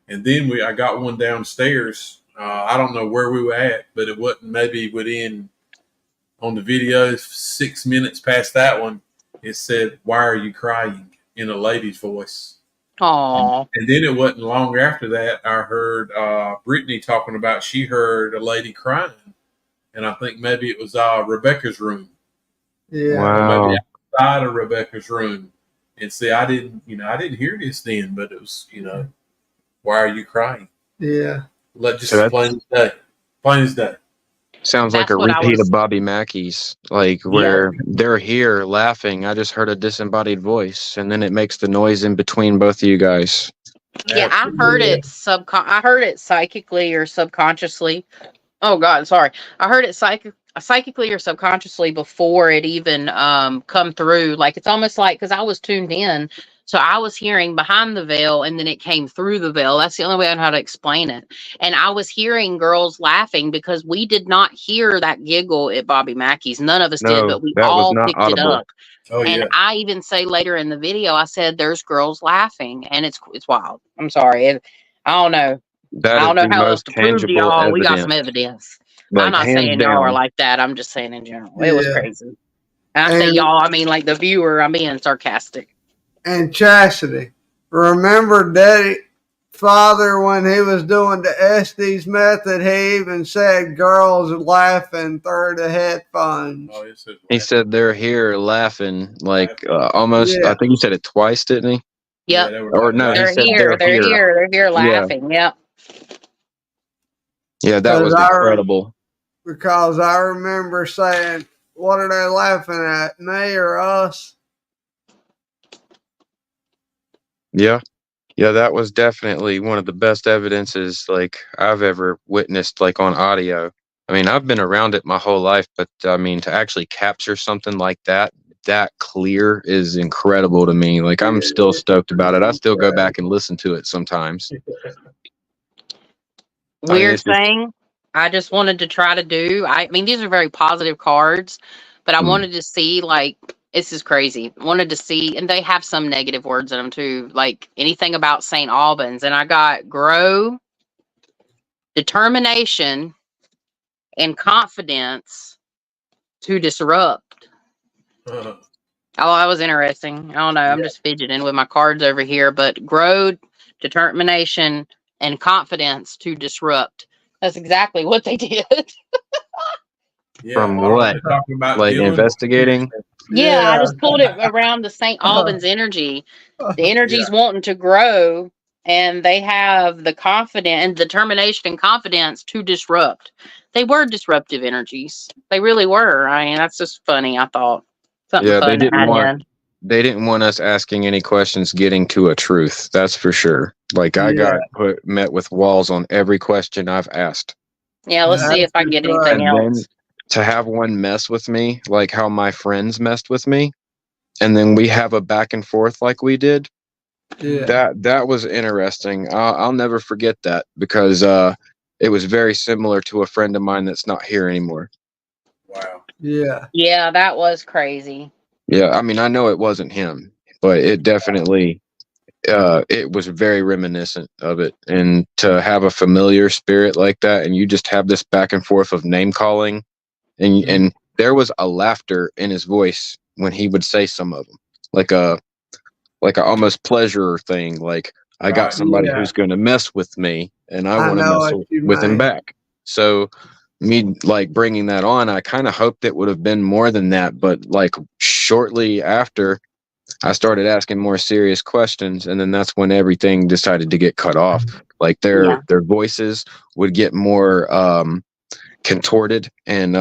[SPEAKER 2] And then I got one downstairs. I don't know where we were at, but it wasn't maybe within, on the video, 6 minutes past that one, it said, why are you crying, in a lady's voice.
[SPEAKER 3] Aww.
[SPEAKER 2] And then it wasn't long after that, I heard Brittany talking about she heard a lady crying. And I think maybe it was Rebecca's room.
[SPEAKER 1] Yeah.
[SPEAKER 4] Wow.
[SPEAKER 2] Maybe outside of Rebecca's room. And see, I didn't hear this then, but it was, why are you crying?
[SPEAKER 1] Yeah.
[SPEAKER 2] Just plain as day. Plain as day.
[SPEAKER 4] Sounds like a repeat of Bobby Mackey's, like where they're here laughing. I just heard a disembodied voice, and then it makes the noise in between both of you guys.
[SPEAKER 3] Yeah, I heard it I heard it psychically or subconsciously. Oh God, sorry. I heard it psychically or subconsciously before it even come through. Like, it's almost like, because I was tuned in, so I was hearing behind the veil, and then it came through the veil. That's the only way I know how to explain it. And I was hearing girls laughing because we did not hear that giggle at Bobby Mackey's. None of us did, but we all picked it up.
[SPEAKER 2] Oh,
[SPEAKER 3] and I even say later in the video, I said, there's girls laughing, and it's wild. I'm sorry. I don't know. I don't know how else to prove to y'all.
[SPEAKER 4] Evidence.
[SPEAKER 3] We got some evidence.
[SPEAKER 4] Like,
[SPEAKER 3] I'm not saying y'all are like that. I'm just saying in general. It was crazy. And I say y'all, I mean like the viewer. I'm being sarcastic.
[SPEAKER 1] And Chastity, remember Daddy Father when he was doing the Estes method, he even said girls laughing through the headphones.
[SPEAKER 2] Oh,
[SPEAKER 4] he said they're here laughing, like almost. I think he said it twice, didn't he?
[SPEAKER 3] Yep.
[SPEAKER 2] Yeah,
[SPEAKER 4] or no,
[SPEAKER 3] they're
[SPEAKER 4] he said
[SPEAKER 3] here. They're here laughing. Yep.
[SPEAKER 4] Yeah, that was incredible.
[SPEAKER 1] Because I remember saying, what are they laughing at, me or us?
[SPEAKER 4] Yeah, that was definitely one of the best evidences like I've ever witnessed, like on audio. I mean, I've been around it my whole life, but I mean, to actually capture something like that clear is incredible to me. Like, I'm still stoked about it. I still go back and listen to it sometimes.
[SPEAKER 3] Weird
[SPEAKER 4] it's just
[SPEAKER 3] thing. I just wanted to try to do. I mean, these are very positive cards, but I
[SPEAKER 4] mm,
[SPEAKER 3] wanted to see like this is crazy. Wanted to see, and they have some negative words in them too, like anything about St. Albans. And I got grow, determination, and confidence to disrupt.
[SPEAKER 2] Uh,
[SPEAKER 3] Oh, that was interesting. I don't know. I'm
[SPEAKER 1] Yeah.
[SPEAKER 3] just fidgeting with my cards over here, but grow, determination, and confidence to disrupt. That's exactly what they did.
[SPEAKER 2] yeah.
[SPEAKER 4] from
[SPEAKER 2] Oh,
[SPEAKER 4] what?
[SPEAKER 2] they're talking about
[SPEAKER 4] Like
[SPEAKER 2] Dylan.
[SPEAKER 4] investigating?
[SPEAKER 3] Yeah, I
[SPEAKER 1] Yeah.
[SPEAKER 3] just pulled it around the St. Albans energy. The
[SPEAKER 2] Yeah,
[SPEAKER 3] energy's wanting to grow, and they have the confidence and determination and confidence to disrupt. They were disruptive energies. They really were. I mean, that's just funny. I thought something
[SPEAKER 4] Yeah,
[SPEAKER 3] fun to add in.
[SPEAKER 4] they didn't want us asking any questions getting to a truth. That's for sure. Like I
[SPEAKER 1] Yeah.
[SPEAKER 4] got met with walls on every question I've asked.
[SPEAKER 3] Yeah, let's see
[SPEAKER 1] That's
[SPEAKER 3] if I can
[SPEAKER 1] for
[SPEAKER 3] get
[SPEAKER 1] sure.
[SPEAKER 3] anything
[SPEAKER 4] And then
[SPEAKER 3] else.
[SPEAKER 4] to have one mess with me, like how my friends messed with me, and then we have a back and forth like we did.
[SPEAKER 1] Yeah.
[SPEAKER 4] That was interesting. I'll never forget that because it was very similar to a friend of mine that's not here anymore.
[SPEAKER 2] wow.
[SPEAKER 1] Yeah.
[SPEAKER 3] Yeah, that was crazy.
[SPEAKER 4] Yeah, I mean, I know it wasn't him, but it definitely it was very reminiscent of it. And to have a familiar spirit like that, and you just have this back and forth of name calling, and there was a laughter in his voice when he would say some of them, like a almost pleasure thing. Like I got
[SPEAKER 2] Right.
[SPEAKER 4] somebody
[SPEAKER 1] Yeah.
[SPEAKER 4] who's going to mess with me, and I
[SPEAKER 1] I
[SPEAKER 4] want to
[SPEAKER 1] know
[SPEAKER 4] mess
[SPEAKER 1] what you
[SPEAKER 4] with him
[SPEAKER 1] mean.
[SPEAKER 4] back. So me like bringing that on, I kind of hoped it would have been more than that, but like shortly after I started asking more serious questions, and then that's when everything decided to get cut off. Like
[SPEAKER 3] Yeah.
[SPEAKER 4] their voices would get more contorted and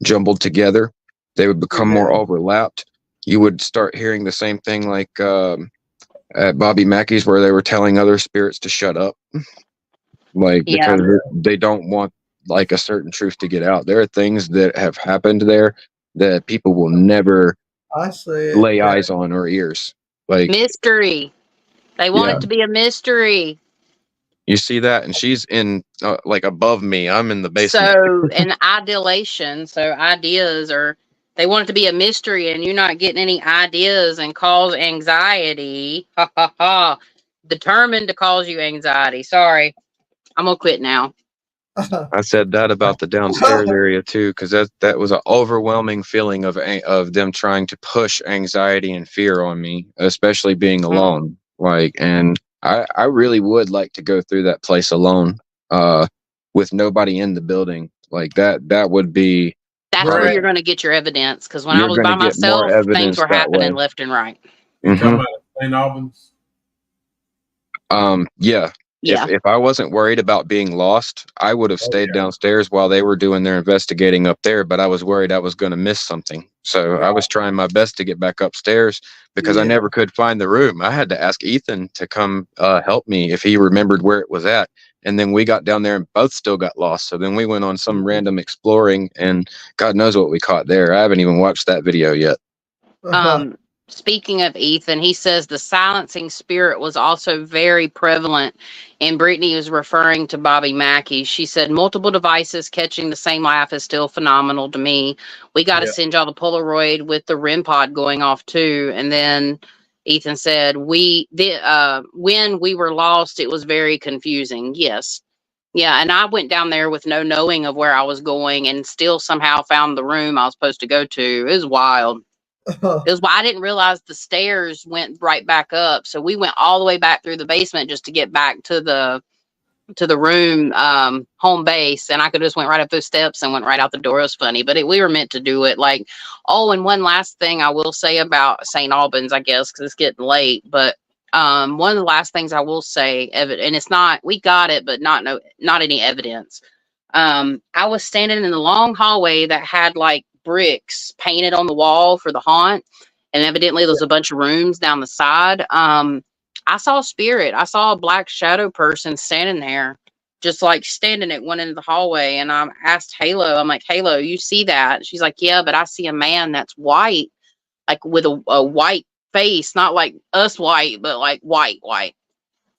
[SPEAKER 4] jumbled together. They would become more
[SPEAKER 1] Yeah.
[SPEAKER 4] overlapped. You would start hearing the same thing like at Bobby Mackey's, where they were telling other spirits to shut up, like
[SPEAKER 3] Yeah.
[SPEAKER 4] because they don't want like a certain truth to get out. There are things that have happened there that people will never
[SPEAKER 1] I see it.
[SPEAKER 4] lay eyes on or ears. Like,
[SPEAKER 3] Mystery. They want
[SPEAKER 4] yeah,
[SPEAKER 3] it to be a mystery.
[SPEAKER 4] you see that, and she's in like above me. I'm in the basement.
[SPEAKER 3] So, an ideation, so ideas are, they want it to be a mystery and you're not getting any ideas and cause anxiety. Ha ha ha. Determined to cause you anxiety. Sorry. I'm going to quit now.
[SPEAKER 4] I said that about the downstairs area too, because that was an overwhelming feeling of them trying to push anxiety and fear on me, especially being alone. Like, and I really would like to go through that place alone, with nobody in the building. Like that would be
[SPEAKER 3] That's where
[SPEAKER 1] Right.
[SPEAKER 3] you're going to get your evidence. Because when I
[SPEAKER 4] you're
[SPEAKER 3] was
[SPEAKER 4] going
[SPEAKER 3] by
[SPEAKER 4] to get more
[SPEAKER 3] myself, things
[SPEAKER 4] evidence
[SPEAKER 3] were
[SPEAKER 4] that way.
[SPEAKER 3] happening left and right.
[SPEAKER 2] You
[SPEAKER 4] Mhm.
[SPEAKER 2] talking about St. Albans?
[SPEAKER 4] Yeah.
[SPEAKER 3] Yeah.
[SPEAKER 4] If I wasn't worried about being lost, I would have stayed downstairs while they were doing their investigating up there, but I was worried I was going to miss something. So I was trying my best to get back upstairs because I
[SPEAKER 1] Yeah.
[SPEAKER 4] never could find the room. I had to ask Ethan to come help me if he remembered where it was at. And then we got down there and both still got lost. So then we went on some random exploring, and God knows what we caught there. I haven't even watched that video yet.
[SPEAKER 3] Speaking of Ethan, he says the silencing spirit was also very prevalent. And Brittany was referring to Bobby Mackey. She said multiple devices catching the same laugh is still phenomenal to me. We got to
[SPEAKER 2] Yeah.
[SPEAKER 3] send y'all the Polaroid with the REM pod going off too. And then Ethan said when we were lost, it was very confusing. Yes. Yeah, and I went down there with no knowing of where I was going and still somehow found the room I was supposed to go to. It was wild. It was why I didn't realize the stairs went right back up. So we went all the way back through the basement just to get back to the room, home base, and I could just went right up those steps and went right out the door. It was funny, but we were meant to do it. Like, oh, and one last thing I will say about St. Albans, I guess, because it's getting late. But one of the last things I will say, and it's not, we got it, but not any evidence. I was standing in the long hallway that had like bricks painted on the wall for the haunt, and evidently there's a bunch of rooms down the side. I saw a spirit. I saw a black shadow person standing there, just like standing at one end of the hallway. And I asked Halo, I'm like, Halo, you see that? She's like, yeah, but I see a man that's white, like with a white face, not like us white, but like white.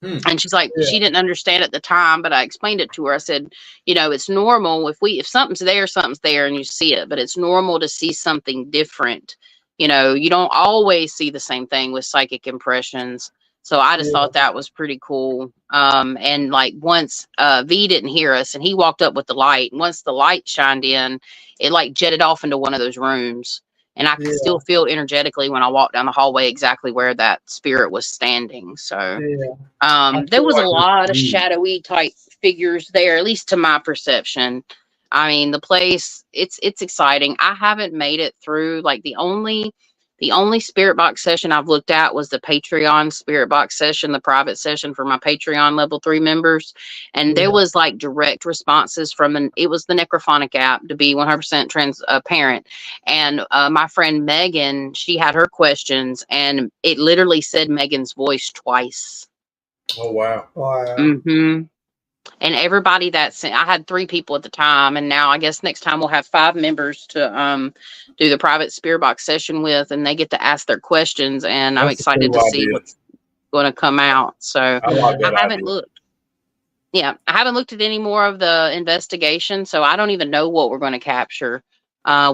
[SPEAKER 3] And she's like,
[SPEAKER 1] Yeah.
[SPEAKER 3] she didn't understand at the time, but I explained it to her. I said, it's normal if something's there and you see it, but it's normal to see something different. You don't always see the same thing with psychic impressions. So I just thought that was pretty cool. And like once V didn't hear us and he walked up with the light. And once the light shined in, it like jetted off into one of those rooms. And I could still feel energetically when I walked down the hallway exactly where that spirit was standing. So there was a lot of shadowy type figures there, at least to my perception. I mean, the place, it's exciting. I haven't made it through. Like the only spirit box session I've looked at was the Patreon spirit box session, the private session for my Patreon level 3 members. And there was like direct responses from it was the Necrophonic app, to be 100% transparent. And my friend Megan, she had her questions and it literally said Megan's voice twice.
[SPEAKER 2] Oh, wow.
[SPEAKER 3] Mm-hmm. And everybody I had 3 people at the time, and now I guess next time we'll have 5 members to do the private spirit box session with, and they get to ask their questions, and I'm excited to see what's going to come out. So I haven't looked. Yeah, I haven't looked at any more of the investigation, so I don't even know what we're going to capture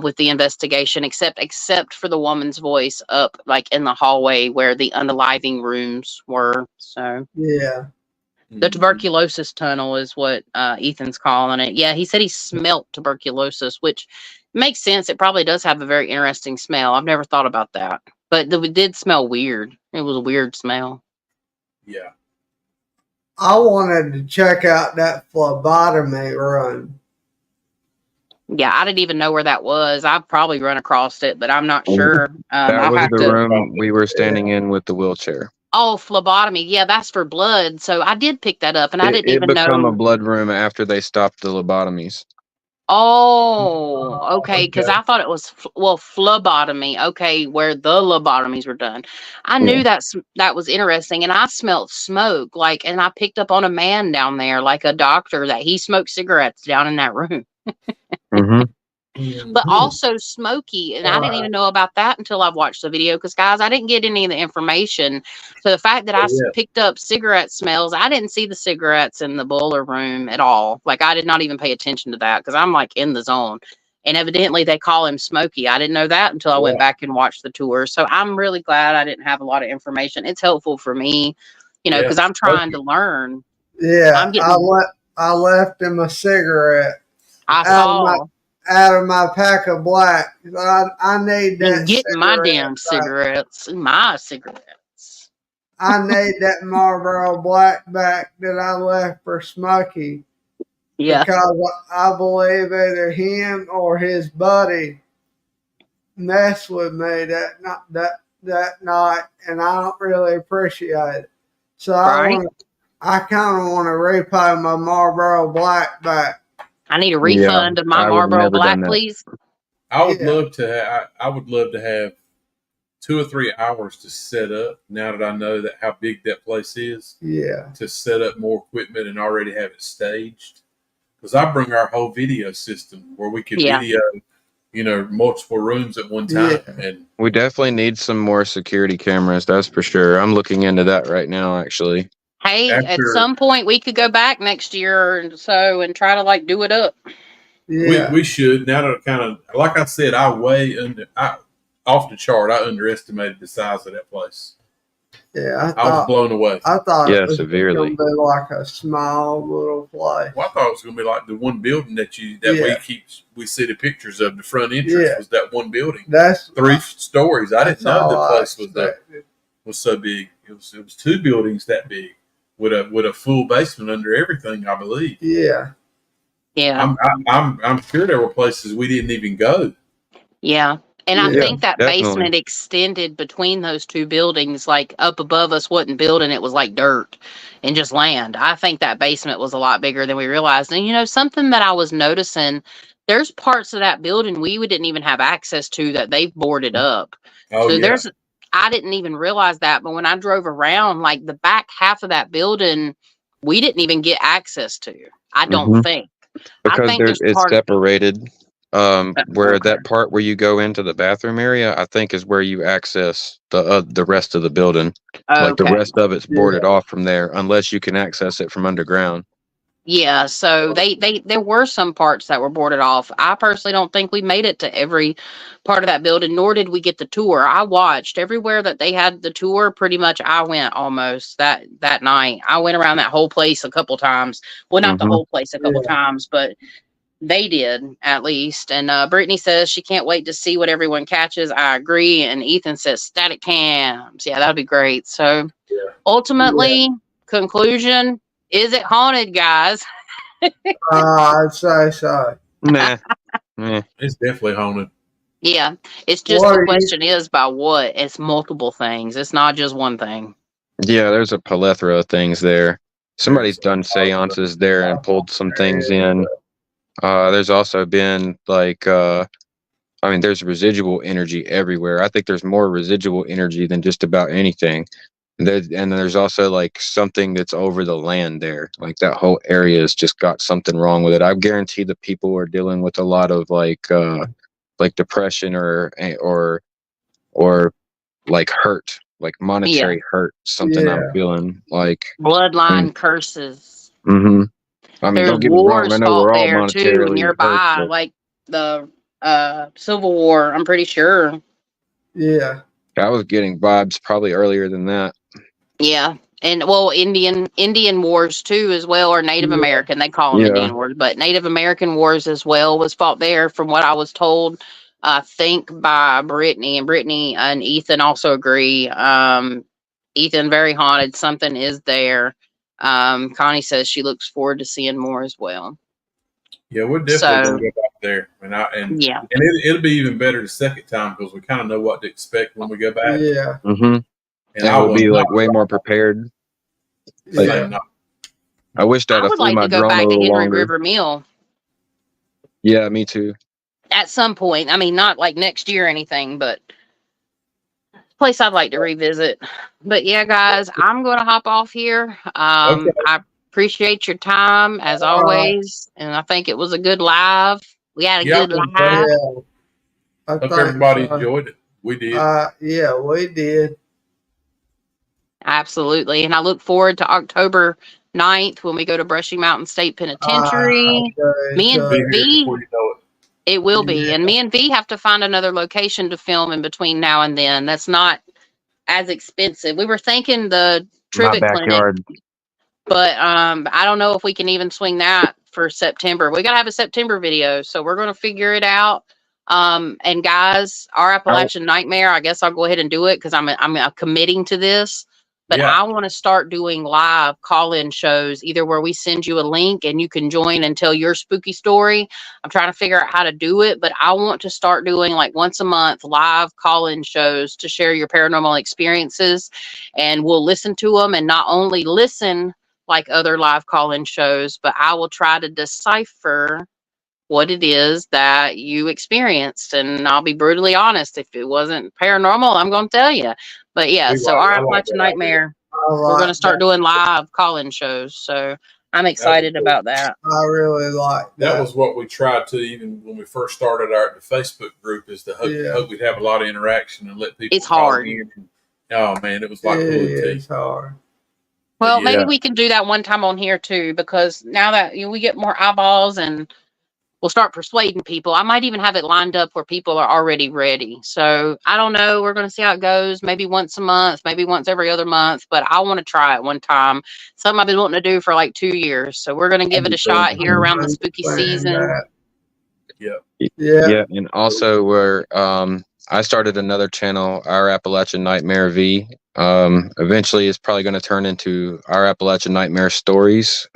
[SPEAKER 3] with the investigation, except for the woman's voice up like in the hallway where the unaliving rooms were. So the tuberculosis tunnel is what Ethan's calling it. Yeah, he said he smelt tuberculosis, which makes sense. It probably does have a very interesting smell. I've never thought about that. But it did smell weird. It was a weird smell.
[SPEAKER 2] Yeah.
[SPEAKER 1] I wanted to check out that phlebotomy room.
[SPEAKER 3] Yeah, I didn't even know where that was. I've probably run across it, but I'm not sure.
[SPEAKER 4] That was the room we were standing in with the wheelchair.
[SPEAKER 3] Oh, phlebotomy. Yeah, that's for blood. So I did pick that up, and I didn't even know.
[SPEAKER 4] It became a blood room after they stopped the lobotomies.
[SPEAKER 3] Oh, okay. Because I thought it was phlebotomy. Okay, where the lobotomies were done. I knew that was interesting, and I smelled smoke. And I picked up on a man down there, like a doctor, that he smoked cigarettes down in that room. But also smoky, and I didn't even know about that until I've watched the video, because guys, I didn't get any of the information. So the fact that I picked up cigarette smells, I didn't see the cigarettes in the boiler room at all. Like I did not even pay attention to that because I'm like in the zone, and evidently they call him Smokey. I didn't know that until I went back and watched the tour. So I'm really glad I didn't have a lot of information. It's helpful for me, because I'm trying to learn.
[SPEAKER 1] I left him a cigarette.
[SPEAKER 3] I saw
[SPEAKER 1] out of my pack of black. I need that.
[SPEAKER 3] Get my damn cigarettes. My cigarettes.
[SPEAKER 1] I need that Marlboro Black back that I left for Smokey.
[SPEAKER 3] Yeah.
[SPEAKER 1] Because I believe either him or his buddy messed with me that night, and I don't really appreciate it. So I kind of want to repay my Marlboro Black back.
[SPEAKER 3] I need a refund of my Marlboro Black, please.
[SPEAKER 2] I would love to. I would love to have 2 or 3 hours to set up. Now that I know that how big that place is, to set up more equipment and already have it staged. Because I bring our whole video system where we could video, multiple rooms at one time. And
[SPEAKER 4] we definitely need some more security cameras. That's for sure. I'm looking into that right now, actually.
[SPEAKER 3] Hey, at some point we could go back next year and try to do it up.
[SPEAKER 2] Yeah. We should. Now that kind of, like I said, off the chart. I underestimated the size of that place.
[SPEAKER 1] Yeah,
[SPEAKER 2] I was blown away.
[SPEAKER 1] I thought it was
[SPEAKER 4] severely.
[SPEAKER 1] going to be like a small little place.
[SPEAKER 2] Well, I thought it was going to be like the one building that we see the pictures of. The front entrance was that one building.
[SPEAKER 1] That's
[SPEAKER 2] 3 stories. I didn't know the place was so big. It was 2 buildings that big. With a full basement under everything, I believe.
[SPEAKER 1] Yeah.
[SPEAKER 2] I'm sure there were places we didn't even go.
[SPEAKER 3] Yeah. And I think that basement extended between those 2 buildings, like up above us wasn't building, it was like dirt and just land. I think that basement was a lot bigger than we realized. And something that I was noticing, there's parts of that building we didn't even have access to that they've boarded up. I didn't even realize that, but when I drove around, like the back half of that building, we didn't even get access to. I don't think.
[SPEAKER 4] Because it's separated Where
[SPEAKER 3] Okay.
[SPEAKER 4] that part where you go into the bathroom area, I think is where you access the rest of the building. Like the
[SPEAKER 3] Okay.
[SPEAKER 4] rest of it's
[SPEAKER 1] Yeah.
[SPEAKER 4] boarded off from there, unless you can access it from underground.
[SPEAKER 3] Yeah, so there were some parts that were boarded off. I personally don't think we made it to every part of that building, nor did we get the tour. I watched everywhere that they had the tour. Pretty much, I went almost that night. I went around that whole place a couple times. Well, not the
[SPEAKER 4] Hmm.
[SPEAKER 3] whole place a couple
[SPEAKER 1] Yeah.
[SPEAKER 3] times, but they did at least. And Brittany says she can't wait to see what everyone catches. I agree. And Ethan says static cams. Yeah, that'd be great. So
[SPEAKER 2] Yeah.
[SPEAKER 3] ultimately, conclusion. Is it haunted, guys?
[SPEAKER 1] I'd say so.
[SPEAKER 4] Nah. Eh.
[SPEAKER 2] It's definitely haunted.
[SPEAKER 3] Yeah. It's just
[SPEAKER 1] What
[SPEAKER 3] the
[SPEAKER 1] are you?
[SPEAKER 3] question is by what? It's multiple things. It's not just one thing.
[SPEAKER 4] Yeah, there's a plethora of things there. Somebody's done seances there and pulled some things in. There's also been like I mean, there's residual energy everywhere. I think there's more residual energy than just about anything. And there's also like something that's over the land there. Like that whole area has just got something wrong with it. I guarantee the people are dealing with a lot of like depression or like hurt, like
[SPEAKER 3] Yeah.
[SPEAKER 4] monetary hurt. Something I'm
[SPEAKER 1] Yeah.
[SPEAKER 4] feeling like.
[SPEAKER 3] Bloodline curses.
[SPEAKER 4] Mm-hmm. I mean,
[SPEAKER 3] There's
[SPEAKER 4] don't get me wrong. I
[SPEAKER 3] wars
[SPEAKER 4] know
[SPEAKER 3] fought
[SPEAKER 4] we're all
[SPEAKER 3] there too
[SPEAKER 4] monetarily hurt,
[SPEAKER 3] nearby,
[SPEAKER 4] but
[SPEAKER 3] like the Civil War, I'm pretty sure.
[SPEAKER 1] Yeah.
[SPEAKER 4] I was getting vibes probably earlier than that.
[SPEAKER 3] Yeah. And well, Indian wars too as well, or Native
[SPEAKER 1] Yeah.
[SPEAKER 3] American. They call them
[SPEAKER 4] Yeah.
[SPEAKER 3] Indian wars, but Native American wars as well was fought there, from what I was told. I think by Brittany, and Brittany and Ethan also agree. Ethan, very haunted. Something is there. Connie says she looks forward to seeing more as well.
[SPEAKER 2] Yeah, we're definitely
[SPEAKER 3] So
[SPEAKER 2] gonna go back there, and
[SPEAKER 3] yeah,
[SPEAKER 2] it'll be even better the second time because we kind of know what to expect when we go back.
[SPEAKER 1] Yeah.
[SPEAKER 4] Mm-hmm.
[SPEAKER 2] And
[SPEAKER 4] And we'll be like way more prepared. Like,
[SPEAKER 1] Yeah.
[SPEAKER 4] I wished I'd
[SPEAKER 3] I
[SPEAKER 4] have
[SPEAKER 3] would
[SPEAKER 4] flew
[SPEAKER 3] like
[SPEAKER 4] my
[SPEAKER 3] to go
[SPEAKER 4] drone a
[SPEAKER 3] back to
[SPEAKER 4] little
[SPEAKER 3] Henry
[SPEAKER 4] longer.
[SPEAKER 3] River Mill
[SPEAKER 4] Yeah, me too.
[SPEAKER 3] at some point. I mean, not like next year or anything, but place I'd like to revisit. But yeah, guys, I'm going to hop off here.
[SPEAKER 2] Okay.
[SPEAKER 3] I appreciate your time as always, and I think it was a good live. We had a
[SPEAKER 2] Yeah,
[SPEAKER 3] good
[SPEAKER 2] I think so.
[SPEAKER 3] live.
[SPEAKER 1] Yeah. I
[SPEAKER 2] Hope
[SPEAKER 1] think
[SPEAKER 2] everybody
[SPEAKER 1] so.
[SPEAKER 2] enjoyed it. We did.
[SPEAKER 1] Yeah, we did.
[SPEAKER 3] Absolutely. And I look forward to October 9th when we go to Brushy Mountain State Penitentiary. Me and
[SPEAKER 2] Be here
[SPEAKER 3] V,
[SPEAKER 2] before you know it.
[SPEAKER 3] it will be.
[SPEAKER 1] Yeah.
[SPEAKER 3] And me and V have to find another location to film in between now and then. That's not as expensive. We were thinking the
[SPEAKER 4] My
[SPEAKER 3] Trivet Clinic,
[SPEAKER 4] backyard.
[SPEAKER 3] but I don't know if we can even swing that for September. We got to have a September video, so we're going to figure it out. And guys, our Appalachian Nightmare, I guess I'll go ahead and do it because I'm committing to this. But
[SPEAKER 2] Yeah.
[SPEAKER 3] I want to start doing live call-in shows, either where we send you a link and you can join and tell your spooky story. I'm trying to figure out how to do it, but I want to start doing like once a month live call-in shows to share your paranormal experiences, and we'll listen to them, and not only listen like other live call-in shows, but I will try to decipher what it is that you experienced. And I'll be brutally honest, if it wasn't paranormal, I'm going to tell you. But yeah,
[SPEAKER 2] We
[SPEAKER 3] so
[SPEAKER 2] like-
[SPEAKER 3] our
[SPEAKER 2] I like
[SPEAKER 3] Appalachian
[SPEAKER 2] that idea.
[SPEAKER 3] Nightmare,
[SPEAKER 1] I
[SPEAKER 3] we're going to
[SPEAKER 1] like
[SPEAKER 3] start
[SPEAKER 1] that.
[SPEAKER 3] doing live call-in shows. So I'm excited
[SPEAKER 2] cool.
[SPEAKER 3] about that.
[SPEAKER 1] I really like
[SPEAKER 2] That
[SPEAKER 1] that.
[SPEAKER 2] was what we tried to, even when we first started the Facebook group, is to hope we'd have a lot of interaction and let people
[SPEAKER 3] It's
[SPEAKER 2] call
[SPEAKER 3] hard.
[SPEAKER 2] in. Oh man, it was like
[SPEAKER 1] It
[SPEAKER 2] pulling teeth.
[SPEAKER 1] is hard.
[SPEAKER 3] Well,
[SPEAKER 2] Yeah.
[SPEAKER 3] maybe we can do that one time on here too, because now that we get more eyeballs and we'll start persuading people. I might even have it lined up where people are already ready. So I don't know. We're going to see how it goes. Maybe once a month, maybe once every other month, but I want to try it one time. Something I've been wanting to do for like 2 years. So we're going to give it a shot here around the spooky season.
[SPEAKER 2] Yeah.
[SPEAKER 1] Yeah.
[SPEAKER 4] And also where I started another channel, Our Appalachian Nightmare V. Eventually it's probably going to turn into Our Appalachian Nightmare Stories.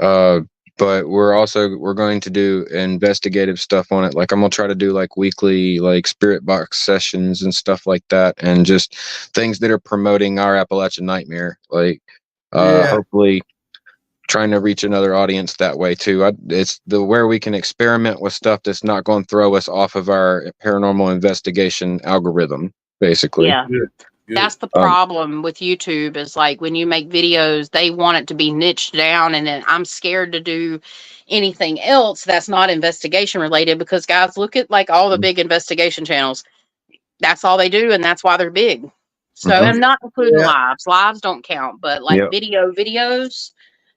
[SPEAKER 4] But we're going to do investigative stuff on it. Like I'm gonna try to do like weekly like spirit box sessions and stuff like that, and just things that are promoting Our Appalachian Nightmare. Like hopefully trying to reach another audience that way too. It's where we can experiment with stuff that's not going to throw us off of our paranormal investigation algorithm, basically.
[SPEAKER 3] Yeah. That's the problem with YouTube is like when you make videos, they want it to be niched down. And then I'm scared to do anything else that's not investigation related because guys, look at like all the big investigation channels. That's all they do. And that's why they're big. So I'm not including lives. Lives don't count, but like videos.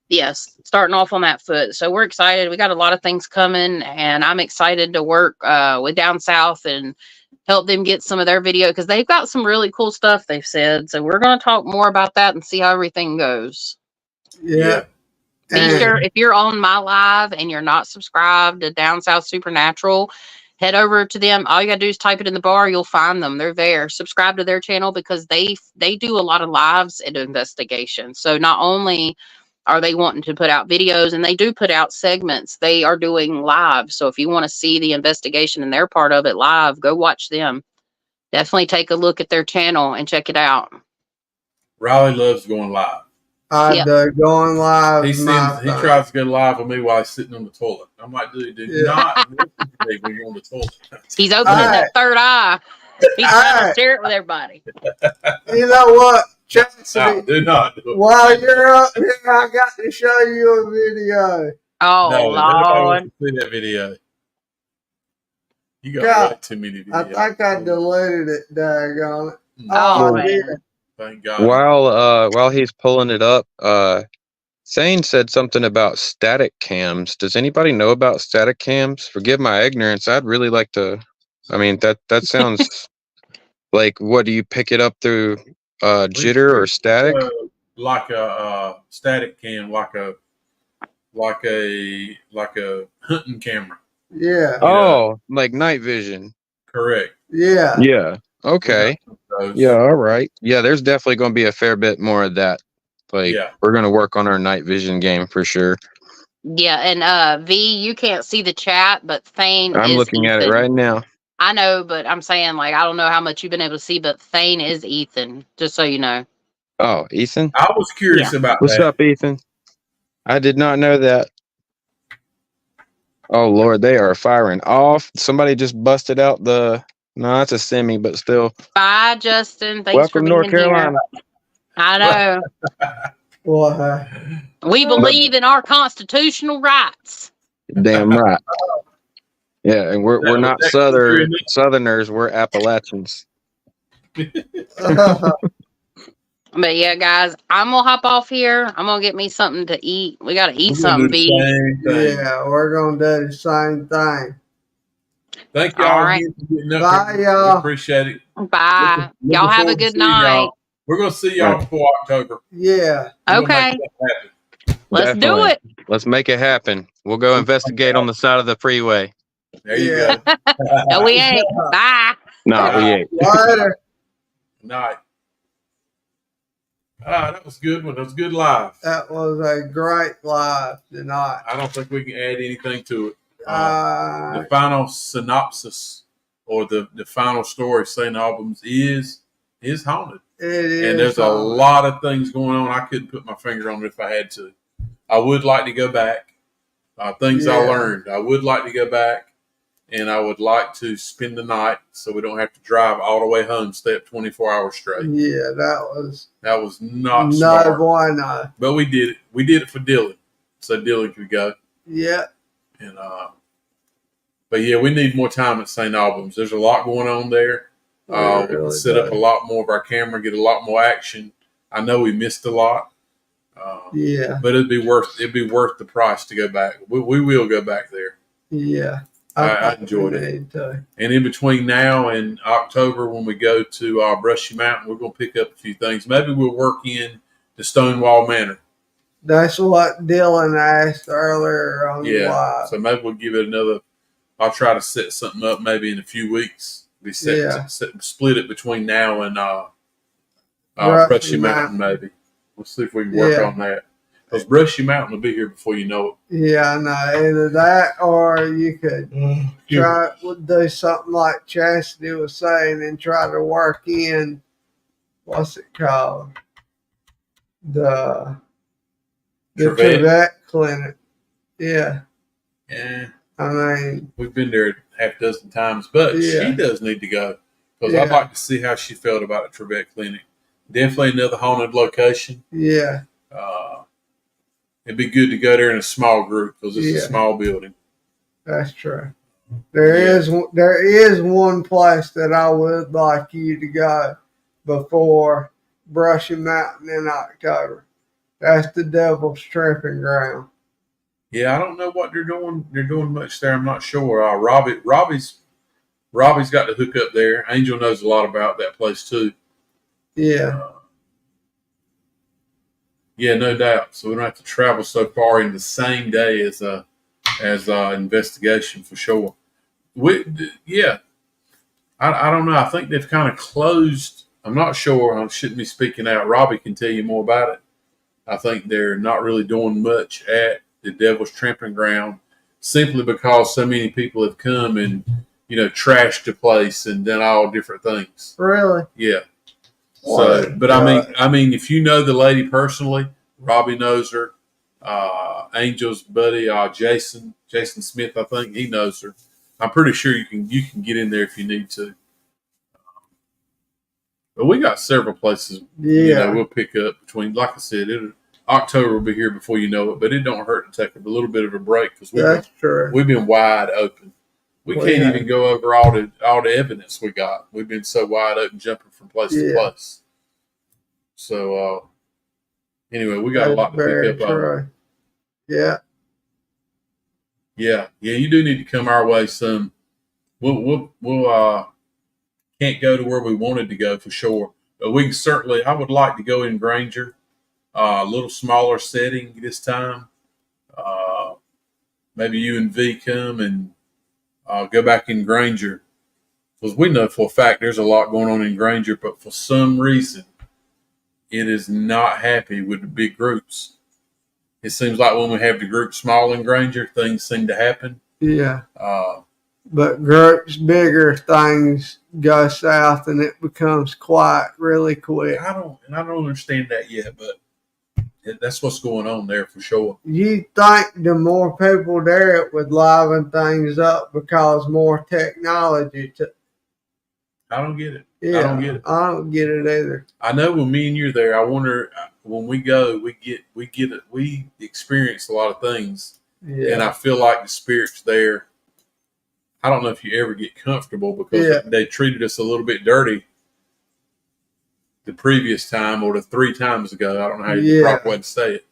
[SPEAKER 3] Yes. Starting off on that foot. So we're excited. We got a lot of things coming and I'm excited to work with Down South and help them get some of their video because they've got some really cool stuff they've said. So we're going to talk more about that and see how everything goes.
[SPEAKER 1] Yeah.
[SPEAKER 3] Be sure if you're on my live and you're not subscribed to Down South Supernatural, head over to them. All you got to do is type it in the bar. You'll find them. They're there. Subscribe to their channel because they do a lot of lives and investigations. So not only are they wanting to put out videos and they do put out segments, they are doing live. So if you want to see the investigation and they're part of it live, go watch them. Definitely take a look at their channel and check it out.
[SPEAKER 2] Riley loves going live.
[SPEAKER 1] I do going live.
[SPEAKER 2] He tries to go live with me while he's sitting on the toilet. I'm like, dude, not listen to me when you're on the toilet.
[SPEAKER 3] He's opening that third eye. He's trying to share it with everybody.
[SPEAKER 1] You know what? Chastity,
[SPEAKER 2] do not do it.
[SPEAKER 1] While you're up here, I got to show you a video.
[SPEAKER 3] Oh,
[SPEAKER 2] no,
[SPEAKER 3] Lord.
[SPEAKER 2] See that video. You got way too many videos.
[SPEAKER 1] I think I deleted it, daggone it.
[SPEAKER 3] Oh, man.
[SPEAKER 2] Thank God.
[SPEAKER 4] While he's pulling it up, Thane said something about static cams. Does anybody know about static cams? Forgive my ignorance. I'd really like to. I mean, that sounds like, what do you pick it up through jitter or static?
[SPEAKER 2] Like a static cam, like a hunting camera.
[SPEAKER 1] Yeah.
[SPEAKER 4] Oh, like night vision.
[SPEAKER 2] Correct.
[SPEAKER 1] Yeah.
[SPEAKER 4] Yeah. Okay. Yeah. All right. Yeah. There's definitely going to be a fair bit more of that. Like, we're going to work on our night vision game for sure.
[SPEAKER 3] Yeah. And V, you can't see the chat, but Thane
[SPEAKER 4] I'm looking at it right now.
[SPEAKER 3] I know, but I'm saying, like, I don't know how much you've been able to see, but Thane is Ethan, just so you know.
[SPEAKER 4] Oh, Ethan?
[SPEAKER 2] I was curious about that.
[SPEAKER 4] What's up, Ethan? I did not know that. Oh, Lord, they are firing off. Somebody just busted out the... No, that's a semi, but still.
[SPEAKER 3] Bye, Justin. Thanks
[SPEAKER 4] Welcome,
[SPEAKER 3] for being
[SPEAKER 4] North Carolina.
[SPEAKER 3] Here. I know.
[SPEAKER 1] Well,
[SPEAKER 3] we believe in our constitutional rights.
[SPEAKER 4] Damn right. Yeah, and we're not Southerners. We're Appalachians.
[SPEAKER 3] But yeah, guys, I'm gonna hop off here. I'm gonna get me something to eat. We gotta eat something, B.
[SPEAKER 1] Yeah, we're gonna do the same thing.
[SPEAKER 2] Thank y'all.
[SPEAKER 3] All right.
[SPEAKER 1] Bye, y'all.
[SPEAKER 2] Appreciate it.
[SPEAKER 3] Bye. Y'all have a good night.
[SPEAKER 2] We're gonna see y'all before October.
[SPEAKER 1] Yeah.
[SPEAKER 3] Okay. Let's do it.
[SPEAKER 4] Let's make it happen. We'll go investigate on the side of the freeway.
[SPEAKER 2] There you go.
[SPEAKER 3] No, we ain't. Bye.
[SPEAKER 4] No, we ain't.
[SPEAKER 1] Later.
[SPEAKER 2] Night. That was a good one. That was good live.
[SPEAKER 1] That was a great live tonight.
[SPEAKER 2] I don't think we can add anything to it. The final synopsis or the final story, St. Albans is haunted.
[SPEAKER 1] It is.
[SPEAKER 2] And there's a lot of things going on. I couldn't put my finger on it if I had to. I would like to go back. Things I learned. I would like to go back. And I would like to spend the night so we don't have to drive all the way home, stay up 24 hours straight.
[SPEAKER 1] Yeah, that was
[SPEAKER 2] not smart.
[SPEAKER 1] Bueno.
[SPEAKER 2] But we did it. We did it for Dylan, so Dylan could go.
[SPEAKER 1] Yeah.
[SPEAKER 2] And but yeah, we need more time at St. Albans. There's a lot going on there. We can set up a lot more of our camera, get a lot more action. I know we missed a lot. But it'd be worth the price to go back. We will go back there.
[SPEAKER 1] Yeah.
[SPEAKER 2] I enjoyed it. And in between now and October, when we go to Brushy Mountain, we're going to pick up a few things. Maybe we'll work in the Stonewall Manor.
[SPEAKER 1] That's what Dylan asked earlier on the live.
[SPEAKER 2] So maybe we'll give it another. I'll try to set something up maybe in a few weeks. We split it between now and Brushy Mountain maybe. We'll see if we can work on that. Because Brushy Mountain will be here before you know it.
[SPEAKER 1] Yeah, I know. Either that or you could try to do something like Chastity was saying and try to work in, what's it called? The Trevette Clinic. Yeah.
[SPEAKER 2] Yeah.
[SPEAKER 1] I mean,
[SPEAKER 2] we've been there half a dozen times, but she does need to go. because
[SPEAKER 1] Yeah.
[SPEAKER 2] I'd like to see how she felt about the Trevette Clinic. Definitely another haunted location.
[SPEAKER 1] Yeah.
[SPEAKER 2] It'd be good to go there in a small group because it's
[SPEAKER 1] Yeah.
[SPEAKER 2] a small building.
[SPEAKER 1] That's true. There is one place that I would like you to go before Brushy Mountain in October. That's the Devil's Tramping Ground.
[SPEAKER 2] Yeah, I don't know what they're doing. They're doing much there. I'm not sure. Robbie's got the hook up there. Angel knows a lot about that place too.
[SPEAKER 1] Yeah.
[SPEAKER 2] Yeah, no doubt. So we don't have to travel so far in the same day as investigation for sure. Yeah, I don't know. I think they've kind of closed. I'm not sure. I shouldn't be speaking out. Robbie can tell you more about it. I think they're not really doing much at the Devil's Tramping Ground simply because so many people have come and, trashed the place and done all different things.
[SPEAKER 1] Really?
[SPEAKER 2] Yeah. So, but I mean, if you know the lady personally, Robbie knows her. Angel's buddy, Jason Smith, I think he knows her. I'm pretty sure you can get in there if you need to. But we got several places.
[SPEAKER 1] Yeah.
[SPEAKER 2] We'll pick up between. Like I said, October will be here before you know it. But it don't hurt to take a little bit of a break because we've been wide open. We can't even go over all the evidence we got. We've been so wide open, jumping from place to place. So anyway, we got a lot to pick up on.
[SPEAKER 1] Yeah.
[SPEAKER 2] Yeah. You do need to come our way soon. We'll can't go to where we wanted to go for sure, but we can certainly. I would like to go in Granger, a little smaller setting this time. Maybe you and V come and go back in Granger, because we know for a fact there's a lot going on in Granger, but for some reason it is not happy with the big groups. It seems like when we have the group small in Granger, things seem to happen.
[SPEAKER 1] Yeah. But groups bigger, things go south and it becomes quiet really quick.
[SPEAKER 2] I don't understand that yet, but that's what's going on there for sure.
[SPEAKER 1] You think the more people there, it would liven things up because more technology.
[SPEAKER 2] I don't get it.
[SPEAKER 1] Yeah,
[SPEAKER 2] I don't get it.
[SPEAKER 1] I don't get it either.
[SPEAKER 2] I know when me and you're there, I wonder when we go, we experience a lot of things, and I feel like the spirit's there. I don't know if you ever get comfortable because they treated us a little bit dirty the previous time or the 3 times ago. I don't know how you proper way to say it,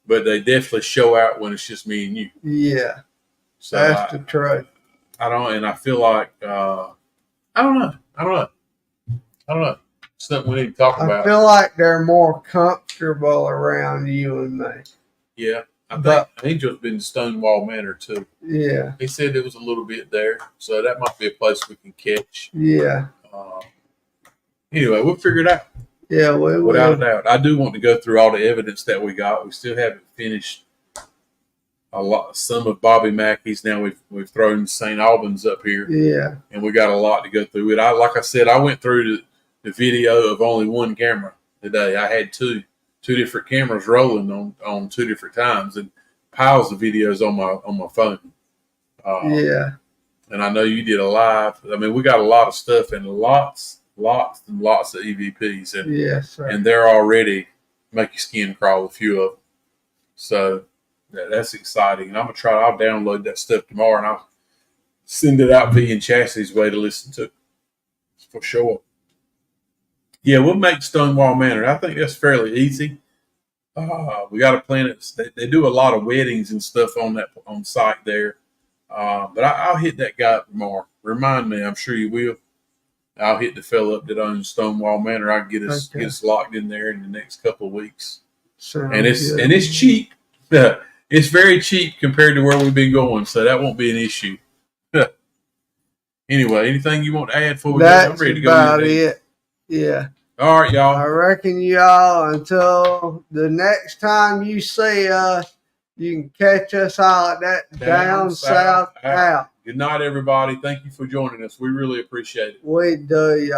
[SPEAKER 2] but they definitely show out when it's just me and you.
[SPEAKER 1] Yeah,
[SPEAKER 2] so
[SPEAKER 1] that's the truth.
[SPEAKER 2] I feel like I don't know. Something we need to talk about.
[SPEAKER 1] I feel like they're more comfortable around you and me.
[SPEAKER 2] Yeah. I think Angel's been to Stonewall Manor too.
[SPEAKER 1] Yeah.
[SPEAKER 2] He said there was a little bit there, so that might be a place we can catch.
[SPEAKER 1] Yeah.
[SPEAKER 2] Anyway, we'll figure it out.
[SPEAKER 1] Yeah, we will.
[SPEAKER 2] Without a doubt. I do want to go through all the evidence that we got. We still haven't finished some of Bobby Mackey's. Now we've thrown St. Albans up here. Yeah. And we got a lot to go through. Like I said, I went through the video of only one camera today. I had two different cameras rolling on 2 different times and piles of videos on my phone. And I know you did a live. I mean, we got a lot of stuff and lots and lots of EVPs. And and they're already make your skin crawl, a few of them. So that's exciting. And I'm gonna I'll download that stuff tomorrow and I'll send it out via Chassie's way to listen to for sure. Yeah, we'll make Stonewall Manor. I think that's fairly easy. We got to plan it. They do a lot of weddings and stuff on site there. But I'll hit that guy up tomorrow. Remind me, I'm sure you will. I'll hit the fella up that owns Stonewall Manor. I'll get us locked in there in the next couple of weeks. And it's cheap. It's very cheap compared to where we've been going, so that won't be an issue. Anyway, anything you want to add before we go? I'm ready to go.
[SPEAKER 1] That's about it. Yeah.
[SPEAKER 2] All right, y'all.
[SPEAKER 1] I reckon y'all, until the next time you see us, you can catch us all at that down south out.
[SPEAKER 2] Good night, everybody. Thank you for joining us. We really appreciate it.
[SPEAKER 1] We do, y'all.